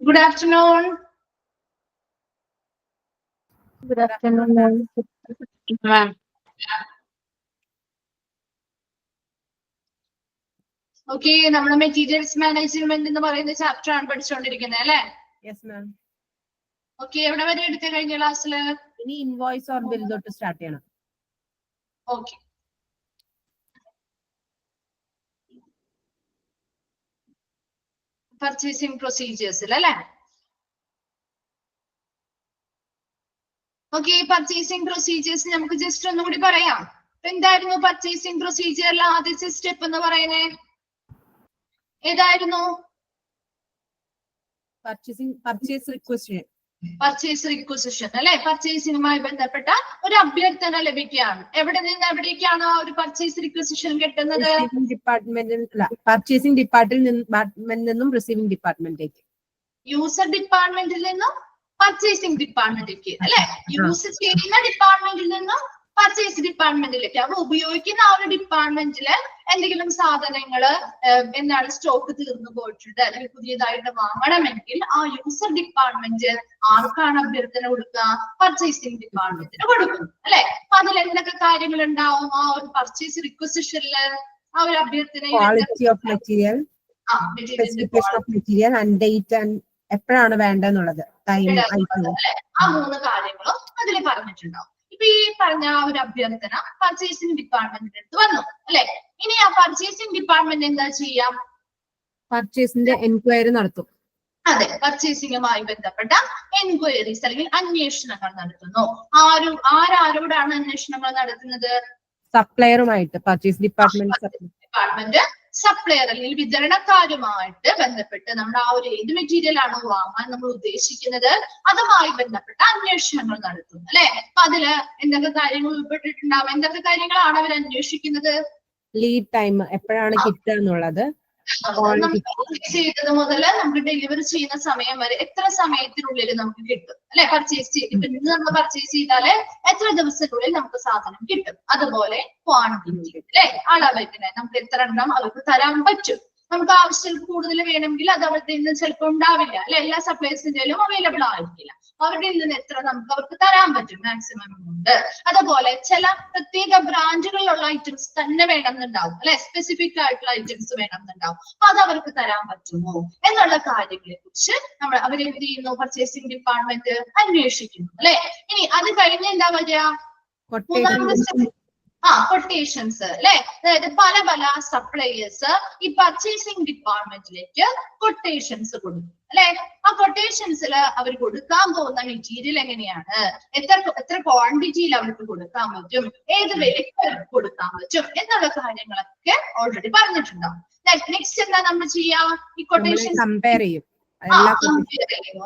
Good afternoon. Good afternoon, ma'am. Okay, നമ്മുടെ materials management എന്ന് പറയുന്ന ചാപ്റ്റർ ആണ് പഠിച്ചുകൊണ്ടിരിക്കുന്നത് അല്ലേ? Yes, ma'am. ഓക്കെ, എവിടെ വരെ എടുത്ത കഴിഞ്ഞ ക്ലാസ്സില്? ഇനി ഇൻവോയ്സ് ഓർ ബിൽ തൊട്ട് സ്റ്റാർട്ട് ചെയ്യണം. ഓക്കെ, പർച്ചേസിംഗ് പ്രൊസീജിയേഴ്സിൽ അല്ലേ? ഓക്കെ, പർച്ചേസിംഗ് പ്രൊസീജിയേഴ്സ് നമുക്ക് ജസ്റ്റ് ഒന്നുകൂടി പറയാം. എന്തായിരുന്നു പർച്ചേസിംഗ് പ്രൊസീജിയറിൽ ആദ്യത്തെ സ്റ്റെപ്പ് എന്ന് പറയുന്നത്? ഏതായിരുന്നു? Purchase request. പർച്ചേസ് റിക്വസിഷൻ അല്ലെ? പർച്ചേസിംഗുമായി ബന്ധപ്പെട്ട ഒരു അഭ്യർത്ഥന ലഭിക്കുകയാണ്. എവിടെ നിന്ന് എവിടേക്കാണ് ഒരു പർച്ചേസ് റിക്വസിഷൻ കിട്ടുന്നത്? പർച്ചേസിംഗ് ഡിപ്പാർട്ട്മെന്റിൽ നിന്നും റിസീവിംഗ് ഡിപ്പാർട്ട്മെന്റിലേക്ക്. യൂസർ ഡിപ്പാർട്ട്മെന്റിൽ നിന്നും പർച്ചേസിംഗ് ഡിപ്പാർട്ട്മെന്റിലേക്ക് അല്ലെ? യൂസ് ചെയ്യുന്ന ഡിപ്പാർട്ട്മെന്റിൽ നിന്നും പർച്ചേസ് ഡിപ്പാർട്ട്മെന്റിലേക്ക്. അപ്പൊ ഉപയോഗിക്കുന്ന ആ ഒരു ഡിപ്പാർട്ട്മെന്റില് എന്തെങ്കിലും സാധനങ്ങള് എന്താണ് സ്റ്റോക്ക് തീർന്നു പോയിട്ടുണ്ട് അല്ലെങ്കിൽ പുതിയതായിട്ട് വാങ്ങണമെങ്കിൽ ആ യൂസർ ഡിപ്പാർട്ട്മെന്റ് ആർക്കാണ് അഭ്യർത്ഥന കൊടുക്കുക? പർച്ചേസിംഗ് ഡിപ്പാർട്ട്മെന്റിന് കൊടുക്കുന്നു അല്ലെ? അപ്പൊ അതിൽ എന്തൊക്കെ കാര്യങ്ങൾ ഉണ്ടാവും ആ ഒരു പർച്ചേസ് റിക്വസിഷനില്? ആ ഒരു അഭ്യർത്ഥന quality of material, specification of material and date and എപ്പോഴാണ് വേണ്ടെന്നുള്ളത്, ടൈം, ആ 3 കാര്യങ്ങളും അതിൽ പറഞ്ഞിട്ടുണ്ടാവും. ഇപ്പൊ ഈ പറഞ്ഞ ആ ഒരു അഭ്യർത്ഥന പർച്ചേസിംഗ് ഡിപ്പാർട്ട്മെന്റിന്റെ അടുത്ത് വന്നു അല്ലെ? ഇനി ആ പർച്ചേസിംഗ് ഡിപ്പാർട്ട്മെന്റ് എന്താ ചെയ്യാം? പർച്ചേസിന്റെ എൻക്വയറി നടത്തും. അതെ, പർച്ചേസിംഗുമായി ബന്ധപ്പെട്ട എൻക്വയറീസ് അല്ലെങ്കിൽ അന്വേഷണങ്ങൾ നടത്തുന്നു. ആരോടാണ് അന്വേഷണങ്ങൾ നടത്തുന്നത്? സപ്ലയറുമായിട്ട്. പർച്ചേസ് ഡിപ്പാർട്ട്മെന്റ് സപ്ലയർ അല്ലെങ്കിൽ വിതരണക്കാരുമായിട്ട് ബന്ധപ്പെട്ട് നമ്മൾ ആ ഒരു ഏത് മെറ്റീരിയൽ ആണോ വാങ്ങാൻ നമ്മൾ ഉദ്ദേശിക്കുന്നത് അതുമായി ബന്ധപ്പെട്ട അന്വേഷണങ്ങൾ നടത്തും അല്ലെ? അപ്പൊ അതില് എന്തൊക്കെ കാര്യങ്ങൾ ഉൾപ്പെട്ടിട്ടുണ്ടാവും? എന്തൊക്കെ കാര്യങ്ങളാണ് അവർ അന്വേഷിക്കുന്നത്? ലീഡ് ടൈം, എപ്പോഴാണ് കിട്ടുക എന്നുള്ളത്, ചെയ്തത് മുതൽ നമുക്ക് ഡെലിവറി ചെയ്യുന്ന സമയം വരെ എത്ര സമയത്തിനുള്ളിൽ നമുക്ക് കിട്ടും അല്ലെ? പർച്ചേസ് ചെയ്തിട്ട് ഇന്ന് നമ്മൾ പർച്ചേസ് ചെയ്താല് എത്ര ദിവസത്തിനുള്ളിൽ നമുക്ക് സാധനം കിട്ടും. അതുപോലെ ക്വാണ്ടിറ്റി അല്ലെ? അളവിന് നമുക്ക് എത്ര എണ്ണം അവർക്ക് തരാൻ പറ്റും. നമുക്ക് ആവശ്യത്തിൽ കൂടുതൽ വേണമെങ്കിൽ അത് അവരുടെ നിന്ന് ചിലപ്പോൾ ഉണ്ടാവില്ല അല്ലെ? എല്ലാ സപ്ലൈസിന്റെയും അവൈലബിൾ ആയിരിക്കില്ല. അവരുടെ നിന്ന് എത്ര നമുക്ക് അവർക്ക് തരാൻ പറ്റും മാക്സിമം ഉണ്ട്. അതുപോലെ ചില പ്രത്യേക ബ്രാൻഡുകളിലുള്ള ഐറ്റംസ് തന്നെ വേണമെന്നുണ്ടാവും അല്ലെ? സ്പെസിഫിക് ആയിട്ടുള്ള ഐറ്റംസ് വേണമെന്നുണ്ടാവും. അപ്പൊ അത് അവർക്ക് തരാൻ പറ്റുമോ എന്നുള്ള കാര്യങ്ങളെ കുറിച്ച് നമ്മൾ അവരെന്ത് ചെയ്യുന്നു? പർച്ചേസിംഗ് ഡിപ്പാർട്ട്മെന്റ് അന്വേഷിക്കുന്നു അല്ലെ? ഇനി അത് കഴിഞ്ഞ് എന്താ പറയുക? കൊട്ടേഷൻസ് അല്ലെ? അതായത് പല പല സപ്ലൈയേഴ്സ് ഈ പർച്ചേസിംഗ് ഡിപ്പാർട്ട്മെന്റിലേക്ക് കൊട്ടേഷൻസ് കൊടുക്കും അല്ലെ? ആ കൊട്ടേഷൻസിൽ അവർ കൊടുക്കാൻ പോകുന്ന മെറ്റീരിയൽ എങ്ങനെയാണ്, എത്ര ക്വാണ്ടിറ്റിയിൽ അവർക്ക് കൊടുക്കാൻ പറ്റും, ഏത് വിലയ്ക്ക് കൊടുക്കാൻ പറ്റും എന്നുള്ള കാര്യങ്ങളൊക്കെ ഓൾറെഡി പറഞ്ഞിട്ടുണ്ടാവും. നെക്സ്റ്റ് എന്താ നമ്മൾ ചെയ്യാ? ഈ കൊട്ടേഷൻ കമ്പയർ ചെയ്യും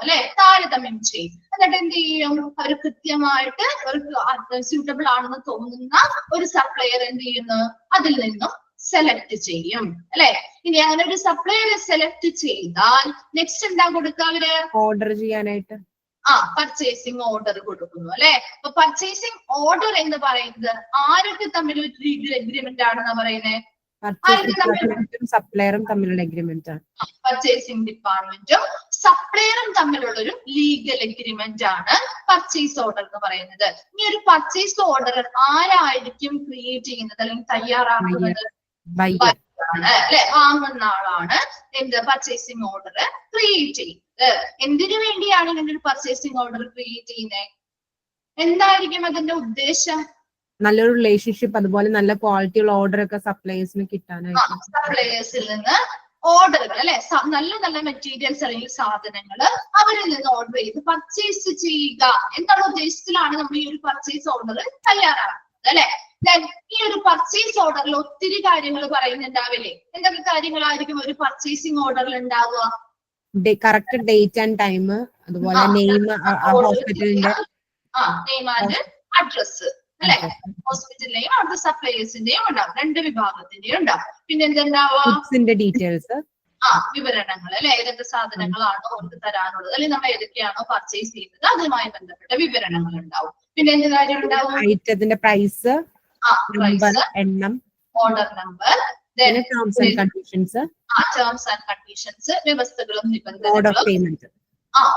അല്ലെ? താരതമ്യം ചെയ്യും. എന്നിട്ട് എന്ത് ചെയ്യും? അവർ കൃത്യമായിട്ട് അവർക്ക് സ്യൂട്ടബിൾ ആണെന്ന് തോന്നുന്ന ഒരു സപ്ലയർ എന്ത് ചെയ്യുന്നു? അതിൽ നിന്നും സെലക്ട് ചെയ്യും അല്ലെ? ഇനി അങ്ങനെ ഒരു സപ്ലയറെ സെലക്ട് ചെയ്താൽ നെക്സ്റ്റ് എന്താ കൊടുക്കുക? അവര് ഓർഡർ ചെയ്യാനായിട്ട് പർച്ചേസിംഗ് ഓർഡർ കൊടുക്കുന്നു അല്ലെ? അപ്പൊ പർച്ചേസിംഗ് ഓർഡർ എന്ന് പറയുന്നത് ആരൊക്കെ തമ്മിൽ ഒരു ലീഗൽ എഗ്രിമെന്റ് ആണെന്ന് പറയുന്നത്? സപ്ലയറും തമ്മിലുള്ള എഗ്രിമെന്റ് ആണ്. പർച്ചേസിംഗ് ഡിപ്പാർട്ട്മെന്റും സപ്ലയറും തമ്മിലുള്ള ഒരു ലീഗൽ എഗ്രിമെന്റ് ആണ് പർച്ചേസ് ഓർഡർ എന്ന് പറയുന്നത്. ഇനി ഒരു പർച്ചേസ് ഓർഡർ ആരായിരിക്കും ക്രിയേറ്റ് ചെയ്യുന്നത് അല്ലെങ്കിൽ തയ്യാറാക്കുന്നത്? അല്ലെ? വാങ്ങുന്ന ആളാണ് എന്ത് പർച്ചേസിംഗ് ഓർഡർ ക്രിയേറ്റ് ചെയ്യുന്നത്. എന്തിനു വേണ്ടിയാണ് ഇങ്ങനെ ഒരു പർച്ചേസിംഗ് ഓർഡർ ക്രിയേറ്റ് ചെയ്യുന്നത്? എന്തായിരിക്കും അതിന്റെ ഉദ്ദേശം? നല്ലൊരു റിലേഷൻഷിപ്പ്, അതുപോലെ നല്ല ക്വാളിറ്റി ഉള്ള ഓർഡർ ഒക്കെ സപ്ലൈസിന് കിട്ടാനായിട്ട്. സപ്ലൈസിൽ നിന്ന് ഓർഡറുകൾ അല്ലെ? നല്ല നല്ല മെറ്റീരിയൽസ് അല്ലെങ്കിൽ സാധനങ്ങൾ അവരിൽ നിന്ന് ഓർഡർ ചെയ്ത് പർച്ചേസ് ചെയ്യുക എന്നുള്ള ഉദ്ദേശത്തിലാണ് നമ്മൾ ഈ ഒരു പർച്ചേസ് ഓർഡർ തയ്യാറാക്കുന്നത് അല്ലെ? ഈ ഒരു പർച്ചേസ് ഓർഡറിൽ ഒത്തിരി കാര്യങ്ങൾ പറയുന്നുണ്ടാവില്ലേ? എന്തൊക്കെ കാര്യങ്ങളായിരിക്കും ഒരു പർച്ചേസിംഗ് ഓർഡറിൽ ഉണ്ടാവുക? കറക്റ്റ് ഡേറ്റ് ആൻഡ് ടൈം, അതുപോലെ നെയിം, ഹോസ്പിറ്റലിന്റെ നെയിം ആൻഡ് അഡ്രസ് അല്ലെ? ഹോസ്പിറ്റലിന്റെയും അവിടുത്തെ സപ്ലൈസിന്റെയും ഉണ്ടാവും, 2 വിഭാഗത്തിന്റെയും ഉണ്ടാവും. പിന്നെ എന്തുണ്ടാവുക? ഡീറ്റെയിൽസ്, വിവരണങ്ങൾ അല്ലെ? ഏതൊക്കെ സാധനങ്ങളാണോ അവർക്ക് തരാനുള്ളത് അല്ലെങ്കിൽ നമ്മൾ ഏതൊക്കെയാണോ പർച്ചേസ് ചെയ്യുന്നത് അതുമായി ബന്ധപ്പെട്ട വിവരണങ്ങൾ ഉണ്ടാവും. പിന്നെ എന്ത് കാര്യം ഉണ്ടാവും? ഐറ്റത്തിന്റെ പ്രൈസ്, എണ്ണം, order number, terms and conditions, വ്യവസ്ഥകളും നിബന്ധനകളും,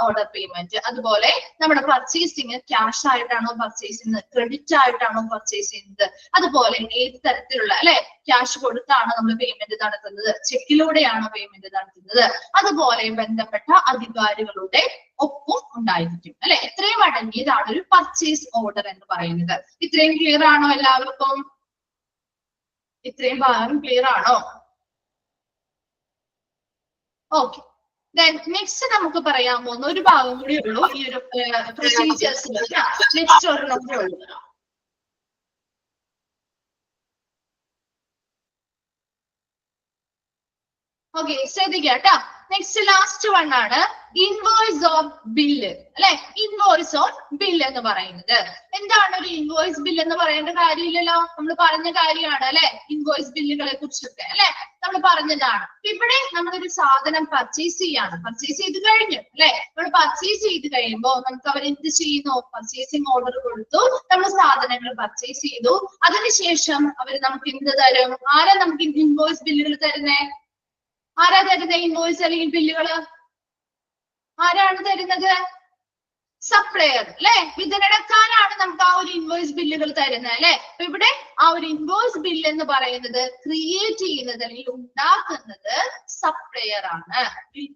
ഓർഡർ പേയ്മെന്റ്. അതുപോലെ നമ്മുടെ പർച്ചേസിങ് ക്യാഷ് ആയിട്ടാണോ പർച്ചേസ് ചെയ്യുന്നത്, ക്രെഡിറ്റ് ആയിട്ടാണോ പർച്ചേസ് ചെയ്യുന്നത്, അതുപോലെ ഏത് തരത്തിലുള്ള അല്ലെ ക്യാഷ് കൊടുത്താണോ നമ്മൾ പേയ്മെന്റ് നടത്തുന്നത്, ചെക്കിലൂടെയാണോ പേയ്മെന്റ് നടത്തുന്നത്, അതുപോലെ ബന്ധപ്പെട്ട അധികാരികളുടെ ഒപ്പും ഉണ്ടായിരിക്കും അല്ലെ. ഇത്രയും അടങ്ങിയതാണ് ഒരു പർച്ചേസ് ഓർഡർ എന്ന് പറയുന്നത്. ഇത്രയും ക്ലിയർ ആണോ എല്ലാവർക്കും? ഇത്രയും ഭാഗം ക്ലിയർ ആണോ? ഓക്കെ. നെക്സ്റ്റ് നമുക്ക് പറയാൻ പോകുന്ന ഒരു ഭാഗം കൂടി ഉള്ളൂ ഈ ഒരു പ്രൊസീജിയേഴ്സിൽ. നെക്സ്റ്റ് ഒരെണ്ണം കൂടെ ഉള്ളൂ. ഓക്കെ, ശ്രദ്ധിക്കുക കേട്ടോ. നെക്സ്റ്റ് ലാസ്റ്റ് വൺ ആണ് ഇൻവോയ്സ് ഓഫ് ബില്ല് അല്ലെ. ഇൻവോയ്സ് ഓഫ് ബില്ല് എന്ന് പറയുന്നത് എന്താണ്? ഒരു ഇൻവോയ്സ് ബില്ല് എന്ന് പറയേണ്ട കാര്യമില്ലല്ലോ, നമ്മൾ പറഞ്ഞ കാര്യമാണ് അല്ലെ. ഇൻവോയ്സ് ബില്ലുകളെ കുറിച്ചൊക്കെ അല്ലെ നമ്മൾ പറഞ്ഞതാണ്. ഇവിടെ നമ്മളൊരു സാധനം പർച്ചേസ് ചെയ്യാണ്, പർച്ചേസ് ചെയ്ത് കഴിഞ്ഞു അല്ലെ. നമ്മൾ പർച്ചേസ് ചെയ്ത് കഴിയുമ്പോൾ നമുക്ക് അവർ എന്ത് ചെയ്യുന്നു? പർച്ചേസിങ് ഓർഡർ കൊടുത്തു, നമ്മൾ സാധനങ്ങൾ പർച്ചേസ് ചെയ്തു. അതിനുശേഷം അവർ നമുക്ക് എന്ത് തരും? ആരാ നമുക്ക് ഇൻവോയ്സ് ബില്ലുകൾ തരുന്നേ? ആരാ തരുന്നത് ഇൻവോയ്സ് അല്ലെങ്കിൽ ബില്ലുകള്? ആരാണ് തരുന്നത്? സപ്ലയർ അല്ലെ. വിതരണക്കാരാണ് നമുക്ക് ആ ഒരു ഇൻവോയ്സ് ബില്ലുകൾ തരുന്നത് അല്ലെ. അപ്പൊ ഇവിടെ ആ ഒരു ഇൻവോയ്സ് ബില്ല് എന്ന് പറയുന്നത് ക്രിയേറ്റ് ചെയ്യുന്നത് അല്ലെങ്കിൽ ഉണ്ടാക്കുന്നത് സപ്ലയർ ആണ്,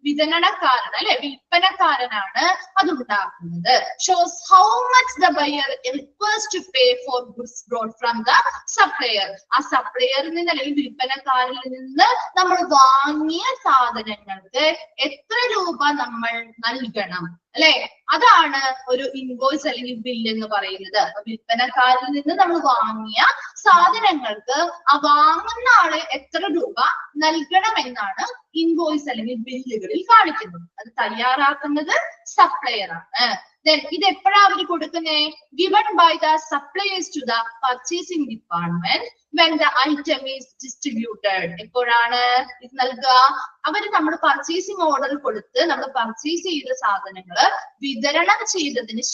വിതരണക്കാരൻ അല്ലെ, വിൽപ്പനക്കാരനാണ് അത് ഉണ്ടാക്കുന്നത്. Shows how much the buyer request to pay for goods brought from the supplier. ആ സപ്ലയറിൽ നിന്ന് അല്ലെങ്കിൽ വിൽപ്പനക്കാരിൽ നിന്ന് നമ്മൾ വാങ്ങിയ സാധനങ്ങൾക്ക് എത്ര രൂപ നമ്മൾ നൽകണം അല്ലെ. അതാണ് ഒരു ഇൻവോയ്സ് അല്ലെങ്കിൽ ബില്ല് എന്ന് പറയുന്നത്. വിൽപ്പനക്കാരിൽ നിന്ന് നമ്മൾ വാങ്ങിയ സാധനങ്ങൾക്ക് ആ വാങ്ങുന്ന ആള് എത്ര രൂപ നൽകണമെന്നാണ് ഇൻവോയ്സ് അല്ലെങ്കിൽ ബില്ലുകളിൽ കാണിക്കുന്നത്. അത് തയ്യാറാക്കുന്നത് സപ്ലയർ ആണ്. ഇത് എപ്പോഴാണ് അവർ കൊടുക്കുന്നേ? Given by the suppliers to the purchasing department when the item is distributed. എപ്പോഴാണ് ഇത് നൽകുക? അവര് നമ്മൾ പർച്ചേസിംഗ് ഓർഡർ കൊടുത്ത് നമ്മൾ പർച്ചേസ് ചെയ്ത സാധനങ്ങൾ വിതരണം ചെയ്തതിന്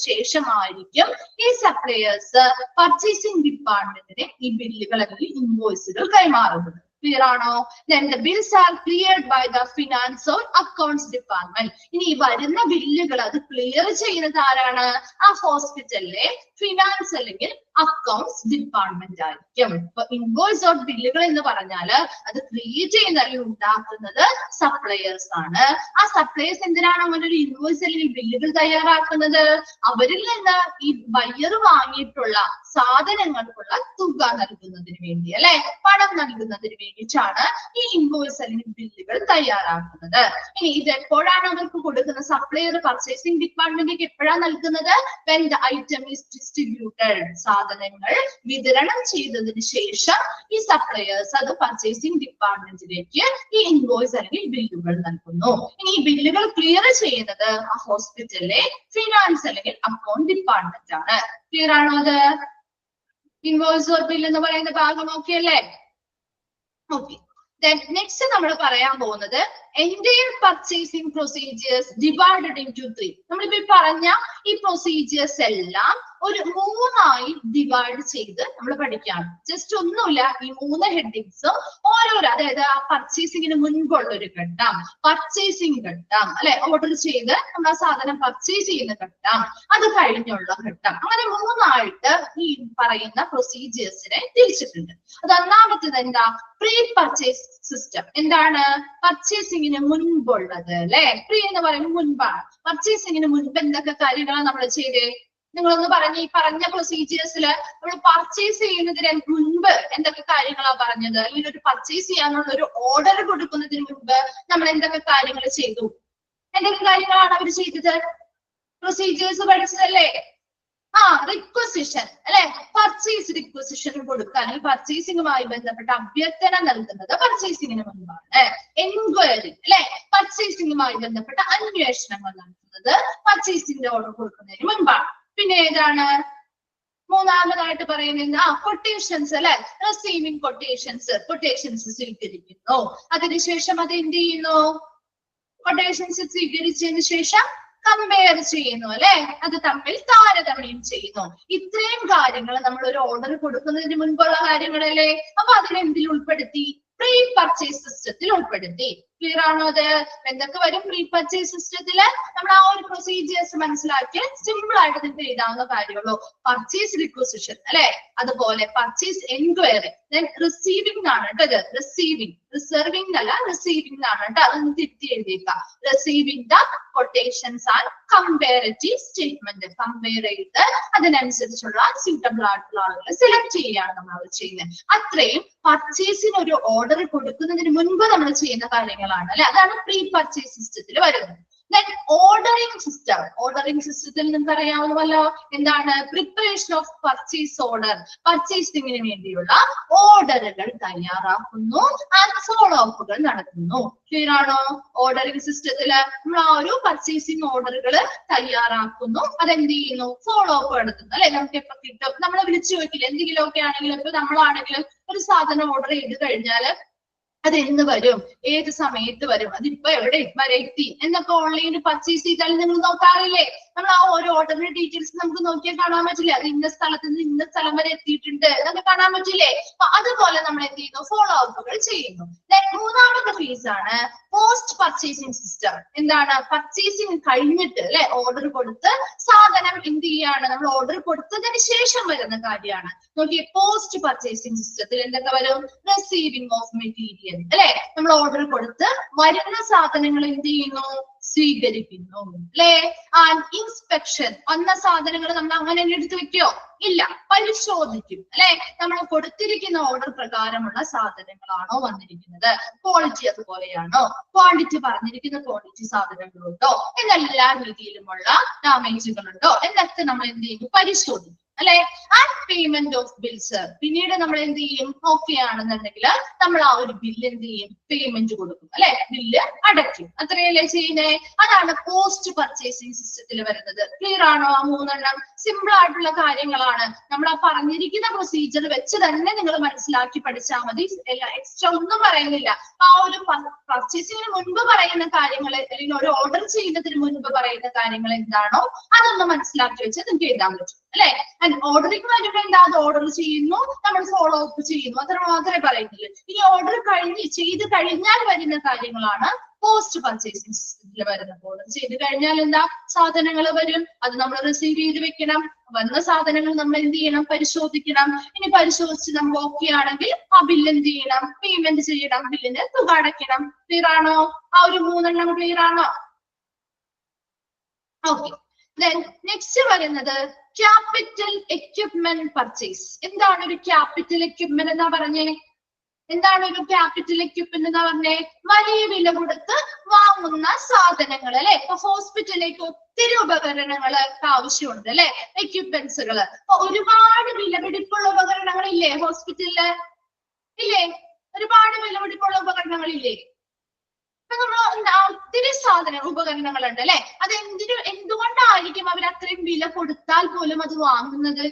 ശേഷമായിരിക്കും ഈ സപ്ലയേഴ്സ് പർച്ചേസിംഗ് ഡിപ്പാർട്ട്മെന്റിന് ഈ ബില്ലുകൾ അല്ലെങ്കിൽ ഇൻവോയ്സുകൾ കൈമാറുന്നത്. ക്ലിയർ ആണോ? Then the bills are cleared by the finance or accounts department. ഇനി വരുന്ന ബില്ലുകൾ അത് ക്ലിയർ ചെയ്യുന്നത് ആരാണ്? ആ ഹോസ്പിറ്റലിലെ ഫിനാൻസ് അല്ലെങ്കിൽ അക്കൗണ്ട്സ് ഡിപ്പാർട്ട്മെന്റ് ആയിരിക്കും. ഇപ്പൊ ഇൻവോയ്സ് ഓഫ് ബില്ലുകൾ എന്ന് പറഞ്ഞാല് അത് ക്രിയേറ്റ് ചെയ്യുന്ന അല്ലെങ്കിൽ ഉണ്ടാക്കുന്നത് സപ്ലയേഴ്സ് ആണ്. ആ സപ്ലയേഴ്സ് എന്തിനാണ് അങ്ങനെ ഒരു ഇൻവോയ്സ് അല്ലെങ്കിൽ ബില്ലുകൾ തയ്യാറാക്കുന്നത്? അവരിൽ നിന്ന് ഈ ബയ്യർ വാങ്ങിയിട്ടുള്ള സാധനങ്ങൾക്കുള്ള തുക നൽകുന്നതിന് വേണ്ടി അല്ലെ, പണം നൽകുന്നതിന് വേണ്ടിയിട്ടാണ് ഈ ഇൻവോയ്സ് അല്ലെങ്കിൽ ബില്ലുകൾ തയ്യാറാക്കുന്നത്. ഇനി ഇത് എപ്പോഴാണ് അവർക്ക് കൊടുക്കുന്നത്? സപ്ലയർ പർച്ചേസിംഗ് ഡിപ്പാർട്ട്മെന്റിലേക്ക് എപ്പോഴാണ് നൽകുന്നത്? when the item is distributed. സാധനങ്ങൾ വിതരണം ചെയ്തതിന് ശേഷം ഈ സപ്ലയേഴ്സ് അത് പർച്ചേസിംഗ് ഡിപ്പാർട്ട്മെന്റിലേക്ക് ഈ ഇൻവോയ്സ് അല്ലെങ്കിൽ ബില്ലുകൾ നൽകുന്നു. ഇനി ഈ ബില്ലുകൾ ക്ലിയർ ചെയ്യുന്നത് ആ ഹോസ്പിറ്റലിലെ ഫിനാൻസ് അല്ലെങ്കിൽ അക്കൗണ്ട് ഡിപ്പാർട്ട്മെന്റ് ആണ്. ക്ലിയർ ആണോ? അത് ഇൻവോയ്സ് ഓർ ബിൽ എന്ന് പറയുന്ന ഭാഗം ഓക്കെ അല്ലേ? ഓക്കെ. നെക്സ്റ്റ് നമ്മൾ പറയാൻ പോകുന്നത് entire purchasing procedures divided into 3. നമ്മളിപ്പോ പറഞ്ഞ ഈ പ്രൊസീജിയേഴ്സ് എല്ലാം ഒരു 3ആയി ഡിവൈഡ് ചെയ്ത് നമ്മൾ പഠിക്കുകയാണ്. ജസ്റ്റ് ഒന്നുമില്ല, ഈ 3 ഹെഡിങ്സും ഓരോരോ, അതായത് ആ പർച്ചേസിങ്ങിന് മുൻപുള്ള ഒരു ഘട്ടം, പർച്ചേസിങ് ഘട്ടം അല്ലെ, ഓർഡർ ചെയ്ത് നമ്മൾ ആ സാധനം പർച്ചേസ് ചെയ്യുന്ന ഘട്ടം, അത് കഴിഞ്ഞുള്ള ഘട്ടം, അങ്ങനെ 3ആയിട്ട് ഈ പറയുന്ന പ്രൊസീജിയേഴ്സിനെ തിരിച്ചിട്ടുണ്ട്. അത് ഒന്നാമത്തേത് എന്താ? Pre purchase system. എന്താണ്? പർച്ചേസിങ്ങിന് മുൻപുള്ളത് അല്ലെ. പ്രീ എന്ന് പറയുമ്പോൾ മുൻപാണ്. പർച്ചേസിങ്ങിന് മുൻപ് എന്തൊക്കെ കാര്യങ്ങളാണ് നമ്മൾ ചെയ്തേ? നിങ്ങളൊന്ന് പറഞ്ഞ ഈ പറഞ്ഞ പ്രൊസീജിയേഴ്സിൽ നമ്മൾ പർച്ചേസ് ചെയ്യുന്നതിന് മുൻപ് എന്തൊക്കെ കാര്യങ്ങളാണ് പറഞ്ഞത്? അല്ലെങ്കിൽ ഒരു പർച്ചേസ് ചെയ്യാനുള്ള ഒരു ഓർഡർ കൊടുക്കുന്നതിന് മുൻപ് നമ്മൾ എന്തൊക്കെ കാര്യങ്ങൾ ചെയ്തു? എന്തൊക്കെ കാര്യങ്ങളാണ് അവർ ചെയ്തത്? പ്രൊസീജിയേഴ്സ് പഠിച്ചതല്ലേ? റിക്വസിഷൻ അല്ലെ. പർച്ചേസ് റിക്വസിഷൻ കൊടുക്കാൻ പർച്ചേസിംഗുമായി ബന്ധപ്പെട്ട അഭ്യർത്ഥന നൽകുന്നത് പർച്ചേസിംഗിന് മുൻപാണ്. എൻക്വയറി അല്ലെ, പർച്ചേസിംഗുമായി ബന്ധപ്പെട്ട അന്വേഷണങ്ങൾ നടത്തുന്നത് പർച്ചേസിംഗിന്റെ ഓർഡർ കൊടുക്കുന്നതിന് മുൻപാണ്. പിന്നെ ഏതാണ് മൂന്നാമതായിട്ട് പറയുന്നത്? കൊട്ടേഷൻസ് അല്ലെ. റിസീവിംഗ് കൊട്ടേഷൻസ് സ്വീകരിക്കുന്നു. അതിനുശേഷം അത് എന്ത് ചെയ്യുന്നു? കൊട്ടേഷൻസ് സ്വീകരിച്ചതിന് ശേഷം കമ്പയർ ചെയ്യുന്നു അല്ലെ, അത് തമ്മിൽ താരതമ്യം ചെയ്യുന്നു. ഇത്രയും കാര്യങ്ങൾ നമ്മൾ ഒരു ഓർഡർ കൊടുക്കുന്നതിന് മുൻപുള്ള കാര്യങ്ങളല്ലേ. അപ്പൊ അതിനെന്തിൽ ഉൾപ്പെടുത്തി? പ്രീ പർച്ചേസ് സിസ്റ്റത്തിൽ ഉൾപ്പെടുത്തി. ക്ലിയർ ആണോ? അത് എന്തൊക്കെ വരും പ്രീ പർച്ചേസ് സിസ്റ്റത്തില്? നമ്മൾ ആ ഒരു പ്രൊസീജിയേഴ്സ് മനസ്സിലാക്കി സിമ്പിൾ ആയിട്ട് നിങ്ങൾക്ക് എഴുതാവുന്ന കാര്യമുള്ളൂ. പർച്ചേസ് റിക്വസിഷൻ അല്ലെ, അതുപോലെ പർച്ചേസ് എൻക്വയറി, ദെൻ റിസീവിംഗ് ആണ് കേട്ടോ. ഇത് റിസീവിംഗ്, റിസർവിംഗ് അല്ല റിസീവിംഗ് ആണ് കേട്ടോ. അതൊന്ന് തിരുത്തി എഴുതിയേക്കാം. Receiving the quotations and comparative statement, compare ചെയ്ത് അതിനനുസരിച്ചുള്ള സ്യൂട്ടബിൾ ആയിട്ടുള്ള ആളുകളെ സെലക്ട് ചെയ്യുകയാണ് നമ്മൾ അവിടെ ചെയ്യുന്നത്. അത്രയും പർച്ചേസിന് ഒരു ഓർഡർ കൊടുക്കുന്നതിന് മുൻപ് നമ്മൾ ചെയ്യുന്ന കാര്യങ്ങളാണ് അല്ലെ. അതാണ് പ്രീ പർച്ചേസ് സിസ്റ്റത്തിൽ വരുന്നത്. ദെൻ ഓർഡറിംഗ് സിസ്റ്റം, ഓർഡറിംഗ് സിസ്റ്റത്തിൽ നിങ്ങൾക്ക് അറിയാവുന്നല്ലോ എന്താണ്? പ്രിപ്പറേഷൻ ഓഫ് പർച്ചേസ് ഓർഡർ, പർച്ചേസിംഗിന് വേണ്ടിയുള്ള ഓർഡറുകൾ തയ്യാറാക്കുന്നു ആൻഡ് ഫോളോ അപ്പുകൾ നടത്തുന്നു. ക്ലിയർ ആണോ? ഓർഡറിംഗ് സിസ്റ്റത്തില് നമ്മൾ ആ ഒരു പർച്ചേസിംഗ് ഓർഡറുകൾ തയ്യാറാക്കുന്നു, അതെന്ത് ചെയ്യുന്നു? ഫോളോ അപ്പ് നടത്തുന്നു അല്ലെ. നമുക്ക് എപ്പോ കിട്ടും? നമ്മളെ വിളിച്ചു ചോദിക്കില്ല എന്തെങ്കിലും ഒക്കെ ആണെങ്കിലും. ഇപ്പൊ നമ്മളാണെങ്കിലും ഒരു സാധനം ഓർഡർ ചെയ്ത് കഴിഞ്ഞാല് അത് എന്ന് വരും, ഏത് സമയത്ത് വരും, അതിപ്പോ എവിടെ വരെ എത്തി എന്നൊക്കെ ഓൺലൈനിൽ പർച്ചേസ് ചെയ്താൽ നിങ്ങൾ നോക്കാറില്ലേ? നമ്മൾ ആ ഓരോ ഓർഡറിന്റെ ഡീറ്റെയിൽസ് നമുക്ക് നോക്കിയാൽ കാണാൻ പറ്റില്ല. അത് ഇന്ന സ്ഥലത്ത് നിന്ന് ഇന്ന സ്ഥലം വരെ എത്തിയിട്ടുണ്ട് എന്നൊക്കെ കാണാൻ പറ്റില്ലേ? അപ്പൊ അതുപോലെ നമ്മൾ എന്ത് ചെയ്യുന്നു? ഫോളോ അപ്പുകൾ ചെയ്യുന്നു. മൂന്നാമത്തെ ഫേസ് ആണ് പോസ്റ്റ് പർച്ചേസിംഗ് സിസ്റ്റം. എന്താണ്? പർച്ചേസിംഗ് കഴിഞ്ഞിട്ട് അല്ലെ, ഓർഡർ കൊടുത്ത് സാധനം എന്ത് ചെയ്യാണ്? നമ്മൾ ഓർഡർ കൊടുത്തതിന് ശേഷം വരുന്ന കാര്യമാണ്. നോക്കിയേ, പോസ്റ്റ് പർച്ചേസിംഗ് സിസ്റ്റത്തിൽ എന്തൊക്കെ വരും? റിസീവിംഗ് ഓഫ് മെറ്റീരിയൽ അല്ലെ, നമ്മൾ ഓർഡർ കൊടുത്ത് വരുന്ന സാധനങ്ങൾ എന്ത് ചെയ്യുന്നു? സ്വീകരിക്കുന്നു അല്ലെ. ആൻഡ് ഇൻസ്പെക്ഷൻ, വന്ന സാധനങ്ങൾ നമ്മൾ അങ്ങനെ എടുത്തു വെക്കോ? ഇല്ല, പരിശോധിക്കും അല്ലെ. നമ്മൾ കൊടുത്തിരിക്കുന്ന ഓർഡർ പ്രകാരമുള്ള സാധനങ്ങളാണോ വന്നിരിക്കുന്നത്, ക്വാളിറ്റി അതുപോലെയാണോ, ക്വാണ്ടിറ്റി പറഞ്ഞിരിക്കുന്ന ക്വാണ്ടിറ്റി സാധനങ്ങളുണ്ടോ, എന്നെല്ലാ രീതിയിലുമുള്ള ഡാമേജുകളുണ്ടോ എന്നൊക്കെ നമ്മൾ എന്ത് ചെയ്യും? പരിശോധിക്കും അല്ലെ. ആൻഡ് പേയ്മെന്റ് ഓഫ് ബിൽസ്, പിന്നീട് നമ്മൾ എന്ത് ചെയ്യും? ഓക്കെ ആണെന്നുണ്ടെങ്കിൽ നമ്മൾ ആ ഒരു ബില്ല് എന്ത് ചെയ്യും? പേയ്മെന്റ് കൊടുക്കും അല്ലെ, ബില്ല് അടയ്ക്കും. അത്രയല്ലേ ചെയ്യുന്നേ? അതാണ് പോസ്റ്റ് പർച്ചേസിംഗ് സിസ്റ്റത്തിൽ വരുന്നത്. ക്ലിയർ ആണോ? ആ മൂന്നെണ്ണം സിമ്പിൾ ആയിട്ടുള്ള കാര്യങ്ങളാണ്. നമ്മൾ ആ പറഞ്ഞിരിക്കുന്ന പ്രൊസീജിയർ വെച്ച് തന്നെ നിങ്ങൾ മനസ്സിലാക്കി പഠിച്ചാൽ മതി. എക്സ്ട്രാ ഒന്നും പറയുന്നില്ല. ആ ഒരു പർച്ചേസിംഗിന് മുൻപ് പറയുന്ന കാര്യങ്ങൾ അല്ലെങ്കിൽ ഒരു ഓർഡർ ചെയ്യുന്നതിന് മുൻപ് പറയുന്ന കാര്യങ്ങൾ എന്താണോ അതൊന്ന് മനസ്സിലാക്കി വെച്ച് നിങ്ങൾക്ക് എഴുതാൻ പറ്റും അല്ലെ. ഓർഡറിംഗ് വരുമ്പോൾ എന്താ? അത് ഓർഡർ ചെയ്യുന്നു, നമ്മൾ ഫോളോ അപ്പ് ചെയ്യുന്നു, അത്ര മാത്രമേ പറയുന്നുള്ളൂ. ഈ ഓർഡർ ചെയ്ത് കഴിഞ്ഞാൽ വരുന്ന കാര്യങ്ങളാണ് പോസ്റ്റ് പർച്ചേസിംഗ് സിസ്റ്റത്തിൽ വരുന്നത്. ഓർഡർ ചെയ്ത് കഴിഞ്ഞാൽ എന്താ? സാധനങ്ങൾ വരും, അത് നമ്മൾ റിസീവ് ചെയ്ത് വെക്കണം. വന്ന സാധനങ്ങൾ നമ്മൾ എന്ത് ചെയ്യണം? പരിശോധിക്കണം. ഇനി പരിശോധിച്ച് നമ്മൾ ഓക്കെ ആണെങ്കിൽ ആ ബില്ല് എന്ത് ചെയ്യണം? പേയ്മെന്റ് ചെയ്യണം, ബില്ലിന് തുക അടയ്ക്കണം. ക്ലിയർ ആണോ? ആ ഒരു മൂന്നെണ്ണം ക്ലിയർ ആണോ? ഓക്കെ. Then next വരുന്നത് ക്യാപിറ്റൽ എക്യുപ്മെന്റ് പർച്ചേസ്. എന്താണ് ഒരു ക്യാപിറ്റൽ എക്യുപ്മെന്റ് എന്നാ പറഞ്ഞേ? എന്താണ് ഒരു ക്യാപിറ്റൽ എക്യുപ്മെന്റ് എന്ന് പറഞ്ഞേ? വലിയ വില കൊടുത്ത് വാങ്ങുന്ന സാധനങ്ങൾ അല്ലെ. ഇപ്പൊ ഹോസ്പിറ്റലിലേക്ക് ഒത്തിരി ഉപകരണങ്ങൾക്ക് ആവശ്യമുണ്ട് അല്ലെ, എക്യുപ്മെന്റ്സുകൾ. അപ്പൊ ഒരുപാട് വിലപിടിപ്പുള്ള ഉപകരണങ്ങൾ ഇല്ലേ ഹോസ്പിറ്റലില്? ഇല്ലേ? ഒരുപാട് വിലപിടിപ്പുള്ള ഉപകരണങ്ങൾ ഇല്ലേ? ഇപ്പൊ നമ്മൾ ഒത്തിരി ഉപകരണങ്ങളുണ്ട് അല്ലെ. അത് എന്തുകൊണ്ടായിരിക്കും അവർ അത്രയും വില കൊടുത്താൽ പോലും അത് വാങ്ങുന്നത്?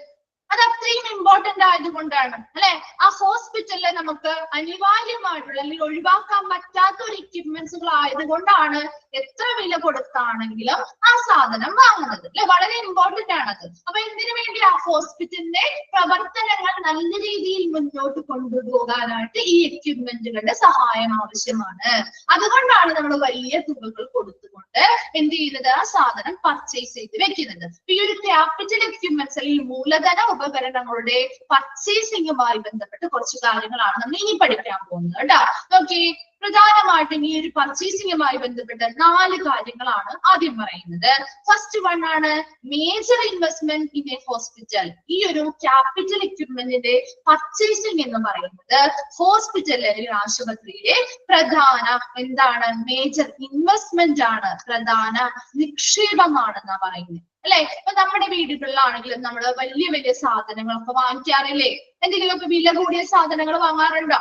അത് അത്രയും ഇമ്പോർട്ടന്റ് ആയതുകൊണ്ടാണ് അല്ലെ. ആ ഹോസ്പിറ്റലിൽ നമുക്ക് അനിവാര്യമായിട്ടുള്ള അല്ലെങ്കിൽ ഒഴിവാക്കാൻ പറ്റാത്ത ഒരു എക്യുപ്മെന്റ്സുകൾ ആയതുകൊണ്ടാണ് എത്ര വില കൊടുത്താണെങ്കിലും ആ സാധനം വാങ്ങുന്നത് അല്ലെ. വളരെ ഇമ്പോർട്ടന്റ് ആണത്. അപ്പൊ എന്തിനു വേണ്ടി? ആ ഹോസ്പിറ്റലിന്റെ പ്രവർത്തനങ്ങൾ നല്ല രീതിയിൽ മുന്നോട്ട് കൊണ്ടുപോകാനായിട്ട് ഈ എക്യുപ്മെന്റുകളുടെ സഹായം ആവശ്യമാണ്. അതുകൊണ്ടാണ് നമ്മൾ വലിയ തുകകൾ കൊടുത്തുകൊണ്ട് എന്ത് ചെയ്യുന്നത്? ആ സാധനം പർച്ചേസ് ചെയ്ത് വെക്കുന്നത്. ഈ ഒരു ക്യാപിറ്റൽ എക്യുപ്മെന്റ്സ് അല്ലെങ്കിൽ മൂലധന ഉപകരണങ്ങളുടെ പർച്ചേസിംഗുമായി ബന്ധപ്പെട്ട് കുറച്ച് കാര്യങ്ങളാണ് നമ്മൾ ഇനി പഠിക്കാൻ പോകുന്നത് കേട്ടോ. നോക്കി, പ്രധാനമായിട്ടും ഈ ഒരു പർച്ചേസിംഗുമായി ബന്ധപ്പെട്ട് 4 കാര്യങ്ങളാണ് ആദ്യം പറയുന്നത്. ഫസ്റ്റ് വൺ ആണ് major investment in A hospital. ഈ ഒരു ക്യാപിറ്റൽ എക്യുപ്മെന്റിന്റെ പർച്ചേസിംഗ് എന്ന് പറയുന്നത് ഹോസ്പിറ്റലിലെ അല്ലെങ്കിൽ ആശുപത്രിയിലെ പ്രധാന എന്താണ്? മേജർ ഇൻവെസ്റ്റ്മെന്റ് ആണ്, പ്രധാന നിക്ഷേപമാണെന്നാ പറയുന്നത് അല്ലെ. ഇപ്പൊ നമ്മുടെ വീടുകളിലാണെങ്കിലും നമ്മൾ വലിയ വലിയ സാധനങ്ങളൊക്കെ വാങ്ങിക്കാറില്ലേ? എന്തെങ്കിലുമൊക്കെ വില കൂടിയ സാധനങ്ങൾ വാങ്ങാറുണ്ടോ?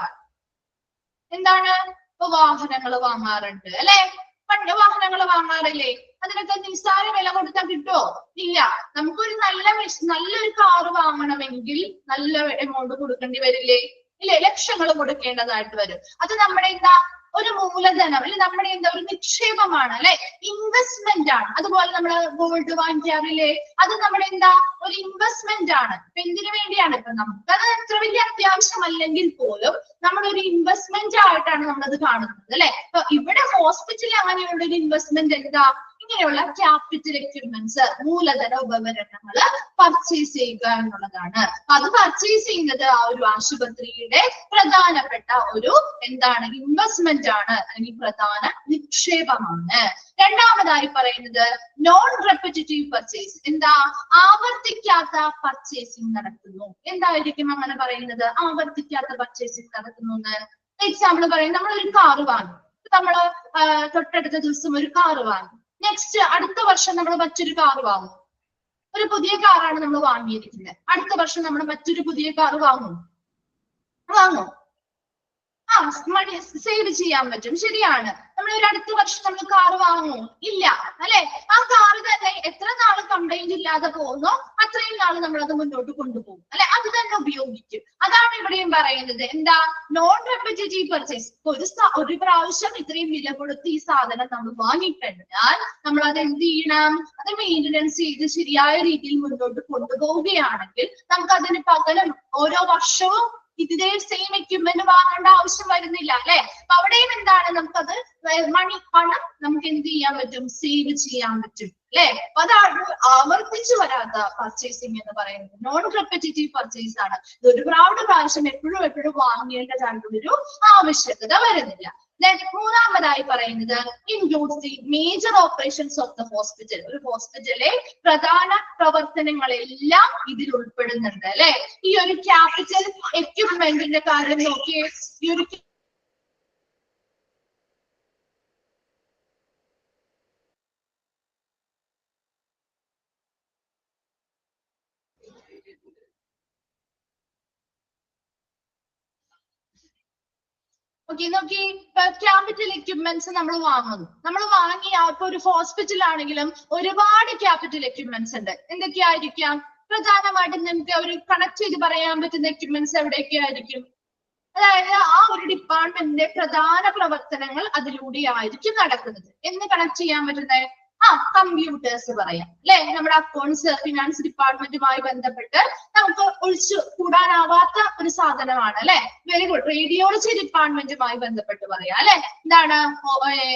എന്താണ്? ഇപ്പൊ വാഹനങ്ങൾ വാങ്ങാറുണ്ട് അല്ലെ. പണ്ട് വാഹനങ്ങൾ വാങ്ങാറില്ലേ? അതിനൊക്കെ നിസ്സാര വില കൊടുത്താൽ കിട്ടുമോ? ഇല്ല. നമുക്കൊരു നല്ലൊരു കാറ് വാങ്ങണമെങ്കിൽ നല്ല എമൗണ്ട് കൊടുക്കേണ്ടി വരില്ലേ? ഇല്ലേ? ലക്ഷങ്ങൾ കൊടുക്കേണ്ടതായിട്ട് വരും. അത് നമ്മുടെ എന്താ? ഒരു മൂലധനം അല്ലെ, നമ്മുടെ എന്താ ഒരു നിക്ഷേപമാണ് അല്ലെ, ഇൻവെസ്റ്റ്മെന്റ് ആണ്. അതുപോലെ നമ്മൾ ഗോൾഡ് വാങ്ങിക്കാറില്ലേ, അത് നമ്മുടെ എന്താ ഒരു ഇൻവെസ്റ്റ്മെന്റ് ആണ്. ഇപ്പൊ എന്തിനു വേണ്ടിയാണ്, ഇപ്പൊ നമുക്കത് അത്ര വലിയ അത്യാവശ്യമല്ലെങ്കിൽ പോലും നമ്മളൊരു ഇൻവെസ്റ്റ്മെന്റ് ആയിട്ടാണ് നമ്മളത് കാണുന്നത് അല്ലെ. അപ്പൊ ഇവിടെ ഹോസ്പിറ്റലിൽ അങ്ങനെയുള്ള ഒരു ഇൻവെസ്റ്റ്മെന്റ് എന്താ, ഇങ്ങനെയുള്ള ക്യാപിറ്റൽ എക്യുപ്മെന്റ്സ്, മൂലധന ഉപകരണങ്ങൾ പർച്ചേസ് ചെയ്യുക എന്നുള്ളതാണ്. അത് പർച്ചേസ് ചെയ്യുന്നത് ആ ഒരു ആശുപത്രിയുടെ പ്രധാനപ്പെട്ട ഒരു എന്താണ് ഇൻവെസ്റ്റ്മെന്റ് ആണ്, അല്ലെങ്കിൽ പ്രധാന നിക്ഷേപമാണ്. രണ്ടാമതായി പറയുന്നത് നോൺ റെപ്പിറ്റേറ്റീവ് പർച്ചേസ്. എന്താ, ആവർത്തിക്കാത്ത പർച്ചേസിങ് നടത്തുന്നു. എന്തായിരിക്കും അങ്ങനെ പറയുന്നത്, ആവർത്തിക്കാത്ത പർച്ചേസിങ് നടത്തുന്നു എന്ന്? എക്സാമ്പിൾ പറയും, നമ്മൾ ഒരു കാറ് വാങ്ങി, നമ്മള് തൊട്ടടുത്ത ദിവസം ഒരു കാറ് വാങ്ങി, നെക്സ്റ്റ് അടുത്ത വർഷം നമ്മൾ മറ്റൊരു കാർ വാങ്ങും. ഒരു പുതിയ കാറാണ് നമ്മൾ വാങ്ങിയിരിക്കുന്നത്, അടുത്ത വർഷം നമ്മൾ മറ്റൊരു പുതിയ കാർ വാങ്ങും. മണി സേവ് ചെയ്യാൻ പറ്റും, ശരിയാണ്. നമ്മൾ ഒരു അടുത്ത വർഷം നമ്മൾ കാർ വാങ്ങും ഇല്ല അല്ലെ. ആ കാറ് തന്നെ എത്ര നാള് കംപ്ലൈന്റ് ഇല്ലാതെ പോകുന്നോ അത്രയും നാള് നമ്മൾ അത് മുന്നോട്ട് കൊണ്ടുപോകും അല്ലെ, അത് തന്നെ ഉപയോഗിക്കും. അതാണ് ഇവിടെയും പറയുന്നത്. എന്താ, നോൺ റെപ്പിറ്റേറ്റീവ് പർച്ചേസ്. ഒരു പ്രാവശ്യം ഇത്രയും വില കൊടുത്ത് ഈ സാധനം നമ്മൾ വാങ്ങിക്കഴിഞ്ഞാൽ നമ്മൾ അത് എന്ത് ചെയ്യണം, അത് മെയിൻ്റനൻസ് ചെയ്ത് ശരിയായ രീതിയിൽ മുന്നോട്ട് കൊണ്ടുപോവുകയാണെങ്കിൽ നമുക്ക് അതിന് പകരം ഓരോ വർഷവും ഇതേ സെയിം എക്യുപ്മെന്റ് വാങ്ങേണ്ട ആവശ്യം വരുന്നില്ല അല്ലെ. അപ്പൊ അവിടെയും എന്താണ്, നമുക്കത് പണം നമുക്ക് എന്ത് ചെയ്യാൻ പറ്റും, സേവ് ചെയ്യാൻ പറ്റും അല്ലെ. അപ്പൊ അതാണ് ആവർത്തിച്ചു വരാത്ത പർച്ചേസിങ് എന്ന് പറയുന്നത്. നോൺ റെപ്പിറ്റേറ്റീവ് പർച്ചേസ് ആണ്. ഇത് ഒരുപാട് പ്രാവശ്യം എപ്പോഴും വാങ്ങേണ്ടതായിട്ടുള്ളൊരു ആവശ്യകത വരുന്നില്ല. മൂന്നാമതായി പറയുന്നത് includes the major operations of the hospital. ഒരു ഹോസ്പിറ്റലിലെ പ്രധാന പ്രവർത്തനങ്ങളെല്ലാം ഇതിൽ ഉൾപ്പെടുന്നുണ്ട് അല്ലെ. ഈ ഒരു ക്യാപിറ്റൽ എക്യുപ്മെന്റിന്റെ കാര്യം നോക്കിയേ. ഈ ഒരു നോക്കി ക്യാപിറ്റൽ എക്യുപ്മെന്റ്സ് നമ്മൾ വാങ്ങുന്നു. നമ്മൾ വാങ്ങിയ ഇപ്പൊ ഒരു ഹോസ്പിറ്റൽ ആണെങ്കിലും ഒരുപാട് ക്യാപിറ്റൽ എക്യുപ്മെന്റ്സ് ഉണ്ട്. എന്തൊക്കെയായിരിക്കാം, പ്രധാനമായിട്ടും നമുക്ക് ഒരു കണക്ട് ചെയ്ത് പറയാൻ പറ്റുന്ന എക്യുപ്മെന്റ്സ് എവിടെയൊക്കെ ആയിരിക്കും? അതായത് ആ ഒരു ഡിപ്പാർട്ട്മെന്റിന്റെ പ്രധാന പ്രവർത്തനങ്ങൾ അതിലൂടെ ആയിരിക്കും നടക്കുന്നത്. എന്ന് കണക്ട് ചെയ്യാൻ പറ്റുന്നത് കമ്പ്യൂട്ടേഴ്സ് പറയാം അല്ലെ. നമ്മുടെ അക്കൗണ്ട്സ് ഫിനാൻസ് ഡിപ്പാർട്ട്മെന്റുമായി ബന്ധപ്പെട്ട് നമുക്ക് ഒഴിച്ചു കൂടാനാവാത്ത ഒരു സാധനമാണ് അല്ലെ. Very good. റേഡിയോളജി ഡിപ്പാർട്ട്മെന്റുമായി ബന്ധപ്പെട്ട് പറയാം അല്ലെ.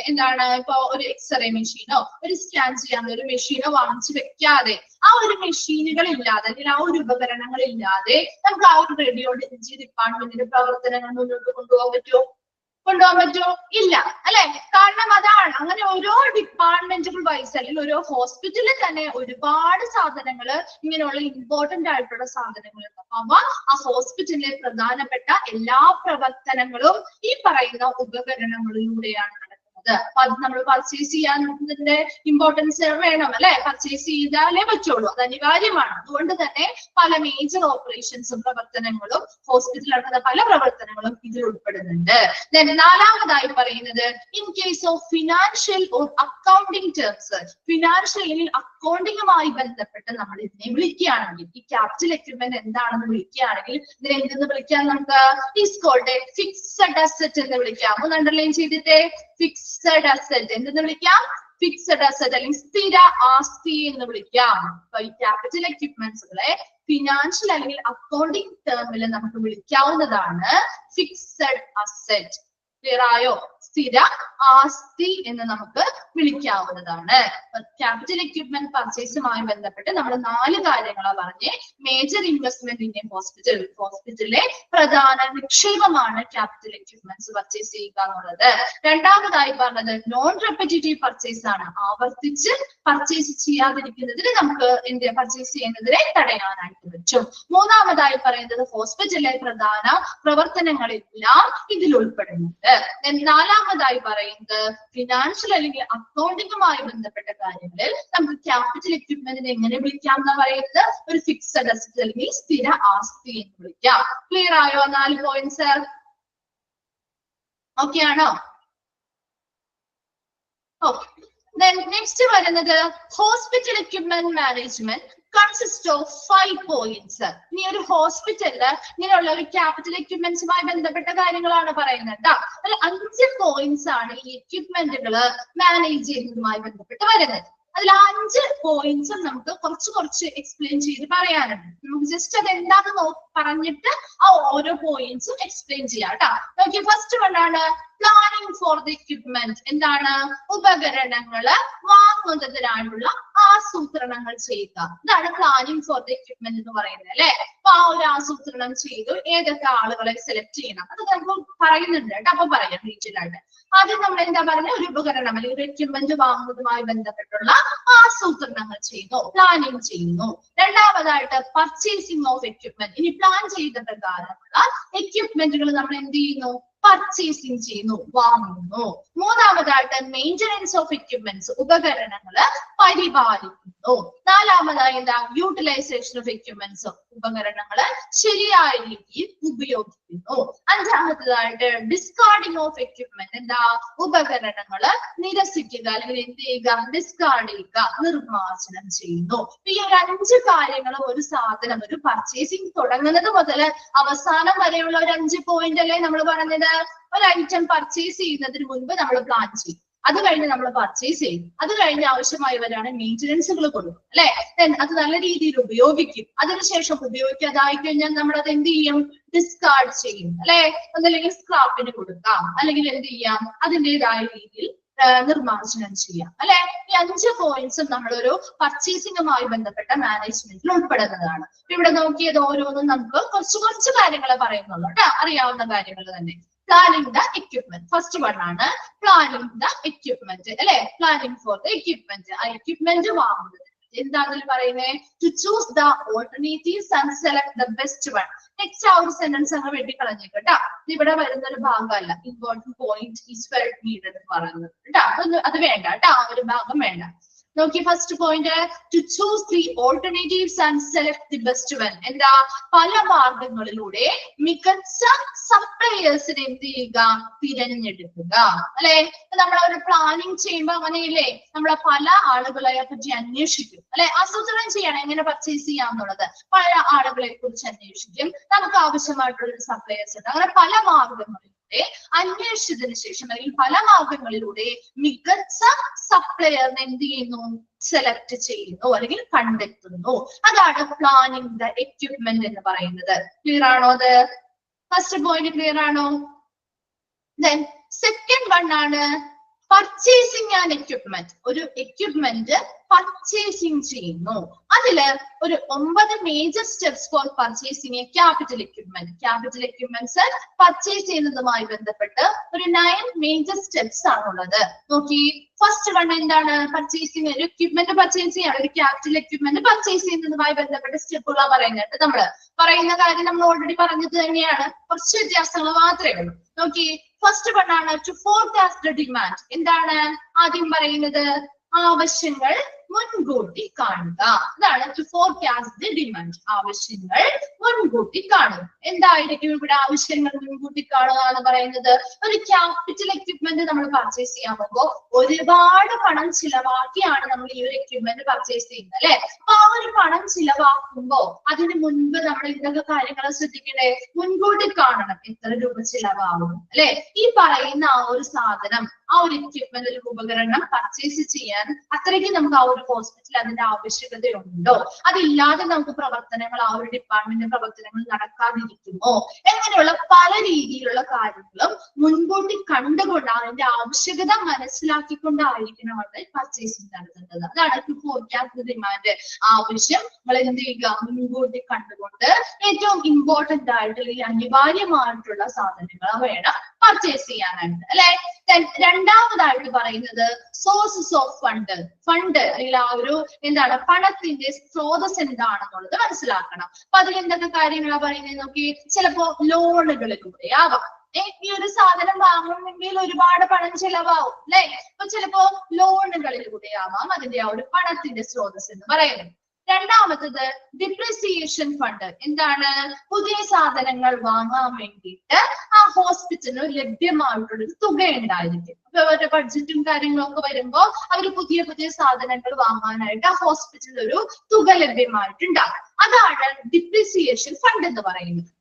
എന്താണ് ഇപ്പൊ ഒരു എക്സ്റേ മെഷീനോ ഒരു സ്കാൻ ചെയ്യാൻ ഒരു മെഷീനോ വാങ്ങിച്ചു വെക്കാതെ, ആ ഒരു മെഷീനുകൾ ഇല്ലാതെ അല്ലെങ്കിൽ ആ ഒരു ഉപകരണങ്ങൾ ഇല്ലാതെ നമുക്ക് ആ ഒരു റേഡിയോളജി ഡിപ്പാർട്ട്മെന്റിന്റെ പ്രവർത്തനങ്ങൾ മുന്നോട്ട് കൊണ്ടുപോകാൻ പറ്റുമോ? ഇല്ല അല്ലെ. കാരണം അതാണ്, അങ്ങനെ ഓരോ ഡിപ്പാർട്ട്മെന്റുകൾ വൈസ് അല്ലെങ്കിൽ ഓരോ ഹോസ്പിറ്റലിൽ തന്നെ ഒരുപാട് സാധനങ്ങൾ ഇങ്ങനെയുള്ള ഇമ്പോർട്ടന്റ് ആയിട്ടുള്ള സാധനങ്ങൾ ഉണ്ട്. അപ്പൊ ആ ഹോസ്പിറ്റലിലെ പ്രധാനപ്പെട്ട എല്ലാ പ്രവർത്തനങ്ങളും ഈ പറയുന്ന ഉപകരണങ്ങളിലൂടെയാണ് നടക്കുന്നത്. അപ്പൊ അത് നമ്മൾ പർച്ചേസ് ചെയ്യാനതിന്റെ ഇമ്പോർട്ടൻസ് വേണം അല്ലെ. പർച്ചേസ് ചെയ്താലേ പറ്റുള്ളൂ, അത് അനിവാര്യമാണ്. അതുകൊണ്ട് തന്നെ പല മേജർ ഓപ്പറേഷൻസും പ്രവർത്തനങ്ങളും ഹോസ്പിറ്റലിൽ നടക്കുന്ന പല പ്രവർത്തനങ്ങളും ഇതിൽ ഉൾപ്പെടുന്നുണ്ട്. നാലാമതായി പറയുന്നത് in case of financial or accounting terms. Financial അക്കൗണ്ടിങ്ങുമായി ബന്ധപ്പെട്ട് നമ്മൾ ഇതിനെ വിളിക്കുകയാണെങ്കിൽ, ഈ ക്യാപിറ്റൽ എക്യുപ്മെന്റ് എന്താണെന്ന് വിളിക്കുകയാണെങ്കിൽ ഇതിനെ എന്തെന്ന് വിളിക്കാം? നമുക്ക് is called a fixed asset എന്ന് വിളിക്കാം. ഒന്ന് അണ്ടർലൈൻ ചെയ്തിട്ടേ, ഫിക്സഡ് അസറ്റ് എന്തെന്ന് വിളിക്കാം? ഫിക്സഡ് അസറ്റ് അല്ലെങ്കിൽ സ്ഥിര ആസ്തി എന്ന് വിളിക്കാം. അപ്പൊ ഈ ക്യാപിറ്റൽ എക്യുപ്മെന്റ്സുകളെ ഫിനാൻഷ്യൽ അല്ലെങ്കിൽ അക്കൗണ്ടിങ് ടേമിൽ നമുക്ക് വിളിക്കാവുന്നതാണ് ഫിക്സഡ് അസറ്റ്. ക്ലിയർ ആയോ? സ്ഥിര ആസ്തി എന്ന് നമുക്ക് വിളിക്കാവുന്നതാണ്. ക്യാപിറ്റൽ എക്യുപ്മെന്റ് പർച്ചേസുമായി ബന്ധപ്പെട്ട് നമ്മൾ 4 കാര്യങ്ങളാണ് പറഞ്ഞേ. മേജർ ഇൻവെസ്റ്റ്മെന്റ് ഇൻ ഹോസ്പിറ്റൽ, ഹോസ്പിറ്റലിലെ പ്രധാന നിക്ഷേപമാണ് ക്യാപിറ്റൽ എക്യുപ്മെന്റ്സ് പർച്ചേസ് ചെയ്യുക എന്നുള്ളത്. രണ്ടാമതായി പറഞ്ഞത് നോൺ റെപ്പിറ്റേറ്റീവ് പർച്ചേസ് ആണ്. ആവർത്തിച്ച് പർച്ചേസ് ചെയ്യാതിരിക്കുന്നതിന് നമുക്ക് പർച്ചേസ് ചെയ്യുന്നതിനെ തടയാനായിട്ട് പറ്റും. മൂന്നാമതായി പറയുന്നത് ഹോസ്പിറ്റലിലെ പ്രധാന പ്രവർത്തനങ്ങളെല്ലാം ഇതിൽ ഉൾപ്പെടുന്നുണ്ട്. നാലാമതായി പറയുന്നത് ഫിനാൻഷ്യൽ അല്ലെങ്കിൽ അക്കൗണ്ടിങ്ങുമായി ബന്ധപ്പെട്ട കാര്യങ്ങളിൽ നമുക്ക് ക്യാപിറ്റൽ എക്യുപ്മെന്റിനെ എങ്ങനെ വിളിക്കാം എന്ന് പറയുന്നത് ഒരു ഫിക്സഡ് അസറ്റ് അല്ലെങ്കിൽ സ്ഥിര ആസ്തി എന്ന് വിളിക്കാം. ക്ലിയർ ആയോ? 4 പോയിന്റ്സ് ഓക്കെ ആണോ? ഓക്കെ. Then next വരുന്നത് hospital equipment management consist of 5 points. ഇനി ഒരു ഹോസ്പിറ്റലില് ഇങ്ങനെയുള്ള ഒരു ക്യാപിറ്റൽ എക്യുപ്മെന്റ്സുമായി ബന്ധപ്പെട്ട കാര്യങ്ങളാണ് പറയുന്നത് കേട്ടോ. അതിൽ 5 പോയിന്റ്സ് ആണ് ഈ എക്യുപ്മെന്റുകൾ മാനേജ് ചെയ്യുന്നതുമായി ബന്ധപ്പെട്ട് വരുന്നത്. അതിൽ 5 പോയിന്റ്സും നമുക്ക് കുറച്ച് എക്സ്പ്ലെയിൻ ചെയ്ത് പറയാനുണ്ട്. നമുക്ക് ജസ്റ്റ് അത് എന്താണെന്ന് പറഞ്ഞിട്ട് ആ ഓരോ പോയിന്റ്സും എക്സ്പ്ലെയിൻ ചെയ്യാം കേട്ടോ. നോക്കി ഫസ്റ്റ് വൺ ആണ് പ്ലാനിങ് ഫോർ ദി എക്യുപ്മെന്റ്. എന്താണ്? ഉപകരണങ്ങള് വാങ്ങുന്നതിനായുള്ള ആസൂത്രണങ്ങൾ ചെയ്യുക. ഇതാണ് പ്ലാനിങ് ഫോർ ദി എക്യുപ്മെന്റ് എന്ന് പറയുന്നത് അല്ലെ. അപ്പൊ ആ ഒരു ആസൂത്രണം ചെയ്തു ഏതൊക്കെ ആളുകളെ സെലക്ട് ചെയ്യണം അത് നമുക്ക് പറയുന്നുണ്ട് കേട്ടോ. അപ്പൊ പറയാം ഡീറ്റെയിൽ ആയിട്ട്. ആദ്യം നമ്മൾ എന്താ പറഞ്ഞ ഒരു ഉപകരണം അല്ലെങ്കിൽ ഒരു എക്യുപ്മെന്റ് വാങ്ങുന്നതുമായി ബന്ധപ്പെട്ടുള്ള ആസൂത്രണങ്ങൾ ചെയ്യുന്നു, പ്ലാനിങ് ചെയ്യുന്നു. രണ്ടാമതായിട്ട് പർച്ചേസിംഗ് ഓഫ് എക്യുപ്മെന്റ്. ഇനി പ്ലാൻ ചെയ്ത പ്രകാരമുള്ള എക്യുപ്മെന്റുകൾ നമ്മൾ എന്ത് ചെയ്യുന്നു? പർച്ചേസിംഗ് ചെയ്യുന്നു, വാങ്ങുന്നു. മൂന്നാമതായിട്ട് മെയിൻ്റനൻസ് ഓഫ് എക്യുപ്മെന്റ്സ്, ഉപകരണങ്ങള് പരിപാലിക്കുന്നു. നാലാമതായി എന്താ? യൂട്ടിലൈസേഷൻ ഓഫ് എക്യുപ്മെന്റ്സ്, ഉപകരണങ്ങള് ശരിയായ രീതിയിൽ ഉപയോഗിക്കുന്നു. അഞ്ചാമത്തേതായിട്ട് ഡിസ്കാർഡിംഗ് ഓഫ് എക്യുപ്മെന്റ്. എന്താ? ഉപകരണങ്ങള് നിരസിക്കുക അല്ലെങ്കിൽ എന്ത് ചെയ്യുക? ഡിസ്കാർഡ് ചെയ്യുക, നിർമ്മാർജ്ജനം ചെയ്യുന്നു. ഈ ഒരു 5 കാര്യങ്ങളും ഒരു സാധനം ഒരു പർച്ചേസിംഗ് തുടങ്ങുന്നത് മുതൽ അവസാനം വരെയുള്ള ഒരു 5 പോയിന്റ് അല്ലേ നമ്മൾ പറഞ്ഞത്. ഒരു ഐറ്റം പർച്ചേസ് ചെയ്യുന്നതിന് മുൻപ് നമ്മൾ പ്ലാൻ ചെയ്യും, അത് കഴിഞ്ഞ് നമ്മൾ പർച്ചേസ് ചെയ്യും, അത് കഴിഞ്ഞ് ആവശ്യമായി വരാണ് മെയിൻ്റനൻസുകൾ കൊടുക്കും അല്ലെ. അത് നല്ല രീതിയിൽ ഉപയോഗിക്കും. അതിനുശേഷം ഉപയോഗിക്കാതായി കഴിഞ്ഞാൽ നമ്മൾ അത് എന്ത് ചെയ്യും? ഡിസ്കാർഡ് ചെയ്യും അല്ലെ. ഒന്നല്ലെങ്കിൽ സ്ക്രാപ്പിന് കൊടുക്കാം, അല്ലെങ്കിൽ എന്ത് ചെയ്യാം? അതിൻ്റെതായ രീതിയിൽ നിർമ്മാർജ്ജനം ചെയ്യാം അല്ലെ. ഈ 5 പോയിന്റ്സും നമ്മളൊരു പർച്ചേസിംഗുമായി ബന്ധപ്പെട്ട മാനേജ്മെന്റിൽ ഉൾപ്പെടുന്നതാണ്. ഇവിടെ നോക്കിയത് ഓരോന്നും നമുക്ക് കുറച്ച് കാര്യങ്ങൾ പറയുന്നുള്ളൂ കേട്ടോ, അറിയാവുന്ന കാര്യങ്ങൾ തന്നെ. Planning the equipment first one ആണ്. പ്ലാനിങ് ദ എക്യുപ്മെന്റ് അല്ലെ. Planning for the equipment. ആ എക്യുപ്മെന്റ് വാങ്ങുന്നത് എന്താണ് പറയുന്നത്? To choose the alternatives and select the best one. Next ആ ഒരു സെന്റൻസ് അങ്ങ് വെട്ടിക്കളഞ്ഞേക്കട്ടോ. ഇവിടെ വരുന്ന ഒരു ഭാഗമല്ല. Important point is felt needed എന്ന് പറയുന്നത് കേട്ടോ. അത് വേണ്ട കേട്ടോ, ആ ഒരു ഭാഗം വേണ്ട. നോക്കി first point, to choose the alternatives and select the best one. എന്താ? പല മാർഗങ്ങളിലൂടെ മികച്ച സപ്ലയേഴ്സിനെ എന്ത് ചെയ്യുക? തിരഞ്ഞെടുക്കുക അല്ലെ. നമ്മൾ ഒരു പ്ലാനിങ് ചെയ്യുമ്പോ അങ്ങനെയല്ലേ, നമ്മളെ പല ആളുകളെ പറ്റി അന്വേഷിക്കും അല്ലെ. ആസൂത്രണം ചെയ്യണം എങ്ങനെ പർച്ചേസ് ചെയ്യാന്നുള്ളത്. പല ആളുകളെ കുറിച്ച് അന്വേഷിക്കും. നമുക്ക് ആവശ്യമായിട്ടുള്ള സപ്ലയേഴ്സ് ഉണ്ട്. അങ്ങനെ പല മാർഗങ്ങളിലൂടെ അന്വേഷിച്ചതിന് ശേഷം അല്ലെങ്കിൽ പല മാർഗങ്ങളിലൂടെ മികച്ച സപ്ലയറിനെ എന്ത് ചെയ്യുന്നു? സെലക്ട് ചെയ്യുന്നു അല്ലെങ്കിൽ കണ്ടെത്തുന്നു. അതാണ് പ്ലാനിങ് ദ എക്യുപ്മെന്റ് എന്ന് പറയുന്നത്. ക്ലിയർ ആണോ? അത് ഫസ്റ്റ് പോയിന്റ് ക്ലിയർ ആണോ? ദെൻ സെക്കൻഡ് വൺ ആണ് പർച്ചേസിംഗ് ആൻഡ് എക്യുപ്മെന്റ്. ഒരു എക്യുപ്മെന്റ് പർച്ചേസിംഗ് ചെയ്യുന്നു. അതില് ഒരു 9 major steps for purchasing a capital equipment. Capital equipments purchase ചെയ്യുന്നതുമായി ബന്ധപ്പെട്ട് ഒരു 9 മേജർ സ്റ്റെപ്സ് ആണുള്ളത്. നോക്കി ഫസ്റ്റ് വൺ എന്താണ്? പർച്ചേസിംഗ്. ഒരു എക്യുപ്മെന്റ് പർച്ചേസ് ചെയ്യാണ്, ഒരു ക്യാപിറ്റൽ എക്യുപ്മെന്റ് പർച്ചേസ് ചെയ്യുന്നതുമായി ബന്ധപ്പെട്ട സ്റ്റെപ്പുകളാണ് പറയുന്നത്. നമ്മൾ പറയുന്ന കാര്യം നമ്മൾ ഓൾറെഡി പറഞ്ഞത് തന്നെയാണ്, കുറച്ച് വ്യത്യാസങ്ങൾ മാത്രമേ ഉള്ളൂ. നോക്കി ഫസ്റ്റ് വൺ ആണ് ടു ഫോർകാസ്റ്റ് ദ ഡിമാൻഡ്. എന്താണ് ആദ്യം പറയുന്നത്? ആവശ്യങ്ങൾ മുൻകൂട്ടി കാണുക. ഇതാണ് ടു ഫോർകാസ്റ്റ് ദി ഡിമാൻഡ്. ആവശ്യങ്ങൾ മുൻകൂട്ടി കാണുക. എന്തായിരിക്കും ഇവിടെ ആവശ്യങ്ങൾ മുൻകൂട്ടി കാണുക എന്ന് പറയുന്നത്? ഒരു ക്യാപിറ്റൽ എക്യുപ്മെന്റ് നമ്മൾ പർച്ചേസ് ചെയ്യാൻ പോകുമ്പോൾ ഒരുപാട് പണം ചിലവാക്കിയാണ് നമ്മൾ ഈ ഒരു എക്യുപ്മെന്റ് പർച്ചേസ് ചെയ്യുന്നത് അല്ലെ. അപ്പൊ ആ ഒരു പണം ചിലവാക്കുമ്പോ അതിന് മുൻപ് നമ്മൾ എന്തൊക്കെ കാര്യങ്ങൾ ശ്രദ്ധിക്കണ്ടേ? മുൻകൂട്ടി കാണണം എത്ര രൂപ ചിലവാകും അല്ലെ. ഈ പറയുന്ന ആ ഒരു സാധനം, ആ ഒരു എക്യുപ്മെന്റ് അല്ലെങ്കിൽ ഉപകരണം പർച്ചേസ് ചെയ്യാൻ അത്രയ്ക്ക് നമുക്ക് ആ ഒരു ഹോസ്പിറ്റൽ അതിന്റെ ആവശ്യകതയുണ്ടോ? അതില്ലാതെ നമുക്ക് പ്രവർത്തനങ്ങൾ, ആ ഒരു ഡിപ്പാർട്ട്മെന്റ് പ്രവർത്തനങ്ങൾ നടക്കാതിരിക്കുമോ? എങ്ങനെയുള്ള പല രീതിയിലുള്ള കാര്യങ്ങളും മുൻകൂട്ടി കണ്ടുകൊണ്ട് അതിന്റെ ആവശ്യകത മനസ്സിലാക്കിക്കൊണ്ടായിരിക്കണം അവിടെ പർച്ചേസിംഗ് നടത്തുന്നത്. അതാണ് ടു ഫോർകാസ്റ്റ് ദി ഡിമാൻഡ്. ആവശ്യം നമ്മൾ എന്ത് ചെയ്യുക? മുൻകൂട്ടി കണ്ടുകൊണ്ട് ഏറ്റവും ഇമ്പോർട്ടന്റ് ആയിട്ട് അല്ലെങ്കിൽ അനിവാര്യമായിട്ടുള്ള സാധനങ്ങൾ വേണം പർച്ചേസ് ചെയ്യാനായിട്ട് അല്ലെ. രണ്ടാമതായിട്ട് പറയുന്നത് സോഴ്സസ് ഓഫ് ഫണ്ട്. ഫണ്ട് അല്ലെങ്കിൽ ആ ഒരു എന്താണ് പണത്തിന്റെ സ്രോതസ് എന്താണെന്നുള്ളത് മനസ്സിലാക്കണം. അപ്പൊ അതിൽ എന്തൊക്കെ കാര്യങ്ങളാണ് പറയുന്നത് നോക്കി. ചിലപ്പോ ലോണുകളിലൂടെ ആവാം. ഈ ഒരു സാധനം വാങ്ങണമെങ്കിൽ ഒരുപാട് പണം ചിലവാകും അല്ലെ. അപ്പൊ ചിലപ്പോ ലോണുകളിലൂടെ ആവാം അതിന്റെ ആ ഒരു പണത്തിന്റെ സ്രോതസ് എന്ന് പറയുന്നത്. രണ്ടാമത്തത് ഡിപ്രിസിയേഷൻ ഫണ്ട്. എന്താണ്? പുതിയ സാധനങ്ങൾ വാങ്ങാൻ വേണ്ടിയിട്ട് ആ ഹോസ്പിറ്റലിന് ലഭ്യമായിട്ടുള്ളൊരു തുക ഉണ്ടായിരിക്കും. അപ്പൊ അവരുടെ ബഡ്ജറ്റും കാര്യങ്ങളൊക്കെ വരുമ്പോ അവർ പുതിയ പുതിയ സാധനങ്ങൾ വാങ്ങാനായിട്ട് ആ ഹോസ്പിറ്റലിൽ ഒരു തുക ലഭ്യമായിട്ടുണ്ടാകും. അതാണ് ഡിപ്രിസിയേഷൻ ഫണ്ട് എന്ന് പറയുന്നത്.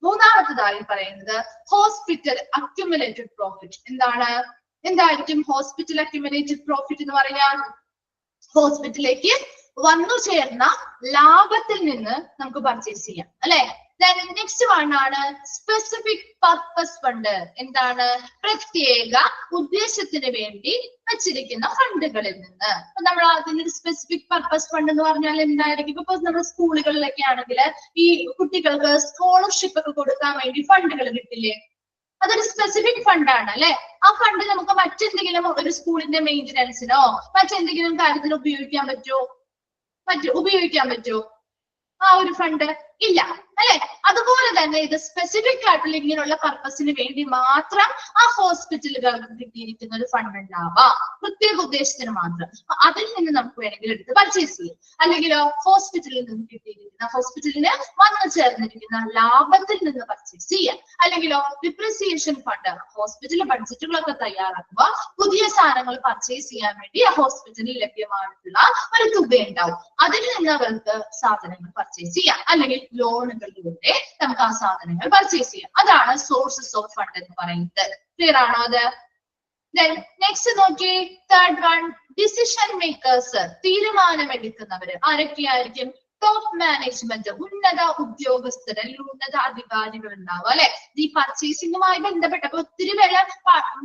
മൂന്നാമത്തതായി പറയുന്നത് ഹോസ്പിറ്റൽ അക്യുമുലേറ്റഡ് പ്രോഫിറ്റ്. എന്താണ്? എന്തായിരിക്കും ഹോസ്പിറ്റൽ അക്യുമുലേറ്റഡ് പ്രോഫിറ്റ് എന്ന് പറയാൻ? ഹോസ്പിറ്റലിലേക്ക് വന്നു ചേർന്ന ലാഭത്തിൽ നിന്ന് നമുക്ക് പർച്ചേസ് ചെയ്യാം, അല്ലെ? നെക്സ്റ്റ് വൺ ആണ് സ്പെസിഫിക് പർപ്പസ് ഫണ്ട്. എന്താണ്? പ്രത്യേക ഉദ്ദേശത്തിന് വേണ്ടി വെച്ചിരിക്കുന്ന ഫണ്ടുകളിൽ നിന്ന്. അപ്പൊ നമ്മൾ അതിനൊരു സ്പെസിഫിക് പർപ്പസ് ഫണ്ട് എന്ന് പറഞ്ഞാൽ എന്തായിരിക്കും? ഇപ്പൊ നമ്മുടെ സ്കൂളുകളിലൊക്കെ ആണെങ്കിൽ ഈ കുട്ടികൾക്ക് സ്കോളർഷിപ്പ് ഒക്കെ കൊടുക്കാൻ വേണ്ടി ഫണ്ടുകൾ കിട്ടില്ലേ? അതൊരു സ്പെസിഫിക് ഫണ്ടാണ്, അല്ലെ? ആ ഫണ്ട് നമുക്ക് മറ്റെന്തെങ്കിലും ഒരു സ്കൂളിന്റെ മെയിൻ്റനൻസിനോ മറ്റെന്തെങ്കിലും കാര്യത്തിന് ഉപയോഗിക്കാൻ പറ്റുമോ? ആ ഒരു ഫണ്ട് ഇല്ല, അല്ലെ? അതുപോലെ തന്നെ ഇത് സ്പെസിഫിക് ആയിട്ടുള്ള ഇങ്ങനെയുള്ള പർപ്പസിന് വേണ്ടി മാത്രം ആ ഹോസ്പിറ്റലുകൾക്ക് കിട്ടിയിരിക്കുന്ന ഒരു ഫണ്ട് ഉണ്ടാവാം, പ്രത്യേക ഉദ്ദേശത്തിന് മാത്രം. അതിൽ നിന്ന് നമുക്ക് വേണമെങ്കിൽ എടുത്ത് പർച്ചേസ് ചെയ്യാം. അല്ലെങ്കിലോ ഹോസ്പിറ്റലിൽ നിന്ന് കിട്ടിയിരിക്കുന്ന, ഹോസ്പിറ്റലിന് വന്നു ചേർന്നിരിക്കുന്ന ലാഭത്തിൽ നിന്ന് പർച്ചേസ് ചെയ്യാം. അല്ലെങ്കിലോ ഡിപ്രിസിയേഷൻ ഫണ്ട്, ഹോസ്പിറ്റൽ ബഡ്ജറ്റുകളൊക്കെ തയ്യാറാക്കുമ്പോൾ പുതിയ സാധനങ്ങൾ പർച്ചേസ് ചെയ്യാൻ വേണ്ടി ആ ഹോസ്പിറ്റലിൽ ലഭ്യമായിട്ടുള്ള ഒരു തുക ഉണ്ടാവും. അതിൽ നിന്ന് അവർക്ക് സാധനങ്ങൾ പർച്ചേസ് ചെയ്യാം. അല്ലെങ്കിൽ ലോണുകളിലൂടെ നമുക്ക് ആ സാധനങ്ങൾ പർച്ചേസ് ചെയ്യാം. അതാണ് സോഴ്സസ് ഓഫ് ഫണ്ട് എന്ന് പറയുന്നത്. ക്ലിയർ ആണോ അത്? നെക്സ്റ്റ് നോക്കി, തേർഡ് വൺ ഡിസിഷൻ മേക്കേഴ്സ്. തീരുമാനമെടുക്കുന്നവര് ആരൊക്കെയായിരിക്കും? ടോപ്പ് മാനേജ്മെന്റ്, ഉന്നത ഉദ്യോഗസ്ഥർ അല്ലെങ്കിൽ ഉന്നത അധികാരികൾ ഉണ്ടാവും, അല്ലെ? ഈ പർച്ചേസിംഗുമായി ബന്ധപ്പെട്ടപ്പോ ഒത്തിരി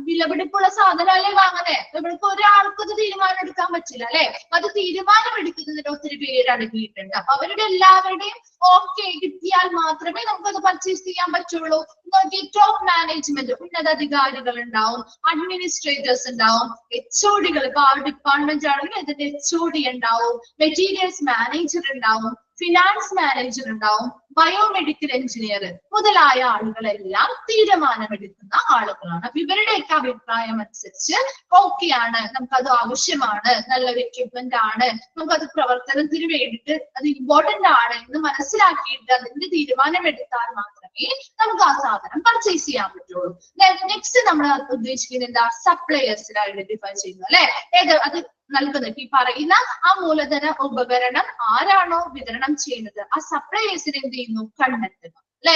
വിലപിടിപ്പുള്ള സാധനമല്ലേ വാങ്ങുന്നേ. ഇവിടേക്ക് ഒരാൾക്ക് അത് തീരുമാനം എടുക്കാൻ പറ്റില്ല, അല്ലെ? അത് തീരുമാനം എടുക്കുന്നതിന് ഒത്തിരി പേര് അടങ്ങിയിട്ടുണ്ട്. അപ്പൊ അവരുടെ എല്ലാവരുടെയും ഓക്കെ കിട്ടിയാൽ മാത്രമേ നമുക്കത് പർച്ചേസ് ചെയ്യാൻ പറ്റുള്ളൂ. ടോപ്പ് മാനേജ്മെന്റ്, ഉന്നത അധികാരികൾ ഉണ്ടാവും, അഡ്മിനിസ്ട്രേറ്റേഴ്സ് ഉണ്ടാവും, HOD-കൾ. ഇപ്പൊ ആ ഡിപ്പാർട്ട്മെന്റ് ആണെങ്കിൽ അതിന്റെ HOD ഉണ്ടാവും, മെറ്റീരിയൽസ് മാനേജർ ഉണ്ടാവും, ഫിനാൻസ് മാനേജർ ഉണ്ടാവും, ബയോമെഡിക്കൽ എഞ്ചിനീയർ മുതലായ ആളുകളെല്ലാം തീരുമാനമെടുക്കുന്ന ആളുകളാണ്. അപ്പൊ ഇവരുടെയൊക്കെ അഭിപ്രായം അനുസരിച്ച് ഓക്കെയാണ്, നമുക്കത് ആവശ്യമാണ്, നല്ലൊരു എക്യുപ്മെന്റ് ആണ്, നമുക്കത് പ്രവർത്തനത്തിന് വേണ്ടിയിട്ട് അത് ഇമ്പോർട്ടന്റ് ആണ് എന്ന് മനസ്സിലാക്കിയിട്ട് അതിന്റെ തീരുമാനം എടുത്താൽ മാത്രമേ നമുക്ക് ആ സാധനം പർച്ചേസ് ചെയ്യാൻ പറ്റുള്ളൂ. നെക്സ്റ്റ് നമ്മൾ ഉദ്ദേശിക്കുന്നത് എന്താ? സപ്ലയേഴ്സിനെ ഐഡന്റിഫൈ ചെയ്യുന്നു, അല്ലെ? അത് നൽകുന്നത് ഈ പറയുന്ന ആ മൂലധന ഉപകരണം ആരാണോ വിതരണം ചെയ്യുന്നത് ആ സപ്ലയേഴ്സിനെ എന്ത് ചെയ്യുന്നു? കണ്ടെത്തുന്നു, അല്ലെ?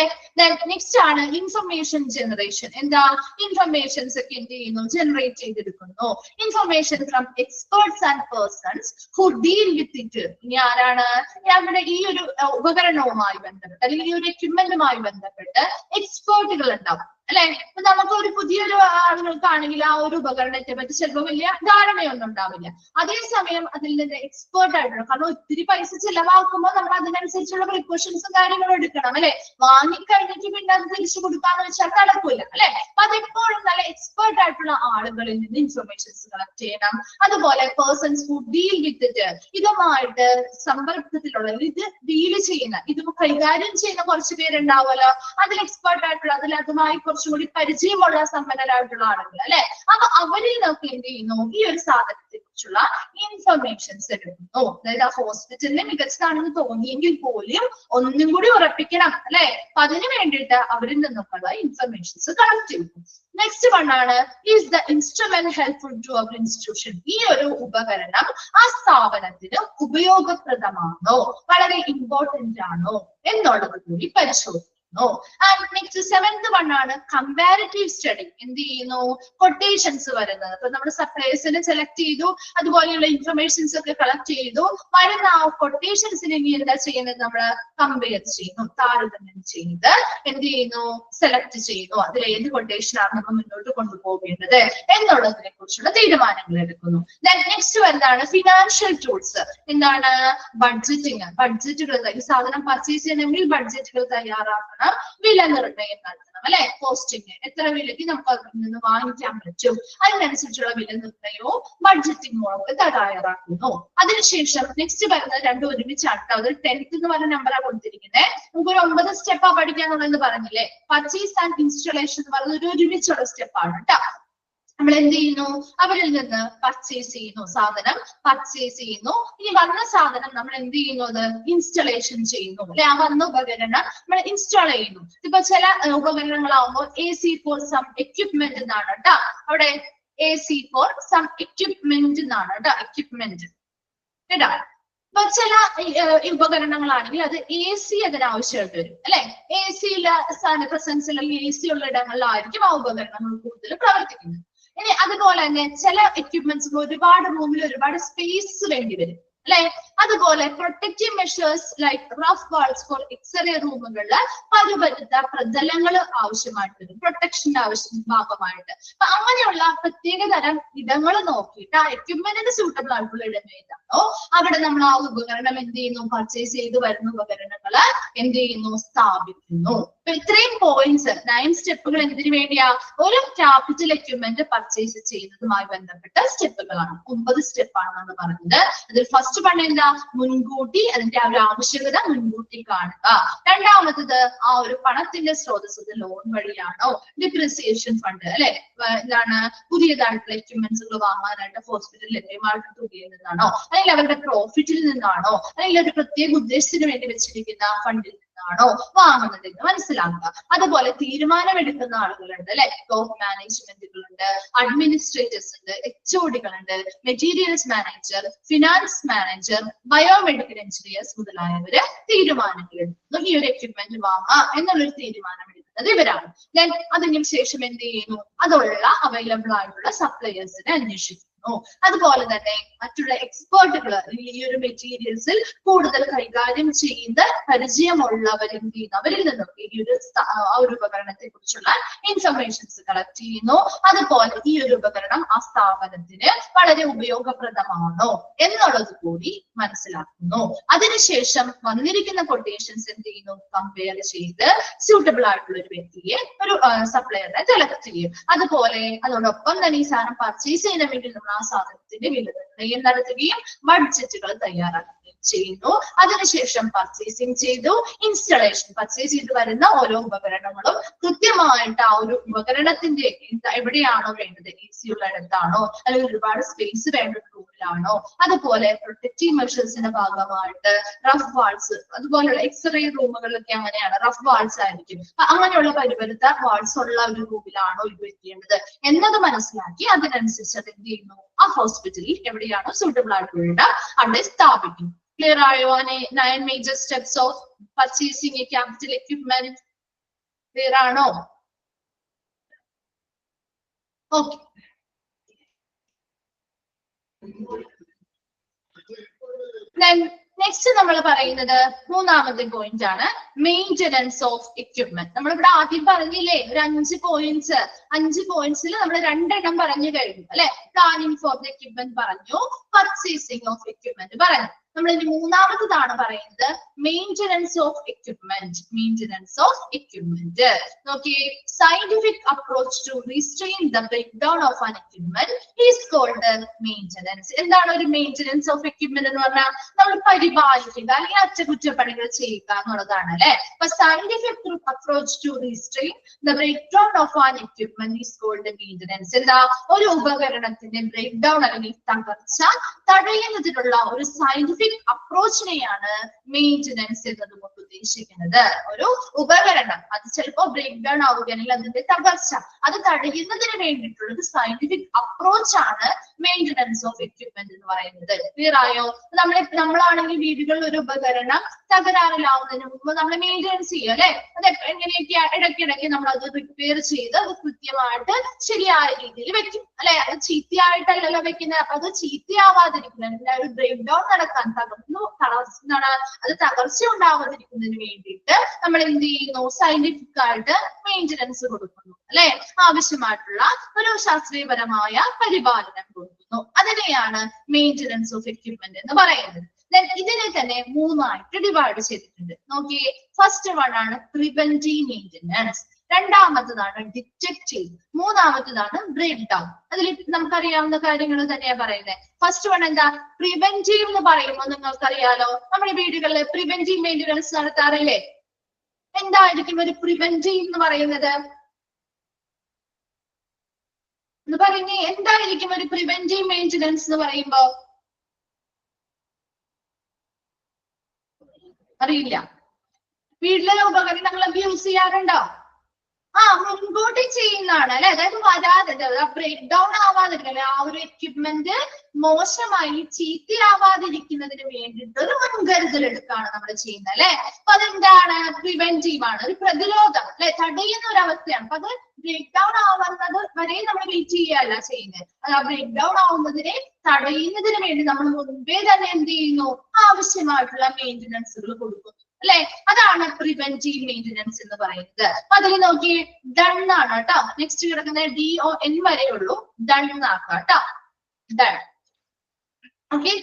നെക്സ്റ്റ് ആണ് ഇൻഫർമേഷൻ ജനറേഷൻ. എന്താ? ഇൻഫർമേഷൻസ് ഒക്കെ എന്ത് ചെയ്യുന്നു? ജനറേറ്റ് ചെയ്തെടുക്കുന്നു. Information from experts and persons who deal with it. ഇനി ആരാണ്? അവിടെ ഈ ഒരു ഉപകരണവുമായി ബന്ധപ്പെട്ട് അല്ലെങ്കിൽ ഈ ഒരു എക്യുപ്മെന്റുമായി ബന്ധപ്പെട്ട് എക്സ്പേർട്ടുകൾ ഉണ്ടാവും, അല്ലെ? ഇപ്പൊ നമുക്ക് ഒരു പുതിയൊരു ആളുകൾക്കാണെങ്കിൽ ആ ഒരു ഉപകരണത്തെ പറ്റി ചിലപ്പോൾ വലിയ ധാരണയൊന്നും ഉണ്ടാവില്ല. അതേസമയം അതിൽ നിന്ന് എക്സ്പേർട്ട് ആയിട്ടുള്ള, കാരണം ഒത്തിരി പൈസ ചെലവാക്കുമ്പോൾ നമ്മൾ അതിനനുസരിച്ചുള്ള പ്രിക്കോഷൻസും കാര്യങ്ങളും എടുക്കണം, അല്ലെ? വാങ്ങിക്കഴിഞ്ഞിട്ട് പിന്നെ അത് തിരിച്ചു കൊടുക്കാന്ന് വെച്ചാൽ നടക്കില്ല, അല്ലെ? അപ്പൊ അതെപ്പോഴും നല്ല എക്സ്പേർട്ട് ആയിട്ടുള്ള ആളുകളിൽ നിന്ന് ഇൻഫർമേഷൻസ് കളക്ട് ചെയ്യണം. അതുപോലെ persons who deal with it, ഇതുമായിട്ട് സമ്പർക്കത്തിലുള്ള, ഇത് ഡീല് ചെയ്യുന്ന, ഇത് കൈകാര്യം ചെയ്യുന്ന കുറച്ച് പേരുണ്ടാവുമല്ലോ, അതിൽ എക്സ്പേർട്ട് ആയിട്ടുള്ള, അതിൽ അതുമായി കുറച്ചുകൂടി പരിചയമുള്ള സമ്പന്നരായിട്ടുള്ള ആളുകൾ, അല്ലെ? അപ്പൊ അവരിൽ നമുക്ക് എന്ത് ചെയ്യുന്നു? ഈ ഒരു സാധനത്തെ കുറിച്ചുള്ള ഇൻഫർമേഷൻസ് എടുക്കുന്നു. അതായത് ആ ഹോസ്പിറ്റലിന് മികച്ചതാണെന്ന് തോന്നിയെങ്കിൽ പോലും ഒന്നും കൂടി ഉറപ്പിക്കണം, അല്ലെ? അപ്പൊ അതിന് വേണ്ടിയിട്ട് അവരിൽ നിന്നൊക്കെയുള്ള ഇൻഫർമേഷൻസ് കളക്ട് ചെയ്യുന്നു. നെക്സ്റ്റ് വൺ ആണ്, is the instrument helpful to our institution. ഈ ഒരു ഉപകരണം ആ സ്ഥാപനത്തിന് ഉപയോഗപ്രദമാണോ, വളരെ ഇമ്പോർട്ടന്റ് ആണോ എന്നുള്ളത് കൂടി പരിശോധിക്കുന്നു. ആൻഡ് നെക്സ്റ്റ് സെവൻത് വൺ ആണ് കമ്പാരിറ്റീവ് സ്റ്റഡി. എന്ത് ചെയ്യുന്നു? കൊട്ടേഷൻസ് വരുന്നത്. അപ്പൊ നമ്മൾ സപ്ലൈസിനെ സെലക്ട് ചെയ്തു, അതുപോലെയുള്ള ഇൻഫർമേഷൻസ് ഒക്കെ കളക്ട് ചെയ്തു, വരുന്ന ആ കൊട്ടേഷൻസിനെ എന്താ ചെയ്യുന്നത്? നമ്മൾ കമ്പയർ ചെയ്യുന്നു, താരതമ്യം ചെയ്ത് എന്ത് ചെയ്യുന്നു? സെലക്ട് ചെയ്യുന്നു. അതിൽ ഏത് കൊട്ടേഷനാണ് നമ്മൾ മുന്നോട്ട് കൊണ്ടുപോകേണ്ടത് എന്നുള്ളതിനെ കുറിച്ചുള്ള തീരുമാനങ്ങൾ എടുക്കുന്നു. നെക്സ്റ്റ് വരുന്നതാണ് ഫിനാൻഷ്യൽ ടൂൾസ്. എന്താണ്? ബഡ്ജറ്റിംഗ്. ബഡ്ജറ്റുകൾ, ഈ സാധനം പർച്ചേസ് ചെയ്യണമെങ്കിൽ ബഡ്ജറ്റുകൾ തയ്യാറാക്കണം, വില നിർണ്ണയം നടത്തണം, അല്ലെ? കോസ്റ്റിംഗ്, എത്ര വിലയ്ക്ക് നമുക്ക് അതിൽ നിന്ന് വാങ്ങിക്കാൻ പറ്റും, അതിനനുസരിച്ചുള്ള വില നിർണ്ണയവും ബഡ്ജറ്റിംഗും ഒക്കെ തയ്യാറാക്കുന്നു. അതിനുശേഷം നെക്സ്റ്റ് വരുന്നത് രണ്ടും ഒരുമിച്ചാണ്. അത് 10th എന്ന് പറഞ്ഞ നമ്പറാണ് കൊടുത്തിരിക്കുന്നത്. നമുക്കൊരു 9 സ്റ്റെപ്പാ പഠിക്കാന്നുള്ളതെന്ന് പറഞ്ഞില്ലേ? പർച്ചേസ് ആൻഡ് ഇൻസ്റ്റലേഷൻ എന്ന് പറയുന്നത് ഒരു ഒരുമിച്ചുള്ള സ്റ്റെപ്പാണ് കേട്ടോ. നമ്മൾ എന്ത് ചെയ്യുന്നു, അവരിൽ നിന്ന് പർച്ചേസ് ചെയ്യുന്നു, സാധനം പർച്ചേസ് ചെയ്യുന്നു. ഇനി വന്ന സാധനം നമ്മൾ എന്ത് ചെയ്യുന്നു, അത് ഇൻസ്റ്റലേഷൻ ചെയ്യുന്നു, അല്ലെ? ആ വന്ന ഉപകരണം നമ്മൾ ഇൻസ്റ്റാൾ ചെയ്യുന്നു. ഇപ്പൊ ചില ഉപകരണങ്ങളാവുമ്പോൾ AC ഫോർ സം എക്യുപ്മെന്റ് എന്നാണ് കേട്ടോ, അവിടെ AC ഫോർ സം എക്യുപ്മെന്റ് എന്നാണ് കേട്ടോ, എക്യുപ്മെന്റ് കേട്ടോ. ഇപ്പൊ ചില ഉപകരണങ്ങളാണെങ്കിൽ അത് AC അതിന് ആവശ്യമായിട്ട് വരും, അല്ലെ? AC പ്രസൻസ് അല്ലെങ്കിൽ AC ഉള്ള ഇടങ്ങളിലായിരിക്കും ആ ഉപകരണങ്ങൾ കൂടുതൽ പ്രവർത്തിക്കുന്നത്. ഇനി അതുപോലെ തന്നെ ചില എക്യുപ്മെന്റ്സ് ഒരുപാട് റൂമിൽ ഒരുപാട് സ്പേസ് വേണ്ടി വരും, അല്ലെ? അതുപോലെ protective measures like rough walls for X-ray റൂമുകളിൽ പരുപരുത്ത പ്രതലങ്ങൾ ആവശ്യമായിട്ട് വരും, പ്രൊട്ടക്ഷന്റെ ഭാഗമായിട്ട്. അപ്പൊ അങ്ങനെയുള്ള പ്രത്യേക തരം ഇടങ്ങൾ നോക്കിയിട്ട് ആ എക്യുപ്മെന്റിന് സൂട്ടബിൾ ആയിട്ടുള്ള ഇടം ഏതാണോ അവിടെ നമ്മൾ ആ ഉപകരണം എന്ത് ചെയ്യുന്നു, പർച്ചേസ് ചെയ്ത് വരുന്ന ഉപകരണങ്ങള് എന്ത് ചെയ്യുന്നു, സ്ഥാപിക്കുന്നു. അപ്പൊ ഇത്രയും പോയിന്റ്സ് 9 സ്റ്റെപ്പുകൾ എന്തിനു വേണ്ടിയാ, ഒരു ക്യാപിറ്റൽ എക്യുപ്മെന്റ് പർച്ചേസ് ചെയ്യുന്നതുമായി ബന്ധപ്പെട്ട സ്റ്റെപ്പുകളാണ്. 9 സ്റ്റെപ്പാണെന്നാണ് പറഞ്ഞത്. അതിൽ ഫസ്റ്റ് പണി എന്താ, മുൻകൂട്ടി അതിന്റെ ആ ഒരു ആവശ്യകത മുൻകൂട്ടി കാണുക. രണ്ടാമത്തത് ആ ഒരു പണത്തിന്റെ സ്രോതസ് ലോൺ വഴിയാണോ, ഡിപ്രിസിയേഷൻ ഫണ്ട്, അല്ലെ? എന്താണ്, പുതിയതായിട്ടുള്ള എക്യുപ്മെന്റ്സുകൾ വാങ്ങാനായിട്ട് ഹോസ്പിറ്റലിൽ ലഭ്യമായിട്ട് തുകയിൽ നിന്നാണോ, അല്ലെങ്കിൽ അവരുടെ പ്രോഫിറ്റിൽ നിന്നാണോ, അല്ലെങ്കിൽ ഒരു പ്രത്യേക ഉദ്ദേശത്തിന് വേണ്ടി വെച്ചിരിക്കുന്ന ഫണ്ടിൽ ആണോ വാങ്ങുന്നതെന്ന് മനസ്സിലാക്കുക. അതുപോലെ തീരുമാനമെടുക്കുന്ന ആളുകളുണ്ട്, അല്ലെ? ടോപ്പ് മാനേജ്മെന്റുകളുണ്ട്, അഡ്മിനിസ്ട്രേറ്റേഴ്സ് ഉണ്ട്, HOD-കളുണ്ട്, materials manager, finance manager, biomedical engineers മുതലായവര് തീരുമാനങ്ങൾ എടുക്കുന്നു. ഈ ഒരു എക്യുപ്മെന്റ് വാങ്ങാം എന്നുള്ളൊരു തീരുമാനം എടുക്കുന്നത് ഇവരാണ്. ദെൻ അതിന് ശേഷം എന്ത് ചെയ്യുന്നു, അതുള്ള അവൈലബിൾ ആയിട്ടുള്ള സപ്ലയേഴ്സിനെ അന്വേഷിക്കുന്നു. അതുപോലെ തന്നെ മറ്റുള്ള എക്സ്പേർട്ടുകൾ ഈ ഒരു മെറ്റീരിയൽസിൽ കൂടുതൽ കൈകാര്യം ചെയ്യുന്ന പരിചയമുള്ളവർ എന്ത് ചെയ്യുന്നു, അവരിൽ നിന്നൊക്കെ ഈ ഒരു ഉപകരണത്തെ കുറിച്ചുള്ള ഇൻഫർമേഷൻസ് കളക്ട് ചെയ്യുന്നു. അതുപോലെ ഈ ഒരു ഉപകരണം ആ സ്ഥാപനത്തിന് വളരെ ഉപയോഗപ്രദമാണോ എന്നുള്ളത് കൂടി മനസ്സിലാക്കുന്നു. അതിനുശേഷം വന്നിരിക്കുന്ന കൊട്ടേഷൻസ് എന്ത് ചെയ്യുന്നു, കമ്പയർ ചെയ്ത് സ്യൂട്ടബിൾ ആയിട്ടുള്ള ഒരു വ്യക്തിയെ, ഒരു സപ്ലയറിനെ സെലക്ട് ചെയ്യും. അതുപോലെ അതോടൊപ്പം തന്നെ ഈ സാധനം പർച്ചേസ് ചെയ്യാൻ വേണ്ടി നമ്മൾ ആ സാധനത്തിന്റെ വില നിർണ്ണയം നടത്തുകയും ബഡ്ജറ്റുകൾ തയ്യാറാക്കുകയും ചെയ്യുന്നു. അതിനുശേഷം പർച്ചേസിങ് ചെയ്തു, ഇൻസ്റ്റലേഷൻ, പർച്ചേസ് ചെയ്ത് വരുന്ന ഓരോ ഉപകരണങ്ങളും കൃത്യമായിട്ട് ആ ഒരു ഉപകരണത്തിന്റെ എവിടെയാണോ വേണ്ടത്, AC ഉള്ള ഇടത്താണോ, അല്ലെങ്കിൽ ഒരുപാട് സ്പേസ് വേണ്ട റൂമിലാണോ, അതുപോലെ പ്രൊട്ടക്റ്റീവ് മെഷേഴ്സിന്റെ ഭാഗമായിട്ട് റഫ് വാൾസ്, അതുപോലെയുള്ള എക്സ്റേ റൂമുകളിലൊക്കെ അങ്ങനെയാണ്, റഫ് വാൾസ് ആയിരിക്കും. അങ്ങനെയുള്ള പരിപരുത്ത വാൾസ് ഉള്ള ഒരു റൂമിലാണോ ഇത് വെക്കേണ്ടത് എന്നത് മനസ്സിലാക്കി അതിനനുസരിച്ച് അത് എന്ത് ചെയ്യുന്നു, ആ ഹോസ്പിറ്റലിൽ എവിടെയാണോ സൂട്ടബിൾ ആയിട്ടുള്ള അവിടെ സ്ഥാപിക്കും. ക്ലിയർ ആയോ? 9 major steps of purchasing a capital equipment. Clear ആണോ? ഓക്കെ. നെക്സ്റ്റ് നമ്മൾ പറയുന്നത് മൂന്നാമത്തെ പോയിന്റ് ആണ്, മെയിൻ്റനൻസ് ഓഫ് എക്യുപ്മെന്റ്. നമ്മളിവിടെ ആദ്യം പറഞ്ഞില്ലേ ഒരു 5 പോയിന്റ്സ്. 5 പോയിന്റ്സിൽ നമ്മൾ 2 പറഞ്ഞു കഴിഞ്ഞു, അല്ലെ? പ്ലാനിങ് ഫോർ ദ എക്യുപ്മെന്റ് പറഞ്ഞു, പർച്ചേസിംഗ് ഓഫ് എക്യുപ്മെന്റ് പറഞ്ഞു. നമ്മൾ ഇനി മൂന്നാമത്തതാണ് പറയുന്നത്, maintenance of equipment. Maintenance of equipment നോക്കിയേ, scientific approach to restrain the breakdown of an equipment is called maintenance. എന്താണ് ഒരു മെയിൻ്റനൻസ് ഓഫ് എക്യുപ്മെന്റ് എന്ന് പറഞ്ഞാൽ? നമ്മൾ പരിപാലിക്കുക അല്ലെങ്കിൽ അറ്റകുറ്റപ്പണികൾ ചെയ്യുക എന്നുള്ളതാണ്, അല്ലെ? അപ്പൊ scientific approach to restrain the breakdown of an equipment is called maintenance. എന്താ, ഒരു ഉപകരണത്തിന്റെ ബ്രേക്ക് ഡൗൺ അല്ലെങ്കിൽ തകർച്ച തടയുന്നതിനുള്ള ഒരു സയന്റിഫിക് അപ്രോച്ചിനെയാണ് മെയിൻ്റനൻസ് എന്നതുകൊണ്ട് ഉദ്ദേശിക്കുന്നത്. ഒരു ഉപകരണം അത് ചിലപ്പോ ബ്രേക്ക് ഡൗൺ ആവുകയാണെങ്കിൽ അതിന്റെ തകർച്ച അത് തടയുന്നതിന് വേണ്ടിയിട്ടുള്ള ഒരു സയന്റിഫിക് അപ്രോച്ച് ആണ് മെയിൻ്റനൻസ് ഓഫ് എക്യുപ്മെന്റ് എന്ന് പറയുന്നത്. ക്ലിയർ ആയോ? നമ്മളാണെങ്കിൽ വീടുകളിൽ ഒരു ഉപകരണം തകരാറിലാവുന്നതിന് മുമ്പ് നമ്മൾ മെയിൻ്റനൻസ് ചെയ്യും, അല്ലെ? അത് എങ്ങനെയൊക്കെ ഇടയ്ക്കിടയ്ക്ക് നമ്മൾ അത് റിപ്പയർ ചെയ്ത് അത് കൃത്യമായിട്ട് ശരിയായ രീതിയിൽ വെക്കും, അല്ലെ? അത് ചീത്തയായിട്ടല്ലല്ലോ വെക്കുന്നത്. അപ്പൊ അത് ചീത്തയാവാതിരിക്കുന്നത്, ഒരു ബ്രേക്ക് ഡൗൺ നടക്കാൻ അത് തകർച്ച ഉണ്ടാവാതിരിക്കുന്നതിന് വേണ്ടിയിട്ട് നമ്മൾ എന്ത് ചെയ്യുന്നു, സയന്റിഫിക് ആയിട്ട് മെയിൻ്റനൻസ് കൊടുക്കുന്നു, അല്ലെ? ആവശ്യമായിട്ടുള്ള ഒരു ശാസ്ത്രീയപരമായ പരിപാലനം കൊടുക്കുന്നു. അതിനെയാണ് മെയിൻ്റനൻസ് ഓഫ് എക്യുപ്മെന്റ് എന്ന് പറയുന്നത്. ഇതിനെ തന്നെ 3ആയിട്ട് ഡിവൈഡ് ചെയ്തിട്ടുണ്ട്. നോക്കിയേ, ഫസ്റ്റ് വൺ ആണ് പ്രിവെന്റീവ് മെയിൻ്റനൻസ്, രണ്ടാമത്തതാണ് ഡിറ്റക്റ്റീവ്, മൂന്നാമത്തതാണ് ബ്രേക്ക് ഡൗൺ. അതിൽ നമുക്കറിയാവുന്ന കാര്യങ്ങൾ തന്നെയാണ് പറയുന്നത്. ഫസ്റ്റ് വൺ എന്താ, പ്രിവെന്റീവ് എന്ന് പറയുമ്പോൾ നിങ്ങൾക്കറിയാലോ, നമ്മുടെ വീടുകളിൽ പ്രിവെന്റീവ് മെയിൻ്റനൻസ് നടത്താറില്ലേ? എന്തായിരിക്കും ഒരു പ്രിവെന്റീവ് എന്ന് പറയുന്നത്? എന്ന് പറയുന്നത് എന്തായിരിക്കും ഒരു പ്രിവെന്റീവ് മെയിൻ്റനൻസ് എന്ന് പറയുമ്പോ? അറിയില്ല. വീട്ടിലെ ഉപകരണങ്ങൾ യൂസ് ചെയ്യാറുണ്ടോ? മുൻകൂട്ടി ചെയ്യുന്നതാണ് അല്ലെ. അതായത് വരാതെ ബ്രേക്ക് ഡൗൺ ആവാതിരിക്കല്, ആ ഒരു എക്യുപ്മെന്റ് മോശമായി ചീത്തയാവാതിരിക്കുന്നതിന് വേണ്ടിയിട്ട് ഒരു മുൻകരുതൽ എടുക്കുകയാണ് നമ്മൾ ചെയ്യുന്നത് അല്ലെ. അപ്പൊ അതെന്താണ്? പ്രിവെന്റീവ് ആണ്, ഒരു പ്രതിരോധം അല്ലെ, തടയുന്ന ഒരു അവസ്ഥയാണ്. അപ്പൊ അത് ബ്രേക്ക് ഡൗൺ ആവുന്നത് വരെ നമ്മൾ വെയിറ്റ് ചെയ്യുകയല്ല ചെയ്യുന്നത്. അത് ആ ബ്രേക്ക് ഡൗൺ ആവുന്നതിനെ തടയുന്നതിന് വേണ്ടി നമ്മൾ മുൻപേ തന്നെ എന്ത് ചെയ്യുന്നു? ആവശ്യമായിട്ടുള്ള മെയിൻ്റനൻസുകൾ കൊടുക്കുന്നു അല്ലെ. അതാണ് പ്രിവെന്റീവ് മെയിൻ്റനൻസ് എന്ന് പറയുന്നത്. അതിൽ നോക്കി ഡൺ ആണ് കേട്ടോ. നെക്സ്റ്റ് കിടക്കുന്ന DON വരെ ഉള്ളൂ. ഡൺ ആക്കാം കേട്ടോ. Done. Okay,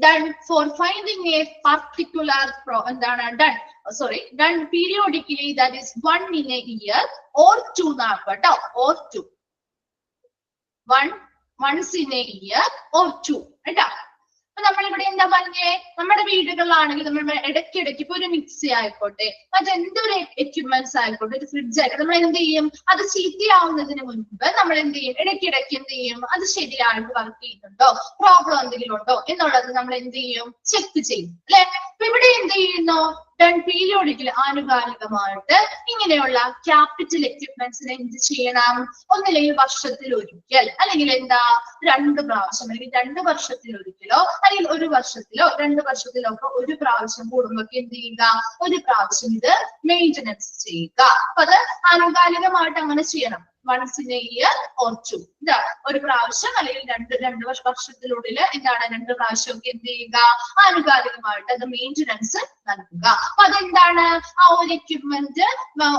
done for finding A particular എന്താണ് done done periodically, that is 1 in a year or 2 നാക്കാം കേട്ടോ. or 2, once in a year or 2 കേട്ടോ. അപ്പൊ നമ്മളിവിടെ എന്താ പറഞ്ഞേ? നമ്മുടെ വീടുകളിലാണെങ്കിൽ നമ്മൾ ഇടയ്ക്കിടയ്ക്ക് ഇപ്പൊ ഒരു മിക്സി ആയിക്കോട്ടെ, മറ്റെന്തൊരു എക്യുപ്മെന്റ്സ് ആയിക്കോട്ടെ, ഒരു ഫ്രിഡ്ജ് ആയിക്കോട്ടെ, നമ്മൾ എന്ത് ചെയ്യും? അത് ചീത്തയാവുന്നതിന് മുൻപ് നമ്മൾ എന്ത് ചെയ്യും? ഇടയ്ക്കിടയ്ക്ക് എന്ത് ചെയ്യും? അത് ശരിയായിട്ട് വർക്ക് ചെയ്യുന്നുണ്ടോ, പ്രോബ്ലം എന്തെങ്കിലും ഉണ്ടോ എന്നുള്ളത് നമ്മൾ എന്ത് ചെയ്യും? ചെക്ക് ചെയ്യും അല്ലെ. അപ്പൊ ഇവിടെ എന്ത് ചെയ്യുന്നു? ഡൺ പീരിയോഡിക്കൽ, ആനുകാലികമായിട്ട് ഇങ്ങനെയുള്ള ക്യാപിറ്റൽ എക്യുപ്മെന്റ്സിനെ എന്ത് ചെയ്യണം? ഒന്നില്ലെങ്കിൽ വർഷത്തിൽ ഒരിക്കൽ, അല്ലെങ്കിൽ എന്താ 2 പ്രാവശ്യം, അല്ലെങ്കിൽ 2 വർഷത്തിലൊരിക്കലോ, അല്ലെങ്കിൽ 1 വർഷത്തിലോ 2 വർഷത്തിലോ ഒക്കെ ഒരു പ്രാവശ്യം കൂടുമ്പോഴൊക്കെ എന്ത് ചെയ്യുക? ഒരു പ്രാവശ്യം ഇത് മെയിൻ്റനൻസ് ചെയ്യുക. അപ്പൊ അത് ആനുകാലികമായിട്ട് അങ്ങനെ ചെയ്യണം. once in a year or 2, ഇതാ ഒരു പ്രാവശ്യം അല്ലെങ്കിൽ രണ്ട് വർഷത്തിനുള്ളിൽ എന്താണ് 2 പ്രാവശ്യം ഒക്കെ എന്ത് ചെയ്യുക? ആനുകാലികമായിട്ട് അത് മെയിൻ്റനൻസ് നൽകുക. അപ്പൊ അതെന്താണ്? ആ ഒരു എക്യുപ്മെന്റ്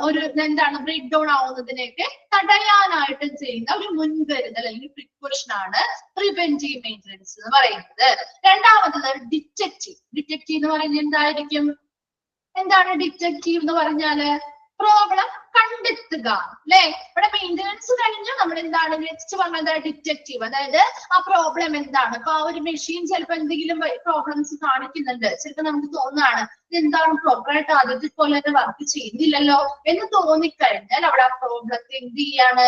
ഒരു എന്താണ് ബ്രേക്ക് ഡൗൺ ആവുന്നതിനെയൊക്കെ തടയാനായിട്ട് ചെയ്യുന്ന ഒരു മുൻകരുതൽ അല്ലെങ്കിൽ പ്രിക്കോഷൻ ആണ് പ്രിവെന്റീവ് മെയിൻ്റനൻസ് എന്ന് പറയുന്നത്. രണ്ടാമത്തത് ഡിറ്റക്റ്റീവ്. ഡിറ്റക്റ്റീവ് എന്ന് പറയുന്നത് എന്തായിരിക്കും? എന്താണ് ഡിറ്റക്റ്റീവ് എന്ന് പറഞ്ഞാല്? പ്രോബ്ലം കണ്ടെത്തുക അല്ലെ. ഇവിടെ മെയിൻ്റനൻസ് കഴിഞ്ഞു നമ്മൾ എന്താണ് നെക്സ്റ്റ് പറഞ്ഞത്? ഡിറ്റക്റ്റീവ്. അതായത് ആ പ്രോബ്ലം എന്താണ്? അപ്പൊ ആ ഒരു മെഷീൻ ചിലപ്പോൾ എന്തെങ്കിലും പ്രോബ്ലംസ് കാണിക്കുന്നുണ്ട്. ചിലപ്പോൾ നമുക്ക് തോന്നുകയാണ് എന്താണ് പ്രോപ്പറായിട്ട് ആദ്യത്തെ പോലെ തന്നെ വർക്ക് ചെയ്യുന്നില്ലല്ലോ എന്ന് തോന്നിക്കഴിഞ്ഞാൽ അവിടെ ആ പ്രോബ്ലത്തെ എന്ത് ചെയ്യാണ്?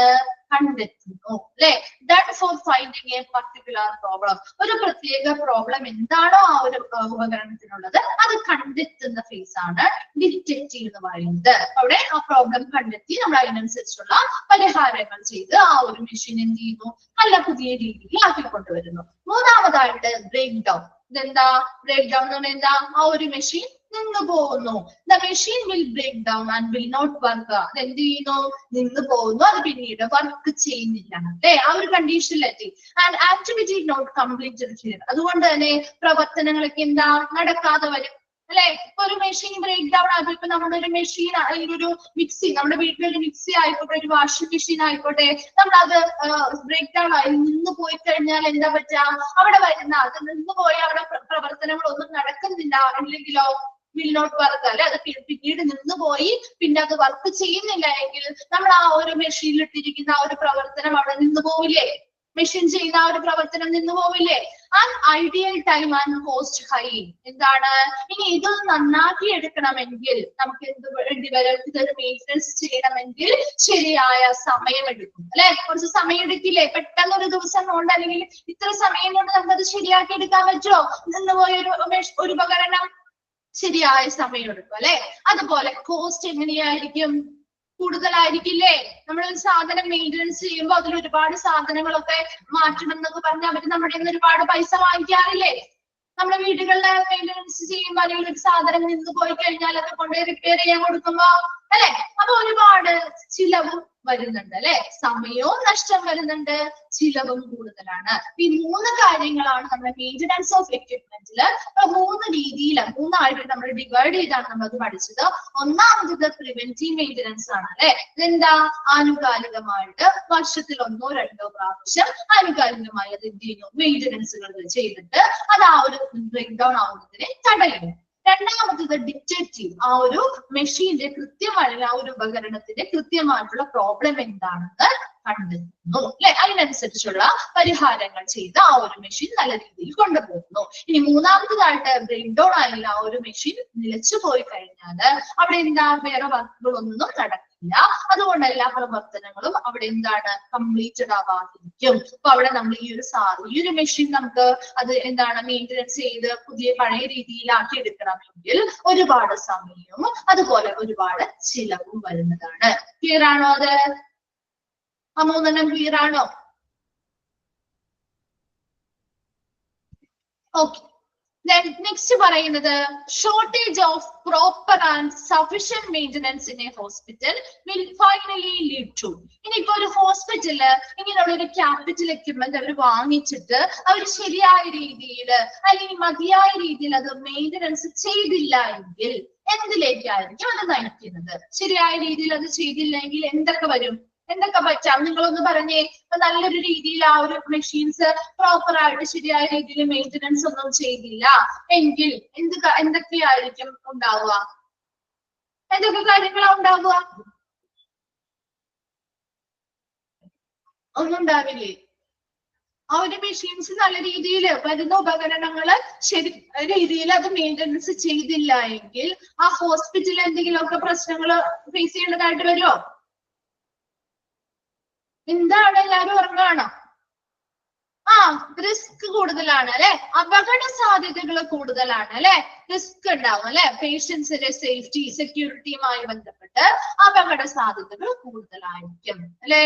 കണ്ടെത്തുന്നു അല്ലെ. That for finding A particular problem, ഒരു പ്രത്യേക പ്രോബ്ലം എന്താണോ ആ ഒരു ഉപകരണത്തിനുള്ളത് അത് കണ്ടെത്തുന്ന ഫേസ് ആണ് ഡിറ്റക്റ്റീവ് എന്ന് പറയുന്നത്. അവിടെ ആ പ്രോബ്ലം കണ്ടെത്തി നമ്മൾ അതിനനുസരിച്ചുള്ള പരിഹാരങ്ങൾ ചെയ്ത് ആ ഒരു മെഷീൻ എന്ത് ചെയ്യുന്നു? നല്ല പുതിയ രീതിയിൽ ആക്കിക്കൊണ്ടുവരുന്നു. മൂന്നാമതായിട്ട് ബ്രേക്ക് ഡൗൺ. ഇതെന്താ ബ്രേക്ക് ഡൗൺ എന്ന് പറഞ്ഞാൽ എന്താ? ആ ഒരു മെഷീൻ നിന്ന് പോകുന്നു. The machine will break down and will not work. അത് എന്ത് ചെയ്യുന്നു? നിന്ന് പോകുന്നു, അത് പിന്നീട് വർക്ക് ചെയ്യുന്നില്ല അല്ലെ. ആ ഒരു കണ്ടീഷനിലെത്തി. And activity not completed. അതുകൊണ്ട് തന്നെ പ്രവർത്തനങ്ങളൊക്കെ എന്താ? നടക്കാതെ വരും അല്ലെ. ഇപ്പൊ ഒരു മെഷീൻ ബ്രേക്ക് ഡൗൺ ആകും. ഇപ്പൊ നമ്മുടെ ഒരു മെഷീൻ അല്ലെങ്കിൽ ഒരു മിക്സി, നമ്മുടെ വീട്ടിലൊരു മിക്സി ആയിക്കോട്ടെ, ഒരു വാഷിംഗ് മെഷീൻ ആയിക്കോട്ടെ, നമ്മളത് ബ്രേക്ക് ഡൗൺ ആയി നിന്ന് പോയി കഴിഞ്ഞാൽ എന്താ പറ്റുക? അവിടെ വരുന്ന അത് നിന്ന് പോയി അവിടെ പ്രവർത്തനങ്ങളൊന്നും നടക്കുന്നില്ല, അല്ലെങ്കിലോ വിൽ നോട്ട് വർക്ക് അല്ലെ. അത് പിന്നീട് നിന്ന് പോയി പിന്നെ അത് വർക്ക് ചെയ്യുന്നില്ല എങ്കിൽ നമ്മൾ ആ ഒരു മെഷീനിൽ ഇട്ടിരിക്കുന്ന ആ ഒരു പ്രവർത്തനം അവിടെ നിന്ന് പോവില്ലേ? മെഷീൻ ചെയ്യുന്ന ആ ഒരു പ്രവർത്തനം നിന്ന് പോവില്ലേ? Ideal time and cost high. എന്താണ്? ഇനി ഇത് നന്നാക്കി എടുക്കണമെങ്കിൽ നമുക്ക് എന്ത് വേണ്ടി വരും? ഇതൊരു മെയിൻ്റനൻസ് ചെയ്യണമെങ്കിൽ ശരിയായ സമയം എടുക്കും അല്ലെ. കുറച്ച് സമയം എടുക്കില്ലേ? പെട്ടെന്ന് ഒരു ദിവസം കൊണ്ട് അല്ലെങ്കിൽ ഇത്ര സമയം കൊണ്ട് നമുക്കത് ശരിയാക്കി എടുക്കാൻ പറ്റുമോ? നിന്നുപോയ ഒരു ഉപകരണം ശരിയായ സമയം എടുക്കും അല്ലെ. അതുപോലെ കോസ്റ്റ് എങ്ങനെയായിരിക്കും? കൂടുതലായിരിക്കില്ലേ? നമ്മളൊരു സാധനം മെയിൻ്റനൻസ് ചെയ്യുമ്പോൾ അതിൽ ഒരുപാട് സാധനങ്ങളൊക്കെ മാറ്റണം എന്നൊക്കെ പറഞ്ഞാൽ അവര് നമ്മുടെ ഒരുപാട് പൈസ വാങ്ങിക്കാറില്ലേ? നമ്മുടെ വീടുകളിലെ മെയിൻ്റനൻസ് ചെയ്യുമ്പോൾ അല്ലെങ്കിൽ ഒരു സാധനം നിന്ന് പോയി കഴിഞ്ഞാൽ അത് കൊണ്ട് റിപ്പയർ ചെയ്യാൻ കൊടുക്കുമ്പോ അല്ലെ, അപ്പൊ ഒരുപാട് ചിലവും വരുന്നുണ്ട് അല്ലെ. സമയവും നഷ്ടം വരുന്നുണ്ട്, ചിലവും കൂടുതലാണ്. ഈ 3 കാര്യങ്ങളാണ് നമ്മുടെ മെയിൻ്റനൻസ് ഓഫ് എക്യുപ്മെന്റില് 3 രീതിയിൽ 3ആയിട്ട് നമ്മൾ ഡിവൈഡ് ചെയ്താണ് നമ്മളത് പഠിച്ചത്. ഒന്നാമത് പ്രിവെന്റീവ് മെയിൻ്റനൻസ് ആണ് അല്ലെ. ഇതെന്താ? ആനുകാലികമായിട്ട് വർഷത്തിൽ 1 or 2 പ്രാവശ്യം ആനുകാലികമായി അത് എന്ത് ചെയ്യുന്നു? മെയിൻ്റനൻസുകൾ ചെയ്തിട്ട് അത് ആ ഒരു ബ്രേക്ക് ഡൗൺ ആവുന്നതിനെ തടയുന്നു. രണ്ടാമത്തത് ഡിറ്റക്റ്റീവ്. ആ ഒരു മെഷീന്റെ കൃത്യമായ ആ ഒരു ഉപകരണത്തിന്റെ കൃത്യമായിട്ടുള്ള പ്രോബ്ലം എന്താണെന്ന് കണ്ടെത്തുന്നു അല്ലെ. അതിനനുസരിച്ചുള്ള പരിഹാരങ്ങൾ ചെയ്ത് ആ ഒരു മെഷീൻ നല്ല രീതിയിൽ കൊണ്ടുപോകുന്നു. ഇനി മൂന്നാമത്തതായിട്ട് ബ്രേക്ക് ഡൗൺ ആയില്ല ആ ഒരു മെഷീൻ നിലച്ചു പോയി കഴിഞ്ഞാൽ അവിടെ എന്താ? വേറെ വർക്കുകളൊന്നും നടക്കില്ല പറ്റില്ല. അതുകൊണ്ട് എല്ലാ പ്രവർത്തനങ്ങളും അവിടെ എന്താണ് കംപ്ലീറ്റഡ് ആവാതിരിക്കും. അപ്പൊ അവിടെ നമ്മൾ ഈ ഒരു മെഷീൻ നമുക്ക് അത് എന്താണ് മെയിൻ്റെനൻസ് ചെയ്ത് പുതിയ പഴയ രീതിയിലാക്കി എടുക്കണമെങ്കിൽ ഒരുപാട് സമയവും അതുപോലെ ഒരുപാട് ചിലവും വരുന്നതാണ്. ക്ലിയർ ആണോ? അത് ആ മൂന്നെണ്ണം ക്ലിയർ ആണോ? ഓക്കെ. Then next പറയുന്നത് shortage of proper and sufficient maintenance in a hospital will finally lead to. ഇനിയിപ്പോ ഒരു ഹോസ്പിറ്റല് ഇങ്ങനെയുള്ള ഒരു ക്യാപിറ്റൽ എക്യുപ്മെന്റ് അവർ വാങ്ങിച്ചിട്ട് അവർ ശരിയായ രീതിയിൽ അല്ലെങ്കിൽ മതിയായ രീതിയിൽ അത് മെയിൻ്റെനൻസ് ചെയ്തില്ല എങ്കിൽ എന്തിലേക്കായിരിക്കും അത് നയിക്കുന്നത്? ശരിയായ രീതിയിൽ അത് ചെയ്തില്ലെങ്കിൽ എന്തൊക്കെ വരും? എന്തൊക്കെ പറ്റാം? നിങ്ങളൊന്ന് പറഞ്ഞേ. ഇപ്പൊ നല്ലൊരു രീതിയിൽ ആ ഒരു മെഷീൻസ് പ്രോപ്പർ ആയിട്ട് ശരിയായ രീതിയിൽ മെയിൻ്റെനൻസ് ഒന്നും ചെയ്തില്ല എങ്കിൽ എന്തൊക്കെയായിരിക്കും ഉണ്ടാവുക? എന്തൊക്കെ കാര്യങ്ങളാ ഉണ്ടാവുക? ഒന്നും ഉണ്ടാവില്ലേ? ആ ഒരു മെഷീൻസ് നല്ല രീതിയിൽ വരുന്ന ഉപകരണങ്ങള് ശരി രീതിയിൽ അത് മെയിൻ്റെനൻസ് ചെയ്തില്ല എങ്കിൽ ആ ഹോസ്പിറ്റലിൽ എന്തെങ്കിലുമൊക്കെ പ്രശ്നങ്ങൾ ഫേസ് ചെയ്യേണ്ടതായിട്ട് വരുമോ? എന്താണ് എല്ലാരും ഉറങ്ങാണോ? റിസ്ക് കൂടുതലാണ് അല്ലെ? അപകട സാധ്യതകൾ കൂടുതലാണ് അല്ലെ? റിസ്ക് ഉണ്ടാവും അല്ലെ? പേഷ്യൻസിന്റെ സേഫ്റ്റി സെക്യൂരിറ്റിയുമായി ബന്ധപ്പെട്ട് അപകട സാധ്യതകൾ കൂടുതലായിരിക്കും അല്ലെ?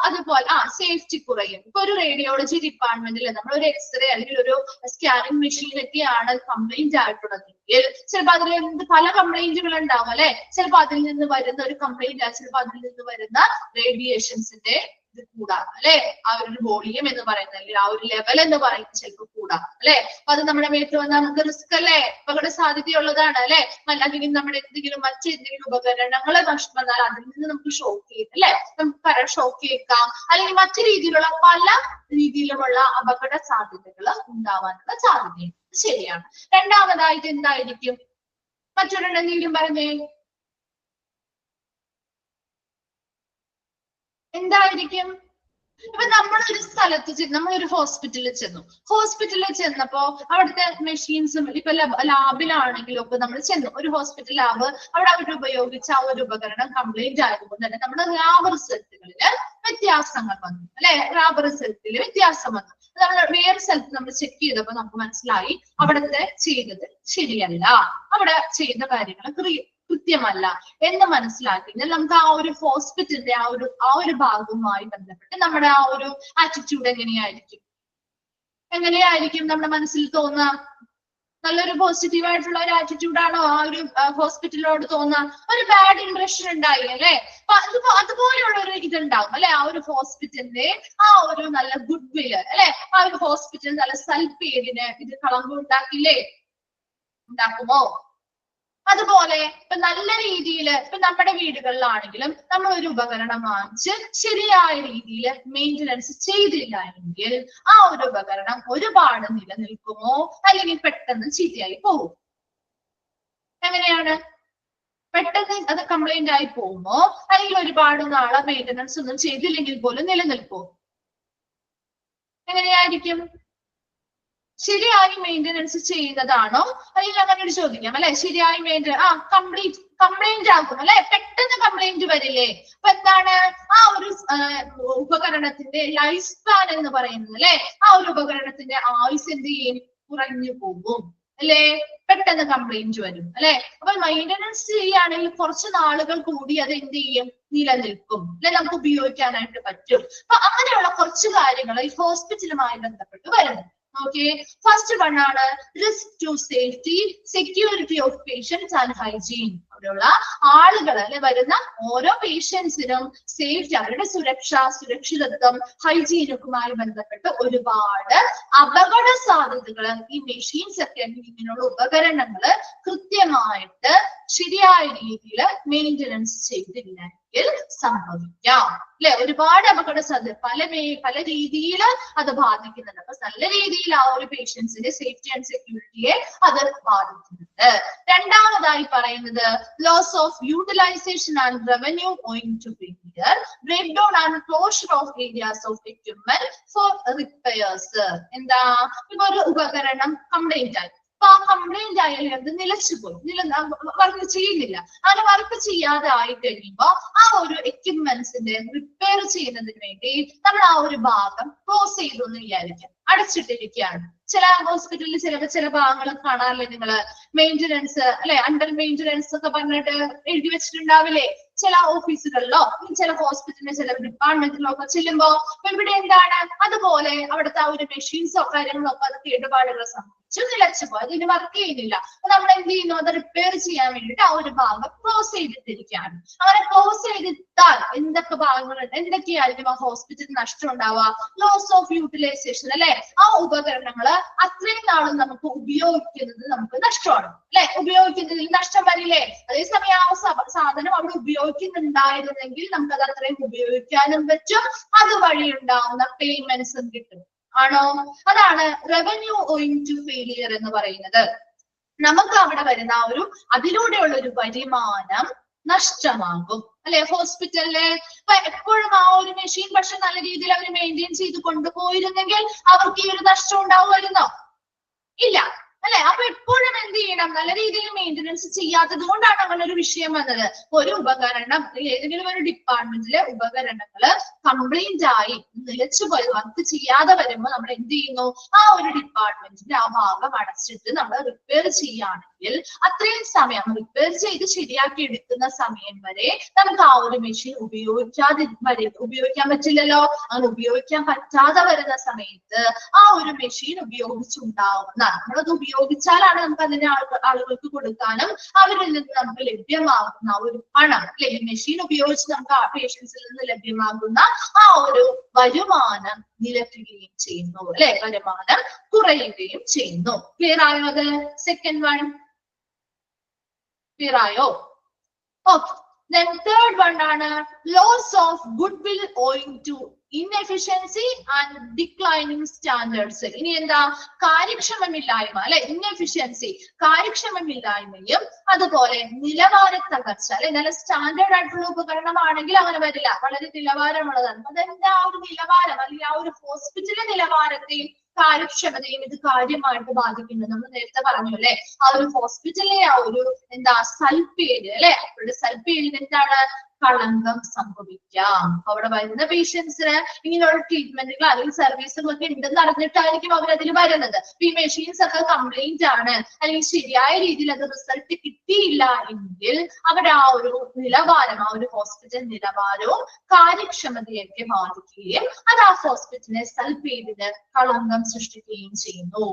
അതുപോലെ സേഫ്റ്റി കുറയും. ഇപ്പൊ ഒരു റേഡിയോളജി ഡിപ്പാർട്ട്മെന്റിൽ നമ്മൾ ഒരു എക്സ്റേ അല്ലെങ്കിൽ ഒരു സ്കാനിങ് മെഷീൻ ഒക്കെയാണ് കംപ്ലൈന്റ് ആയിട്ടുള്ളതെങ്കിൽ ചിലപ്പോൾ അതിൽ പല കംപ്ലൈന്റുകൾ ഉണ്ടാവും അല്ലെ? ചിലപ്പോൾ അതിൽ നിന്ന് വരുന്ന ഒരു കംപ്ലൈന്റ് ചിലപ്പോൾ അതിൽ നിന്ന് വരുന്ന റേഡിയേഷൻസിന്റെ ഇത് കൂടാം അല്ലെ? ആ ഒരു വോളിയം എന്ന് പറയുന്നത് അല്ലെങ്കിൽ ആ ഒരു ലെവൽ എന്ന് പറയുന്നത് ചിലപ്പോൾ കൂടാം അല്ലെ? അപ്പൊ അത് നമ്മുടെ മേത്ത് വന്നാൽ നമുക്ക് റിസ്ക് അല്ലെ? അപകട സാധ്യതയുള്ളതാണ് അല്ലെ? അല്ലെങ്കിൽ നമ്മുടെ മറ്റെന്തെങ്കിലും ഉപകരണങ്ങൾ നഷ്ടം വന്നാൽ അതിൽ നിന്ന് നമുക്ക് ഷോക്ക് ചെയ്യും അല്ലെ? നമുക്ക് കറണ്ട് ഷോക്ക് കേൾക്കാം അല്ലെങ്കിൽ മറ്റു രീതിയിലുള്ള പല രീതിയിലുമുള്ള അപകട സാധ്യതകൾ ഉണ്ടാവാനുള്ള സാധ്യതയുണ്ട്. ശരിയാണ്. രണ്ടാമതായിട്ട് എന്തായിരിക്കും? മറ്റൊരെണ്ണെങ്കിലും പറഞ്ഞേ. എന്തായിരിക്കും? ഇപ്പൊ നമ്മളൊരു സ്ഥലത്ത് നമ്മളൊരു ഹോസ്പിറ്റലിൽ ചെന്നപ്പോ അവിടുത്തെ മെഷീൻസും ഇപ്പൊ ലാബിലാണെങ്കിലും ഒക്കെ നമ്മൾ ചെന്നു. ഒരു ഹോസ്പിറ്റൽ ലാബ് അവിടെ അവർ ഉപയോഗിച്ച ആ ഒരു ഉപകരണം കംപ്ലൈന്റ് ആയതുകൊണ്ട് തന്നെ നമ്മുടെ ലാബ് റിസൾട്ടുകളില് വ്യത്യാസങ്ങൾ വന്നു അല്ലെ? ലാബ് റിസൾട്ടിൽ വ്യത്യാസം വന്നു. നമ്മൾ വേറെ സ്ഥലത്ത് നമ്മൾ ചെക്ക് ചെയ്തപ്പോ നമുക്ക് മനസ്സിലായി അവിടുത്തെ ചെയ്തത് ശരിയല്ല, അവിടെ ചെയ്ത കാര്യങ്ങൾ കൃത്യമല്ല എന്ന് മനസ്സിലാക്കിയാൽ നമുക്ക് ആ ഒരു ഹോസ്പിറ്റലിന്റെ ആ ഒരു ഭാഗവുമായി ബന്ധപ്പെട്ട് നമ്മുടെ ആ ഒരു ആറ്റിറ്റ്യൂഡ് എങ്ങനെയായിരിക്കും നമ്മുടെ മനസ്സിൽ തോന്നുക? നല്ലൊരു പോസിറ്റീവ് ആയിട്ടുള്ള ഒരു ആറ്റിറ്റ്യൂഡാണോ ആ ഒരു ഹോസ്പിറ്റലിനോട് തോന്നുക? ഒരു ബാഡ് ഇംപ്രഷൻ ഉണ്ടായി അല്ലെ? അതുപോലെയുള്ള ഒരു ഇതുണ്ടാവും അല്ലെ? ആ ഒരു ഹോസ്പിറ്റലിന്റെ ആ ഒരു നല്ല ഗുഡ് വില് അല്ലെ? ആ ഒരു ഹോസ്പിറ്റൽ നല്ല സൽപ്പേരിന് ഇത് കളങ്കം ഉണ്ടാക്കുമോ? അതുപോലെ ഇപ്പൊ നല്ല രീതിയിൽ ഇപ്പൊ നമ്മുടെ വീടുകളിലാണെങ്കിലും നമ്മൾ ഒരു ഉപകരണം വാങ്ങിച്ച് ശരിയായ രീതിയിൽ മെയിൻ്റെനൻസ് ചെയ്തില്ല എങ്കിൽ ആ ഒരു ഉപകരണം ഒരുപാട് നിലനിൽക്കുമോ അല്ലെങ്കിൽ പെട്ടെന്ന് ചീത്തയായി പോകും? എങ്ങനെയാണ്? പെട്ടെന്ന് അത് കംപ്ലൈന്റ് ആയി പോകുമോ അല്ലെങ്കിൽ ഒരുപാട് നാളെ മെയിൻ്റെനൻസ് ഒന്നും ചെയ്തില്ലെങ്കിൽ പോലും നിലനിൽക്കുമോ? എങ്ങനെയായിരിക്കും? ശരിയായി മെയിൻ്റെനൻസ് ചെയ്യുന്നതാണോ? അല്ലെങ്കിൽ അങ്ങനെ ഒരു ചോദിക്കാം അല്ലെ? ശരിയായി കംപ്ലൈന്റ് ആകും അല്ലെ? പെട്ടെന്ന് കംപ്ലൈന്റ് വരില്ലേ? അപ്പൊ എന്താണ് ആ ഒരു ഉപകരണത്തിന്റെ ലൈഫ് സ്പാൻ എന്ന് പറയുന്നത് അല്ലെ? ആ ഒരു ഉപകരണത്തിന്റെ ആയുസ് എന്ത് ചെയ്യും? കുറഞ്ഞു പോകും അല്ലെ? പെട്ടെന്ന് കംപ്ലൈന്റ് വരും അല്ലെ? അപ്പൊ മെയിൻ്റെനൻസ് ചെയ്യുകയാണെങ്കിൽ കുറച്ച് നാളുകൾ കൂടി അത് എന്ത് ചെയ്യും? നിലനിൽക്കും അല്ലെ? നമുക്ക് ഉപയോഗിക്കാനായിട്ട് പറ്റും. അപ്പൊ അങ്ങനെയുള്ള കുറച്ച് കാര്യങ്ങൾ ഈ ഹോസ്പിറ്റലുമായി ബന്ധപ്പെട്ട് വരുന്നു. Okay, first one ആണ് risk to safety, security of patients and hygiene. അവിടെയുള്ള ആളുകൾ അല്ലെ വരുന്ന ഓരോ പേഷ്യൻസിനും സേഫ്റ്റി, അവരുടെ സുരക്ഷിതത്വം, ഹൈജീനൊക്കെയുമായി ബന്ധപ്പെട്ട് ഒരുപാട് അപകട സാധ്യതകൾ ഈ മെഷീൻസ് ഒക്കെ ഇങ്ങനെയുള്ള ഉപകരണങ്ങള് കൃത്യമായിട്ട് ശരിയായ രീതിയിൽ മെയിൻ്റെനൻസ് ചെയ്തില്ലെങ്കിൽ സംഭവിക്കാം അല്ലെ? ഒരുപാട് അപകട സാധ്യത പല രീതിയിൽ അത് ബാധിക്കുന്നുണ്ട്. അപ്പൊ നല്ല രീതിയിൽ ആ ഒരു പേഷ്യൻസിന്റെ സേഫ്റ്റി ആൻഡ് സെക്യൂരിറ്റിയെ അത് ബാധിക്കുന്നുണ്ട്. രണ്ടാമതായി പറയുന്നത് loss of utilisation and revenue owing to failure, break down and closure of areas of equipment for repairs. എന്താ? ഇപ്പൊ ഒരു ഉപകരണം കംപ്ലൈന്റ് ആയി, അപ്പൊ ആ കംപ്ലൈന്റ് ആയാലും അത് നിലച്ചുപോയി, വർക്ക് ചെയ്യുന്നില്ല. അങ്ങനെ വർക്ക് ചെയ്യാതെ ആയി കഴിയുമ്പോ ആ ഒരു എക്യുപ്മെന്റ്സിന്റെ റിപ്പയർ ചെയ്യുന്നതിന് വേണ്ടി നമ്മൾ ആ ഒരു ഭാഗം ക്ലോസ് ചെയ്തു എന്ന് വിചാരിക്കാം, അടച്ചിട്ടിരിക്കുകയാണ്. ചില ഹോസ്പിറ്റലിൽ ചില ഭാഗങ്ങൾ കാണാറില്ലേ നിങ്ങള്, മെയിന്റനൻസ് അല്ലെ, അണ്ടർ മെയിന്റനൻസ് ഒക്കെ പറഞ്ഞിട്ട് എഴുതി വെച്ചിട്ടുണ്ടാവില്ലേ ചില ഓഫീസുകളിലോ ചില ഹോസ്പിറ്റലിലെ ചില ഡിപ്പാർട്ട്മെന്റിലോ ഒക്കെ ചെല്ലുമ്പോ. ഇവിടെ എന്താണ്, അതുപോലെ അവിടുത്തെ ആ ഒരു മെഷീൻസോ കാര്യങ്ങളോ ഒക്കെ അത് കേടുപാടുകൾ സംഭവിച്ചു നിലച്ചുപോ, അതിന് വർക്ക് ചെയ്യുന്നില്ല. അപ്പൊ നമ്മൾ എന്ത് ചെയ്യുന്നു, അത് റിപ്പയർ ചെയ്യാൻ വേണ്ടിയിട്ട് ആ ഒരു ഭാഗം ക്ലോസ് ചെയ്തിട്ടിരിക്കുകയാണ്. അങ്ങനെ ക്ലോസ് ചെയ്തിട്ടാൽ എന്തൊക്കെ ഭാഗങ്ങളുണ്ട്, എന്തൊക്കെയായിരിക്കും ആ ഹോസ്പിറ്റലിന് നഷ്ടം ഉണ്ടാവുക? ലോസ് ഓഫ് യൂട്ടിലൈസേഷൻ അല്ലെ, ആ ഉപകരണങ്ങള് അത്രയും നാളും നമുക്ക് ഉപയോഗിക്കുന്നത് നമുക്ക് നഷ്ടമാണ് അല്ലെ, ഉപയോഗിക്കുന്നതിൽ നഷ്ടം വരില്ലേ? അതേസമയം ആ സാധനം അവിടെ ഉപയോഗിക്കുന്നുണ്ടായിരുന്നെങ്കിൽ നമുക്ക് അത് അത്രയും ഉപയോഗിക്കാനും പറ്റും, അതുവഴി ഉണ്ടാവുന്ന പേയ്മെന്റ്സും കിട്ടും. ആണോ? അതാണ് റവന്യൂ ഓയിങ് ടു ഫെയിലിയർ എന്ന് പറയുന്നത്. നമുക്ക് അവിടെ വരുന്ന ആ ഒരു അതിലൂടെയുള്ള ഒരു വരുമാനം നഷ്ടമാകും അല്ലെ. ഹോസ്പിറ്റലില് ഇപ്പൊ എപ്പോഴും ആ ഒരു മെഷീൻ പക്ഷെ നല്ല രീതിയിൽ അവർ മെയിൻറ്റെയിൻ ചെയ്ത് കൊണ്ടുപോയിരുന്നെങ്കിൽ അവർക്ക് ഈ ഒരു നഷ്ടം ഉണ്ടാവുമായിരുന്നോ? ഇല്ല അല്ലെ. അപ്പൊ എപ്പോഴും എന്ത് ചെയ്യണം, നല്ല രീതിയിൽ മെയിൻ്റനൻസ് ചെയ്യാത്തത് കൊണ്ടാണ് അങ്ങനെ ഒരു വിഷയം വന്നത്. ഒരു ഉപകരണം ഏതെങ്കിലും ഒരു ഡിപ്പാർട്ട്മെന്റിലെ ഉപകരണങ്ങള് കംപ്ലൈന്റ് ആയി നിലച്ചുപോയി വർക്ക് ചെയ്യാതെ വരുമ്പോ നമ്മൾ എന്ത് ചെയ്യുന്നു, ആ ഒരു ഡിപ്പാർട്ട്മെന്റിന്റെ ആ ഭാഗം അടച്ചിട്ട് നമ്മൾ റിപ്പയർ ചെയ്യുകയാണെങ്കിൽ അത്രയും സമയം റിപ്പയർ ചെയ്ത് ശരിയാക്കി എടുക്കുന്ന സമയം വരെ നമുക്ക് ആ ഒരു മെഷീൻ ഉപയോഗിക്കാൻ പറ്റില്ലല്ലോ. അങ്ങനെ ഉപയോഗിക്കാൻ പറ്റാതെ വരുന്ന സമയത്ത് ആ ഒരു മെഷീൻ ഉപയോഗിച്ചുണ്ടാവുന്ന, നമ്മളത് ഉപയോഗിച്ചാലാണ് നമുക്ക് അതിന്റെ ആളുകൾക്ക് കൊടുക്കാനും അവരിൽ നിന്ന് നമുക്ക് ലഭ്യമാകുന്ന ഒരു പണം അല്ലെ, മെഷീൻ ഉപയോഗിച്ച് നമുക്ക് ആ പേഷ്യൻസിൽ നിന്ന് ലഭ്യമാകുന്ന ആ ഒരു വരുമാനം നിലയ്ക്കുകയും ചെയ്യുന്നു അല്ലെ, വരുമാനം കുറയുകയും ചെയ്യുന്നു. ക്ലിയർ ആയോ? അത് സെക്കൻഡ് വൺ ക്ലിയർ ആയോ? ഓക്കെ. Then third one ആണ് loss of goodwill owing to inefficiency and declining standards. ഇനി എന്താ? കാര്യക്ഷമമില്ലായ്മ അല്ലെ, ഇൻഎഫിഷ്യൻസി, കാര്യക്ഷമമില്ലായ്മയും അതുപോലെ നിലവാര തകർച്ച അല്ലെ. നല്ല സ്റ്റാൻഡേർഡ് ആയിട്ടുള്ള ഉപകരണമാണെങ്കിൽ അങ്ങനെ വരില്ല, വളരെ നിലവാരമുള്ളതാണ്. അതെന്താ ആ ഒരു നിലവാരം അല്ലെങ്കിൽ ആ ഒരു ഹോസ്പിറ്റലിലെ നിലവാരത്തെയും കാര്യക്ഷമതയും ഇത് കാര്യമായിട്ട് ബാധിക്കുന്നത്. നമ്മൾ നേരത്തെ പറഞ്ഞു അല്ലെ, ആ ഒരു ഹോസ്പിറ്റലിലെ ആ ഒരു എന്താ സൽപ്പേര് അല്ലെ, അവരുടെ സൽപ്പേരിന് എന്താണ് കളങ്കം സംഭവിക്കാം. അവിടെ വരുന്ന പേഷ്യൻസിന് ഇങ്ങനെയുള്ള ട്രീറ്റ്മെന്റുകൾ അല്ലെങ്കിൽ സർവീസുകളൊക്കെ ഉണ്ടെന്ന് അറിഞ്ഞിട്ടായിരിക്കും അവരതിൽ വരുന്നത്. ഈ മെഷീൻസ് ഒക്കെ കംപ്ലൈന്റ് ആണ് അല്ലെങ്കിൽ ശരിയായ രീതിയിൽ അത് റിസൾട്ട് കിട്ടിയില്ല എങ്കിൽ അവിടെ ആ ഒരു നിലവാരം, ആ ഒരു ഹോസ്പിറ്റൽ നിലവാരവും കാര്യക്ഷമതയൊക്കെ ബാധിക്കുകയും അത് ആ ഹോസ്പിറ്റലിനെ സൽപ്പേരിന് കളങ്കം സൃഷ്ടിക്കുകയും ചെയ്യുന്നു.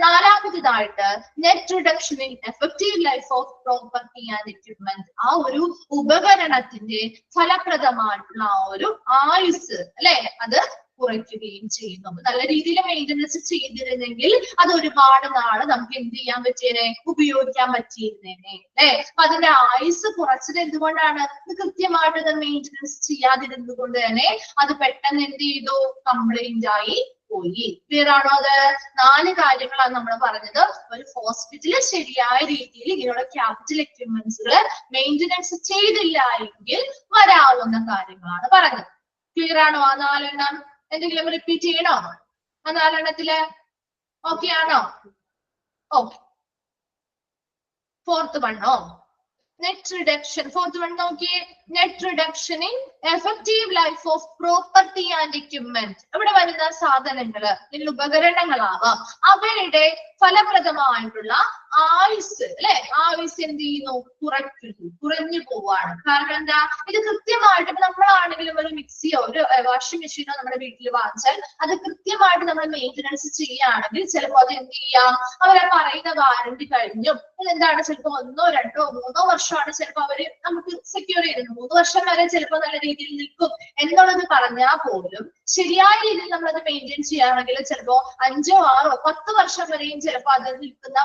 നാലാമതായിട്ട് net reduction in effective life of property and equipment. ആ ഒരു ഉപകരണത്തിന്റെ ഫലപ്രദമായിട്ടുള്ള ആ ഒരു ആയുസ് അല്ലെ അത് കുറയ്ക്കുകയും ചെയ്യുന്നു. നല്ല രീതിയിൽ മെയിൻ്റനൻസ് ചെയ്തിരുന്നെങ്കിൽ അത് ഒരുപാട് നാള് നമുക്ക് എന്ത് ചെയ്യാൻ പറ്റിയേനെ, ഉപയോഗിക്കാൻ പറ്റിയിരുന്നേനെ അല്ലെ. അപ്പൊ അതിന്റെ ആയുസ് കുറച്ചത് എന്തുകൊണ്ടാണ്? ഇത് കൃത്യമായിട്ട് മെയിൻ്റനൻസ് ചെയ്യാതിരുന്നത് കൊണ്ട് തന്നെ അത് പെട്ടെന്ന് എന്ത് ചെയ്തു, കംപ്ലൈന്റ് ആയി പോയി. ക്ലിയർ ആണോ? അത് 4 കാര്യങ്ങളാണ് നമ്മൾ പറഞ്ഞത്. ഒരു ഹോസ്പിറ്റലിൽ ശരിയായ രീതിയിൽ ഇങ്ങനെയുള്ള ക്യാപിറ്റൽ എക്യുപ്മെന്റ്സുകൾ മെയിൻ്റനൻസ് ചെയ്തില്ല എങ്കിൽ വരാവുന്ന കാര്യങ്ങളാണ് പറഞ്ഞത്. ക്ലിയർ ആണോ? ആ 4 എണ്ണം എന്തെങ്കിലും റിപ്പീറ്റ് ചെയ്യണോ? ആ 4 എണ്ണത്തില് ഓക്കെ ആണോ? ഓക്കെ. ഫോർത്ത് വണ്ണോ? Net reduction. ഫോർത്ത് വൺ നോക്കിയേ, net reduction in effective life of property and equipment. ഇവിടെ വരുന്ന സാധനങ്ങള് അല്ലെങ്കിൽ ഉപകരണങ്ങളാവാം, അവയുടെ ഫലപ്രദമായിട്ടുള്ള ആയുസ് അല്ലെ, ആയുസ് എന്ത് ചെയ്യുന്നു, കുറഞ്ഞു പോവാണ്. കാരണം എന്താ? ഇത് കൃത്യമായിട്ട് ഇപ്പൊ നമ്മളാണെങ്കിലും ഒരു മിക്സിയോ ഒരു വാഷിംഗ് മെഷീനോ നമ്മുടെ വീട്ടിൽ വാങ്ങിച്ചാൽ അത് കൃത്യമായിട്ട് നമ്മൾ മെയിൻ്റനൻസ് ചെയ്യുകയാണെങ്കിൽ ചിലപ്പോൾ അത് എന്ത് ചെയ്യാം, അവരെ പറയുന്ന വാറന്റി കഴിഞ്ഞും എന്താണ് ചിലപ്പോൾ 1, 2, 3 വർഷമാണ് ചിലപ്പോൾ അവര് നമുക്ക് സെക്യൂർ ചെയ്തിരുന്നു. 3 വർഷം വരെ ചിലപ്പോൾ നല്ല രീതിയിൽ നിൽക്കും എന്നുള്ളത് പറഞ്ഞാൽ പോലും ശരിയായ രീതിയിൽ നമ്മൾ അത് മെയിൻറ്റെയിൻ ചെയ്യുകയാണെങ്കിൽ ചിലപ്പോൾ 5, 6, 10 വർഷം വരെയും ചിലപ്പോൾ അത് നിൽക്കുന്ന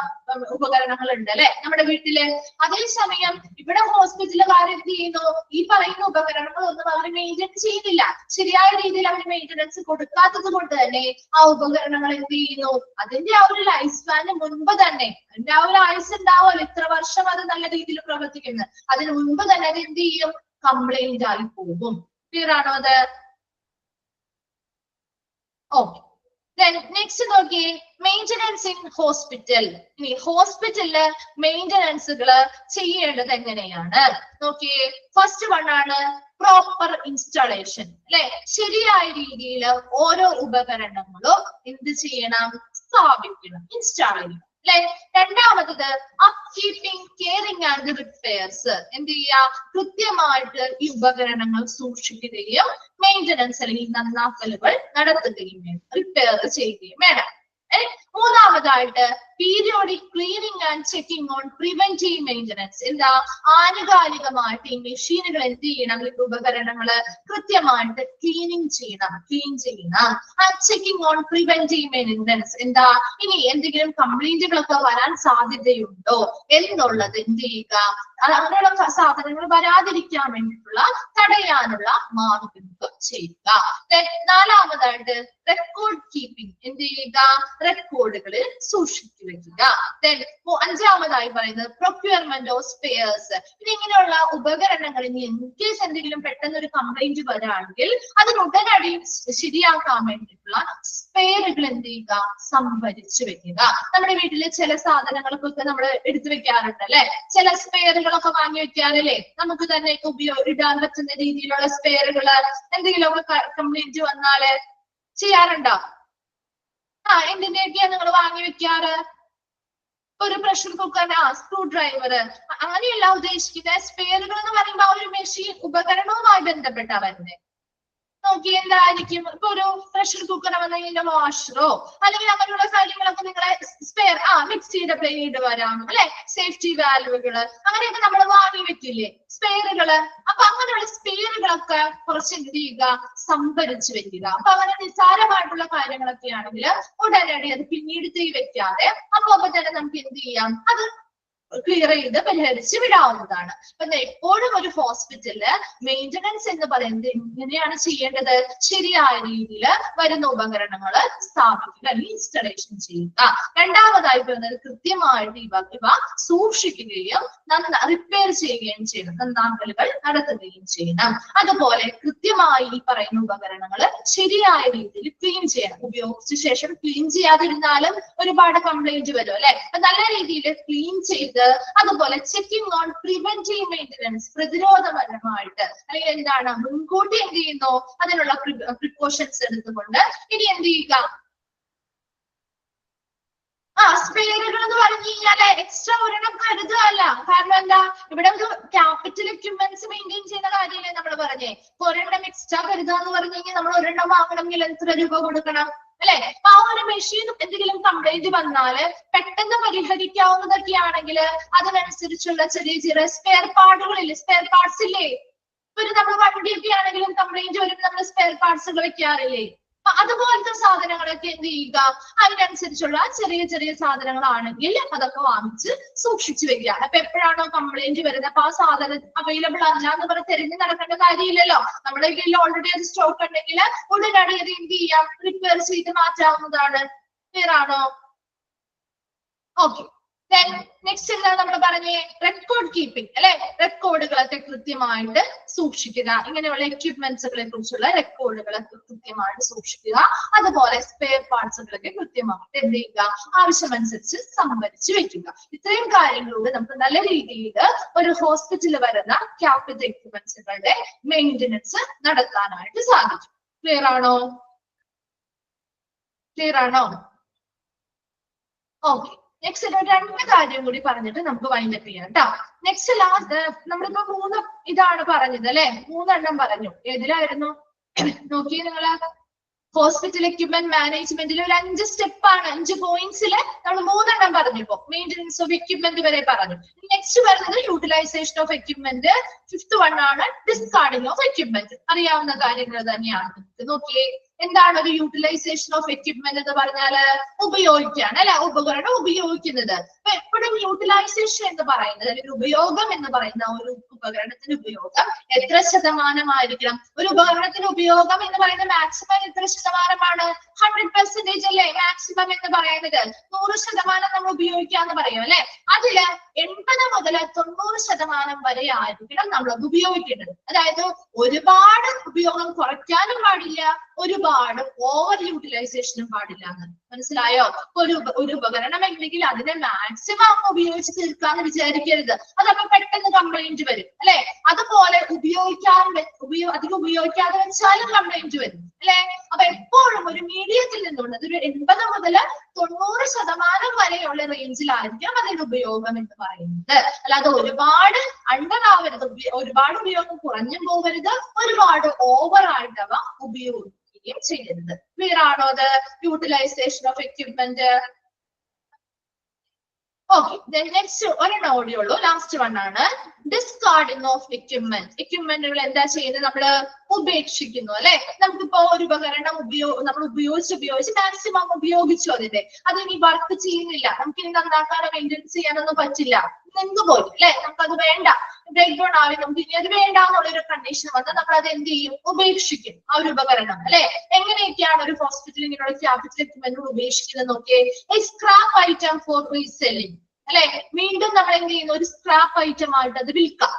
ഉപകരണങ്ങൾ ഉണ്ട് അല്ലെ നമ്മുടെ വീട്ടില്. അതേസമയം ഇവിടെ ഹോസ്പിറ്റലുകാർ എന്ത് ചെയ്യുന്നു, ഈ പറയുന്ന ഉപകരണങ്ങളൊന്നും അവർ മെയിൻറ്റെയിൻ ചെയ്യുന്നില്ല. ശരിയായ രീതിയിൽ അവർ മെയിൻ്റനൻസ് കൊടുക്കാത്തത് കൊണ്ട് തന്നെ ആ ഉപകരണങ്ങൾ എന്ത് ചെയ്യുന്നു, അതിന്റെ ആ ഒരു ലൈഫ് സ്പാന് മുൻപ് തന്നെ, അതിന്റെ ആ ഒരു ആയുസ് ഉണ്ടാവുമല്ലോ, ഇത്ര വർഷം അത് നല്ല രീതിയിൽ പ്രവർത്തിക്കുന്നത്, അതിന് മുൻപ് തന്നെ അത് എന്ത് ചെയ്യും, കംപ്ലൈന്റ് ആയി പോകും. ക്ലിയർ ആണോ? അത് ഓക്കെ. നെക്സ്റ്റ് നോക്കിയേ, മെയിന്റനൻസ് ഇൻ ഹോസ്പിറ്റൽ. ഇനി ഹോസ്പിറ്റലില് മെയിന്റനൻസുകള് ചെയ്യേണ്ടത് എങ്ങനെയാണ് നോക്കിയേ. ഫസ്റ്റ് വൺ ആണ് പ്രോപ്പർ ഇൻസ്റ്റാളേഷൻ, അല്ലെ? ശരിയായ രീതിയിൽ ഓരോ ഉപകരണങ്ങളും എന്ത് ചെയ്യണം, സ്ഥാപിക്കണം, ഇൻസ്റ്റാൾ ചെയ്യണം, അല്ലെ? രണ്ടാമത്തത് അപ്കീപ്പിംഗ്, കെയറിംഗ് ആൻഡ് റിപ്പയർസ്. എന്ത് ചെയ്യുക, കൃത്യമായിട്ട് ഈ ഉപകരണങ്ങൾ സൂക്ഷിക്കുകയും മെയിന്റനൻസ് അല്ലെങ്കിൽ നന്നാക്കലുകൾ നടത്തുകയും വേണം, റിപ്പയർ ചെയ്യുകയും വേണം. മൂന്നാമതായിട്ട് periodic cleaning and checking on preventive maintenance. എന്താ, ആനുകാലികമായിട്ട് ഈ മെഷീനുകൾ എന്ത് ചെയ്യണം, ഉപകരണങ്ങള് കൃത്യമായിട്ട് ക്ലീൻ ചെയ്യണം. Checking on preventive maintenance. എന്താ, ഇനി എന്തെങ്കിലും കംപ്ലൈന്റുകളൊക്കെ വരാൻ സാധ്യതയുണ്ടോ എന്നുള്ളത് എന്ത് ചെയ്യുക, അങ്ങനെയുള്ള സാധനങ്ങൾ വരാതിരിക്കാൻ വേണ്ടിയിട്ടുള്ള തടയാനുള്ള മാർഗങ്ങൾ ചെയ്യുക. നാലാമതായിട്ട് റെക്കോർഡ് കീപ്പിംഗ്. എന്ത് ചെയ്യുക, റെക്കോർഡുകളിൽ സൂക്ഷിച്ചു വെക്കുക. അഞ്ചാമതായി പറയുന്നത് പ്രൊക്യൂർമെന്റ് ഓഫ് സ്പെയർസ്. ഇങ്ങനെയുള്ള ഉപകരണങ്ങൾ ഇനി ഇൻ കേസ് എന്തെങ്കിലും പെട്ടെന്ന് ഒരു കംപ്ലൈന്റ് വരാണെങ്കിൽ അതിന് ഉടനടി ശരിയാക്കാൻ വേണ്ടിയിട്ടുള്ള സ്പെയറുകൾ എന്ത് ചെയ്യുക, സംഭരിച്ചു വെക്കുക. നമ്മുടെ വീട്ടിലെ ചില സാധനങ്ങൾക്കൊക്കെ നമ്മൾ എടുത്തു വെക്കാറുണ്ട്, അല്ലെ? ചില സ്പെയറുകളൊക്കെ വാങ്ങി വെക്കാറില്ലേ, നമുക്ക് തന്നെ ഇടാൻ പറ്റുന്ന രീതിയിലുള്ള സ്പെയറുകള്. എന്തെങ്കിലുമൊക്കെ കംപ്ലൈന്റ് വന്നാല് ചെയ്യാറുണ്ടോ? എന്തിന്റെയൊക്കെയാ നിങ്ങൾ വാങ്ങി വെക്കാറ്? ഒരു പ്രഷർ കുക്കറിന് സ്ക്രൂ ഡ്രൈവർ, അങ്ങനെയല്ല ഉദ്ദേശിക്കുന്ന സ്പെയറുകൾ എന്ന് പറയുമ്പോൾ ആ ഒരു മെഷീൻ ഉപകരണവുമായി ബന്ധപ്പെട്ടാ വരുന്നത്. നോക്കി എന്തായിരിക്കും, ഇപ്പൊ ഒരു പ്രഷർ കുക്കർ വന്നതിന്റെ വാഷറോ അല്ലെങ്കിൽ അങ്ങനെയുള്ള കാര്യങ്ങളൊക്കെ നിങ്ങളെ സ്പെയർ, മിക്സിയുടെ ബ്ലേഡ് വരാം, അല്ലെ? സേഫ്റ്റി വാൽവുകള്, അങ്ങനെയൊക്കെ നമ്മൾ വാങ്ങി വെക്കില്ലേ സ്പെയറുകള്. അപ്പൊ അങ്ങനെയുള്ള സ്പെയറുകളൊക്കെ കുറച്ച് എന്ത് ചെയ്യുക, സംഭരിച്ചു വെക്കുക. അപ്പൊ അങ്ങനെ നിസ്സാരമായിട്ടുള്ള കാര്യങ്ങളൊക്കെ ആണെങ്കിൽ ഉടനടി അത് പിന്നീട് തീ വെക്കാതെ അപ്പൊ തന്നെ നമുക്ക് എന്ത് ചെയ്യാം, അത് ക്ലിയർ ചെയ്ത് പരിഹരിച്ച് വിടാവുന്നതാണ്. അപ്പൊ എപ്പോഴും ഒരു ഹോസ്പിറ്റലില് മെയിന്റനൻസ് എന്ന് പറയുന്നത് എങ്ങനെയാണ് ചെയ്യേണ്ടത്, ശരിയായ രീതിയിൽ വരുന്ന ഉപകരണങ്ങൾ സ്ഥാപിക്കുക അല്ലെങ്കിൽ ഇൻസ്റ്റലേഷൻ ചെയ്യുക. രണ്ടാമതായി പറയുന്നത് കൃത്യമായിട്ട് ഇവ സൂക്ഷിക്കുകയും റിപ്പയർ ചെയ്യുകയും ചെയ്യണം, നന്നാക്കലുകൾ നടത്തുകയും ചെയ്യണം. അതുപോലെ കൃത്യമായി ഈ പറയുന്ന ഉപകരണങ്ങൾ ശരിയായ രീതിയിൽ ക്ലീൻ ചെയ്യണം. ഉപയോഗിച്ച ശേഷം ക്ലീൻ ചെയ്യാതിരുന്നാലും ഒരുപാട് കംപ്ലൈന്റ് വരും, അല്ലെ? നല്ല രീതിയിൽ ക്ലീൻ ചെയ്ത്, അതുപോലെ ചെക്കിംഗ് ഓൺ പ്രിവെന്റീവ് മെയിന്റനൻസ്, പ്രതിരോധപരമായിട്ട് അല്ലെങ്കിൽ എന്താണ് മുൻകൂട്ടി എന്ത് ചെയ്യുന്നു, അതിനുള്ള പ്രിക്കോഷൻസ് എടുത്തുകൊണ്ട് ഇനി എന്ത് ചെയ്യുക, സ്പെയറുകൾ എന്ന് പറഞ്ഞു കഴിഞ്ഞാല് എക്സ്ട്രാ ഒരെണ്ണം കരുതുകയല്ല. കാരണം എന്താ, ഇവിടെ ഒരു ക്യാപിറ്റൽ എക്യുപ്മെന്റ്സ് മെയിൻറ്റെയിൻ ചെയ്യുന്ന കാര്യമല്ലേ നമ്മൾ പറഞ്ഞേ. ഒരെണ്ണം എക്സ്ട്രാ കരുതുക എന്ന് പറഞ്ഞു കഴിഞ്ഞാൽ നമ്മൾ ഒരെണ്ണം വാങ്ങണമെങ്കിൽ എത്ര രൂപ കൊടുക്കണം, അല്ലെ? ആ ഒരു മെഷീൻ എന്തെങ്കിലും കംപ്ലൈന്റ് വന്നാല് പെട്ടെന്ന് പരിഹരിക്കാവുന്നതൊക്കെ ആണെങ്കിൽ അതിനനുസരിച്ചുള്ള ചെറിയ ചെറിയ സ്പെയർ പാർട്ടുകളില്ലേ, സ്പെയർ പാർട്സ് ഇല്ലേ? ഇപ്പൊ നമ്മൾ വണ്ടിയൊക്കെ ആണെങ്കിലും കംപ്ലൈന്റ് വരുമ്പോൾ നമ്മൾ സ്പെയർ പാർട്സുകൾ വെക്കാറില്ലേ? അതുപോലത്തെ സാധനങ്ങളൊക്കെ എന്ത് ചെയ്യുക, അതിനനുസരിച്ചുള്ള ചെറിയ ചെറിയ സാധനങ്ങളാണെങ്കിൽ അതൊക്കെ വാങ്ങിച്ച് സൂക്ഷിച്ചു വെക്കുക. അപ്പൊ എപ്പോഴാണോ കംപ്ലൈന്റ് വരുന്നത് അപ്പൊ ആ സാധനം അവൈലബിൾ അല്ല എന്ന് പറഞ്ഞ് തിരഞ്ഞു നടക്കേണ്ട കാര്യമില്ലല്ലോ. നമ്മുടെ കയ്യിൽ ഓൾറെഡി അത് സ്റ്റോക്ക് ഉണ്ടെങ്കിൽ ഉടനടി അത് എന്ത് ചെയ്യാം, റിപ്പയർ ചെയ്ത് മാറ്റാവുന്നതാണ്. ക്ലിയർ ആണോ? ഓക്കെ. നെക്സ്റ്റ് എന്താ നമ്മൾ പറഞ്ഞേ, റെക്കോർഡ് കീപ്പിംഗ്, അല്ലെ? റെക്കോർഡുകളൊക്കെ കൃത്യമായിട്ട് സൂക്ഷിക്കുക. ഇങ്ങനെയുള്ള എക്യുപ്മെന്റ്സുകളെ കുറിച്ചുള്ള റെക്കോർഡുകളൊക്കെ കൃത്യമായിട്ട് സൂക്ഷിക്കുക. അതുപോലെ സ്പെയർ പാർട്സുകളൊക്കെ കൃത്യമായിട്ട് എന്ത് ചെയ്യുക, ആവശ്യമനുസരിച്ച് സംഭരിച്ചു വെക്കുക. ഇത്രയും കാര്യങ്ങളോട് നമുക്ക് നല്ല രീതിയിൽ ഒരു ഹോസ്പിറ്റലിൽ വരുന്ന ക്യാപിറ്റൽ എക്യുപ്മെന്റ്സുകളുടെ മെയിന്റനൻസ് നടത്താനായിട്ട് സാധിക്കും. ക്ലിയർ ആണോ? ക്ലിയർ ആണോ? ഓക്കെ. നെക്സ്റ്റ് രണ്ട് കാര്യം കൂടി പറഞ്ഞിട്ട് നമുക്ക് വൈൻഡപ്പ് ചെയ്യാം കേട്ടോ. നെക്സ്റ്റ് ലാസ്റ്റ് നമ്മളിപ്പോ 3 ഇതാണ് പറഞ്ഞത്, അല്ലെ? 3 എണ്ണം പറഞ്ഞു. ഏതിലായിരുന്നു നോക്കി നിങ്ങള്? ഹോസ്പിറ്റൽ എക്യുപ്മെന്റ് മാനേജ്മെന്റിൽ ഒരു 5 സ്റ്റെപ്പാണ്, 5 പോയിന്റ്സിൽ നമ്മൾ 3 എണ്ണം പറഞ്ഞു. ഇപ്പൊ മെയിന്റനൻസ് ഓഫ് എക്യുപ്മെന്റ് വരെ പറഞ്ഞു. നെക്സ്റ്റ് വരുന്നത് utilisation of equipment. 5th one ആണ് ഡിസ്കാർഡിംഗ് ഓഫ് എക്യുപ്മെന്റ്. അറിയാവുന്ന കാര്യങ്ങൾ തന്നെയാണ്. നോക്കിയേ, എന്താണ് ഒരു യൂട്ടിലൈസേഷൻ ഓഫ് എക്യുപ്മെന്റ് എന്ന് പറഞ്ഞാല് ഉപയോഗിക്കാണ്, അല്ലെ? ഉപകരണം ഉപയോഗിക്കുന്നത്. അപ്പൊ എപ്പോഴും യൂട്ടിലൈസേഷൻ എന്ന് പറയുന്നത് അല്ലെങ്കിൽ ഉപയോഗം എന്ന് പറയുന്ന ഒരു ഉപകരണത്തിന്റെ ഉപയോഗം എത്ര ശതമാനമായിരിക്കണം? ഒരു ഉപകരണത്തിന്റെ ഉപയോഗം എന്ന് പറയുന്നത് മാക്സിമം എത്ര ശതമാനമാണ്? 100% അല്ലേ മാക്സിമം എന്ന് പറയുന്നത്? 100% നമ്മൾ ഉപയോഗിക്കാന്ന് പറയും അല്ലെ. അതില് 80 മുതൽ 90% വരെ ആയിരിക്കണം നമ്മൾ അത് ഉപയോഗിക്കേണ്ടത്. അതായത് ഒരുപാട് ഉപയോഗം കുറയ്ക്കാനും പാടില്ല, ഒരുപാട് ഓവർ യൂട്ടിലൈസേഷനും പാടില്ല എന്ന്. മനസ്സിലായോ? ഒരു ഉപകരണം എങ്കിൽ അതിനെ മാക്സിമം ഉപയോഗിച്ച് തീർക്കാന്ന് വിചാരിക്കരുത്. അതപ്പോ പെട്ടെന്ന് കംപ്ലൈന്റ് വരും അല്ലെ. അതുപോലെ അധികം ഉപയോഗിക്കാതെ വെച്ചാലും കംപ്ലൈന്റ് വരും അല്ലെ. അപ്പൊ എപ്പോഴും ഒരു മീഡിയത്തിൽ നിന്നുള്ളത് ഒരു 80 മുതൽ 90% വരെയുള്ള റേഞ്ചിലായിരിക്കും അതിന്റെ ഉപയോഗം എന്ന് പറയുന്നത്. അല്ലാതെ ഒരുപാട് അണ്ടർ ആവരുത്, ഒരുപാട് ഉപയോഗം കുറഞ്ഞും പോകരുത്, ഒരുപാട് ഓവർ ആയിട്ട് അവ ഉപയോഗിക്കുകയും ചെയ്യരുത്. ക്ലിയർ ആണോ അത്? Utilisation of equipment. Okay, next ഒരെണ്ണം ഓടിയുള്ളൂ, ലാസ്റ്റ് വൺ ആണ് ഡിസ്കാർഡിംഗ് ഓഫ് എക്യുപ്മെന്റ്. എക്യുപ്മെന്റുകൾ എന്താ ചെയ്യുന്നത്? നമ്മള് ഉപേക്ഷിക്കുന്നു അല്ലെ. നമുക്കിപ്പോ ഒരു ഉപകരണം നമ്മൾ ഉപയോഗിച്ച് മാക്സിമം ഉപയോഗിച്ചു, അതിനി വർക്ക് ചെയ്യുന്നില്ല, നമുക്ക് ഇനി നന്നാക്കാനോ മെയിൻറ്റെയിൻസ് ചെയ്യാനൊന്നും പറ്റില്ല, നിന്നുപോയി അല്ലെ, നമുക്കത് വേണ്ട, ബ്രേക്ക് ഡൗൺ ആയി, നമുക്ക് ഇനി അത് വേണ്ട എന്നുള്ളൊരു കണ്ടീഷൻ വന്നാൽ നമ്മൾ അത് എന്ത് ചെയ്യും? ഉപേക്ഷിക്കും ആ ഒരു ഉപകരണം അല്ലെ. എങ്ങനെയൊക്കെയാണ് ഒരു ഹോസ്പിറ്റലിൽ ഇങ്ങനെയുള്ള ക്യാപിറ്റൽ എക്യുപ്മെന്റ് ഉപേക്ഷിക്കുന്നത് നോക്കിയേ. സ്ക്രാപ്പ് ഐറ്റം ഫോർ റീസെല്ലിംഗ് അല്ലെ. വീണ്ടും നമ്മൾ എന്ത് ചെയ്യുന്നു? ഒരു സ്ക്രാപ്പ് ഐറ്റം ആയിട്ട് അത് വിൽക്കാം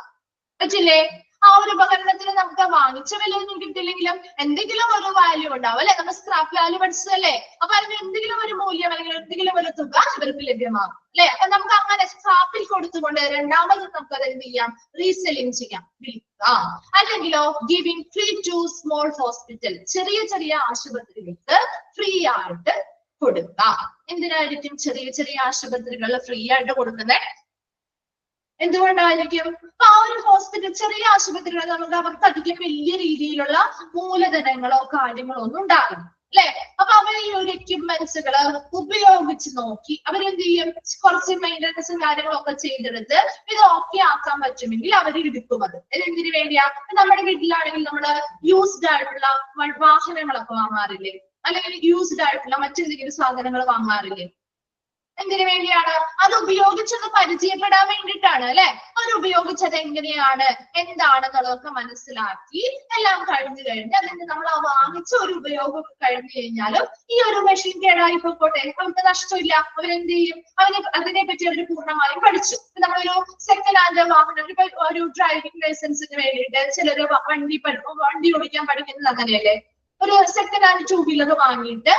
പറ്റില്ലേ? ആ ഒരു ഉപകരണത്തിന് നമുക്ക് വാങ്ങിച്ച വിലയൊന്നും കിട്ടില്ലെങ്കിലും എന്തെങ്കിലും ഒരു വാല്യൂ ഉണ്ടാവും അല്ലെ. നമ്മൾ സ്ക്രാപ്പ് വാല്യൂ പഠിച്ചതല്ലേ. അപ്പൊ അതിന് എന്തെങ്കിലും ഒരു മൂല്യം അല്ലെങ്കിൽ എന്തെങ്കിലും ഒരു തുക ഇവർക്ക് ലഭ്യമാകും അല്ലെ. അപ്പൊ നമുക്ക് അങ്ങനെ സ്ക്രാപ്പിൽ കൊടുത്തുകൊണ്ട് രണ്ടാമത് നമുക്ക് അത് എന്ത് ചെയ്യാം? റീസെല്ലിംഗ് ചെയ്യാം, വിൽക്കാം. അല്ലെങ്കിലോ giving free to small hospital, ചെറിയ ചെറിയ ആശുപത്രികൾക്ക് ഫ്രീ ആയിട്ട് കൊടുക്കാം. എന്തിനായിരിക്കും ചെറിയ ആശുപത്രികളിൽ ഫ്രീ ആയിട്ട് കൊടുക്കുന്നത്? എന്തുകൊണ്ടായിരിക്കും? അപ്പൊ ആ ഒരു ഹോസ്പിറ്റൽ, ചെറിയ ആശുപത്രികൾ നമുക്ക് അവർക്ക് അധികം വലിയ രീതിയിലുള്ള മൂലധനങ്ങളോ കാര്യങ്ങളോ ഒന്നും ഉണ്ടാകും അല്ലെ. അപ്പൊ അവർ ഈ ഒരു എക്യുപ്മെന്റ്സുകൾ ഉപയോഗിച്ച് നോക്കി അവരെന്ത് ചെയ്യും? കുറച്ച് മെയിൻ്റനൻസും കാര്യങ്ങളൊക്കെ ചെയ്തെടുത്ത് ഇത് ഓക്കെ ആക്കാൻ പറ്റുമെങ്കിൽ അവർ എടുക്കും. അത് എന്തിനു വേണ്ടിയാ? നമ്മുടെ വീട്ടിലാണെങ്കിൽ നമ്മള് യൂസ്ഡ് ആയിട്ടുള്ള വാഹനങ്ങളൊക്കെ വാങ്ങാറില്ലേ, അല്ലെങ്കിൽ യൂസ്ഡ് ആയിട്ടുള്ള മറ്റെന്തെങ്കിലും സാധനങ്ങൾ വാങ്ങാറില്ലേ? എന്തിനു വേണ്ടിയാണ്? അത് ഉപയോഗിച്ചൊന്ന് പരിചയപ്പെടാൻ വേണ്ടിയിട്ടാണ് അല്ലെ. അത് ഉപയോഗിച്ചത് എങ്ങനെയാണ് എന്താണെന്നുള്ളതൊക്കെ മനസ്സിലാക്കി എല്ലാം കഴിഞ്ഞു കഴിഞ്ഞ് അതിന് നമ്മൾ ആ വാങ്ങിച്ച ഒരു ഉപയോഗം കഴിഞ്ഞു കഴിഞ്ഞാലും ഈ ഒരു മെഷീൻ കേടായി പോട്ടെ, അവർക്ക് നഷ്ടമില്ല. അവരെന്ത് ചെയ്യും? അതിനെപ്പറ്റി അവർ പൂർണ്ണമായും പഠിച്ചു. നമ്മളൊരു സെക്കൻഡ് ഹാൻഡ് വാഹനം, ഒരു ഡ്രൈവിംഗ് ലൈസൻസിന് വേണ്ടിയിട്ട് ചിലര് വണ്ടി ഓടിക്കാൻ പഠിക്കുന്നത് അങ്ങനെയല്ലേ. ഒരു സെക്കൻഡ് ഹാൻഡ് 2 വീലർ വാങ്ങിയിട്ട്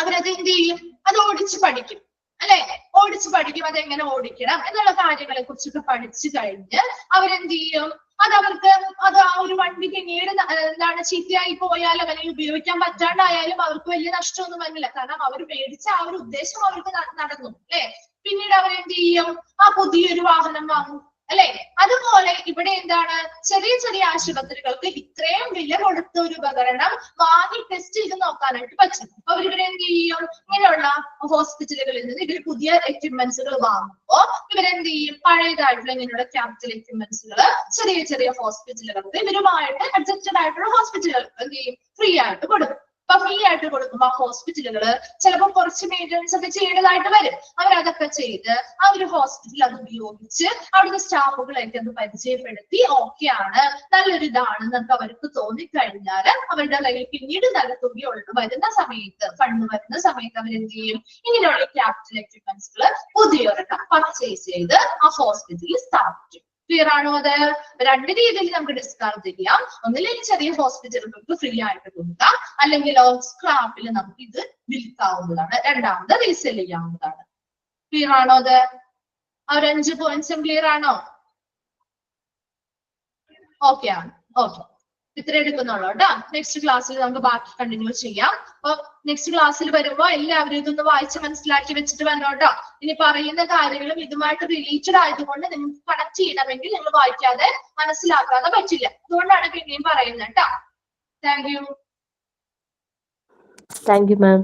അവരത് എന്ത് ചെയ്യും? അത് ഓടിച്ച് പഠിക്കും അല്ലെ. ഓടിച്ച് പഠിക്കും അതെങ്ങനെ ഓടിക്കണം എന്നുള്ള കാര്യങ്ങളെ കുറിച്ചൊക്കെ പഠിച്ചു കഴിഞ്ഞ് അവരെന്ത് ചെയ്യും? അത് ആ ഒരു വണ്ടി പിന്നീട് എന്താണ് ചീത്തയായി പോയാലും അല്ലെങ്കിൽ ഉപയോഗിക്കാൻ പറ്റാണ്ടായാലും അവർക്ക് വലിയ നഷ്ടമൊന്നും വരില്ല. കാരണം അവർ മേടിച്ച ആ ഒരു ഉദ്ദേശം അവർക്ക് നടന്നു അല്ലെ. പിന്നീട് അവരെന്ത് ചെയ്യും? ആ പുതിയൊരു വാഹനം വാങ്ങും അല്ലെ. അതുപോലെ ഇവിടെ എന്താണ്? ചെറിയ ആശുപത്രികൾക്ക് ഇത്രയും വില കൊടുത്ത ഒരു ഉപകരണം വാങ്ങി ടെസ്റ്റ് ചെയ്ത് നോക്കാനായിട്ട് പറ്റും. അപ്പൊ അവരിവിടെ എന്ത് ചെയ്യും? ഇങ്ങനെയുള്ള ഹോസ്പിറ്റലുകളിൽ നിന്ന് ഇവർ പുതിയ എക്യുപ്മെന്റ്സുകൾ വാങ്ങുമ്പോ ഇവരെന്ത് ചെയ്യും? പഴയതായിട്ടുള്ള ഇങ്ങനെയുള്ള ക്യാപിറ്റൽ എക്യുപ്മെന്റ്സുകൾ ചെറിയ ഹോസ്പിറ്റലുകൾക്ക് ഇവരുമായിട്ട് അഡ്ജസ്റ്റഡ് ആയിട്ടുള്ള ഹോസ്പിറ്റലുകൾക്ക് എന്ത് ചെയ്യും? ഫ്രീ ആയിട്ട് കൊടുക്കും. അപ്പൊ ഫ്രീ ആയിട്ട് കൊടുക്കുമ്പോ ആ ഹോസ്പിറ്റലുകൾ ചിലപ്പോൾ കുറച്ച് മെയിൻ്റനൻസ് ഒക്കെ ചെയ്യേണ്ടതായിട്ട് വരും. അവരതൊക്കെ ചെയ്ത് ആ ഒരു ഹോസ്പിറ്റൽ അത് ഉപയോഗിച്ച് അവിടുത്തെ സ്റ്റാഫുകളൊക്കെ അത് പരിചയപ്പെടുത്തി ഓക്കെ ആണ്, നല്ലൊരു ഇതാണെന്നൊക്കെ അവർക്ക് തോന്നിക്കഴിഞ്ഞാൽ അവരുടെ കയ്യിൽ പിന്നീട് നല്ല തുക വരുന്ന സമയത്ത്, ഫണ്ട് വരുന്ന സമയത്ത് അവരെന്ത് ചെയ്യും? ഇങ്ങനെയുള്ള ക്യാപിറ്റൽ എക്യുപ്മെന്റ്സുകൾ പുതിയൊരെണ്ണം പർച്ചേസ് ചെയ്ത് ആ ഹോസ്പിറ്റലിൽ സ്ഥാപിക്കും. ക്ലിയർ ആണോ? അത് രണ്ട് രീതിയിൽ നമുക്ക് ഡിസ്കാർഡ് ചെയ്യാം. ഒന്നില്ലെങ്കിൽ ചെറിയ ഹോസ്പിറ്റലുകൾക്ക് ഫ്രീ ആയിട്ട് കൊടുക്കാം, അല്ലെങ്കിൽ സ്ക്രാപ്പിൽ നമുക്ക് ഇത് വിൽക്കാവുന്നതാണ്, രണ്ടാമത് റീസെൽ ചെയ്യാവുന്നതാണ്. ക്ലിയർ ആണോ? അത് ആ ഒരു 5 പോയിന്റ്സും ക്ലിയർ ആണോ? ഓക്കെ ആണ്. ഓക്കെ, ഇത്ര എടുക്കുന്നുള്ളൂ കേട്ടോ. നെക്സ്റ്റ് ക്ലാസ്സിൽ നമുക്ക് ബാക്കി കണ്ടിന്യൂ ചെയ്യാം. അപ്പൊ നെക്സ്റ്റ് ക്ലാസ്സിൽ വരുമ്പോ എല്ലാവരും ഇതൊന്ന് വായിച്ച് മനസ്സിലാക്കി വെച്ചിട്ട് വരണം കേട്ടോ. ഇനി പറയുന്ന കാര്യങ്ങളും ഇതുമായിട്ട് റിലേറ്റഡ് ആയതുകൊണ്ട് നിങ്ങൾക്ക് കണക്ട് ചെയ്യണമെങ്കിൽ നിങ്ങൾ വായിക്കാതെ മനസ്സിലാക്കാതെ പറ്റില്ല. അതുകൊണ്ടാണ് പിന്നെയും പറയുന്നത് കേട്ടോ. Thank you. Thank you ma'am.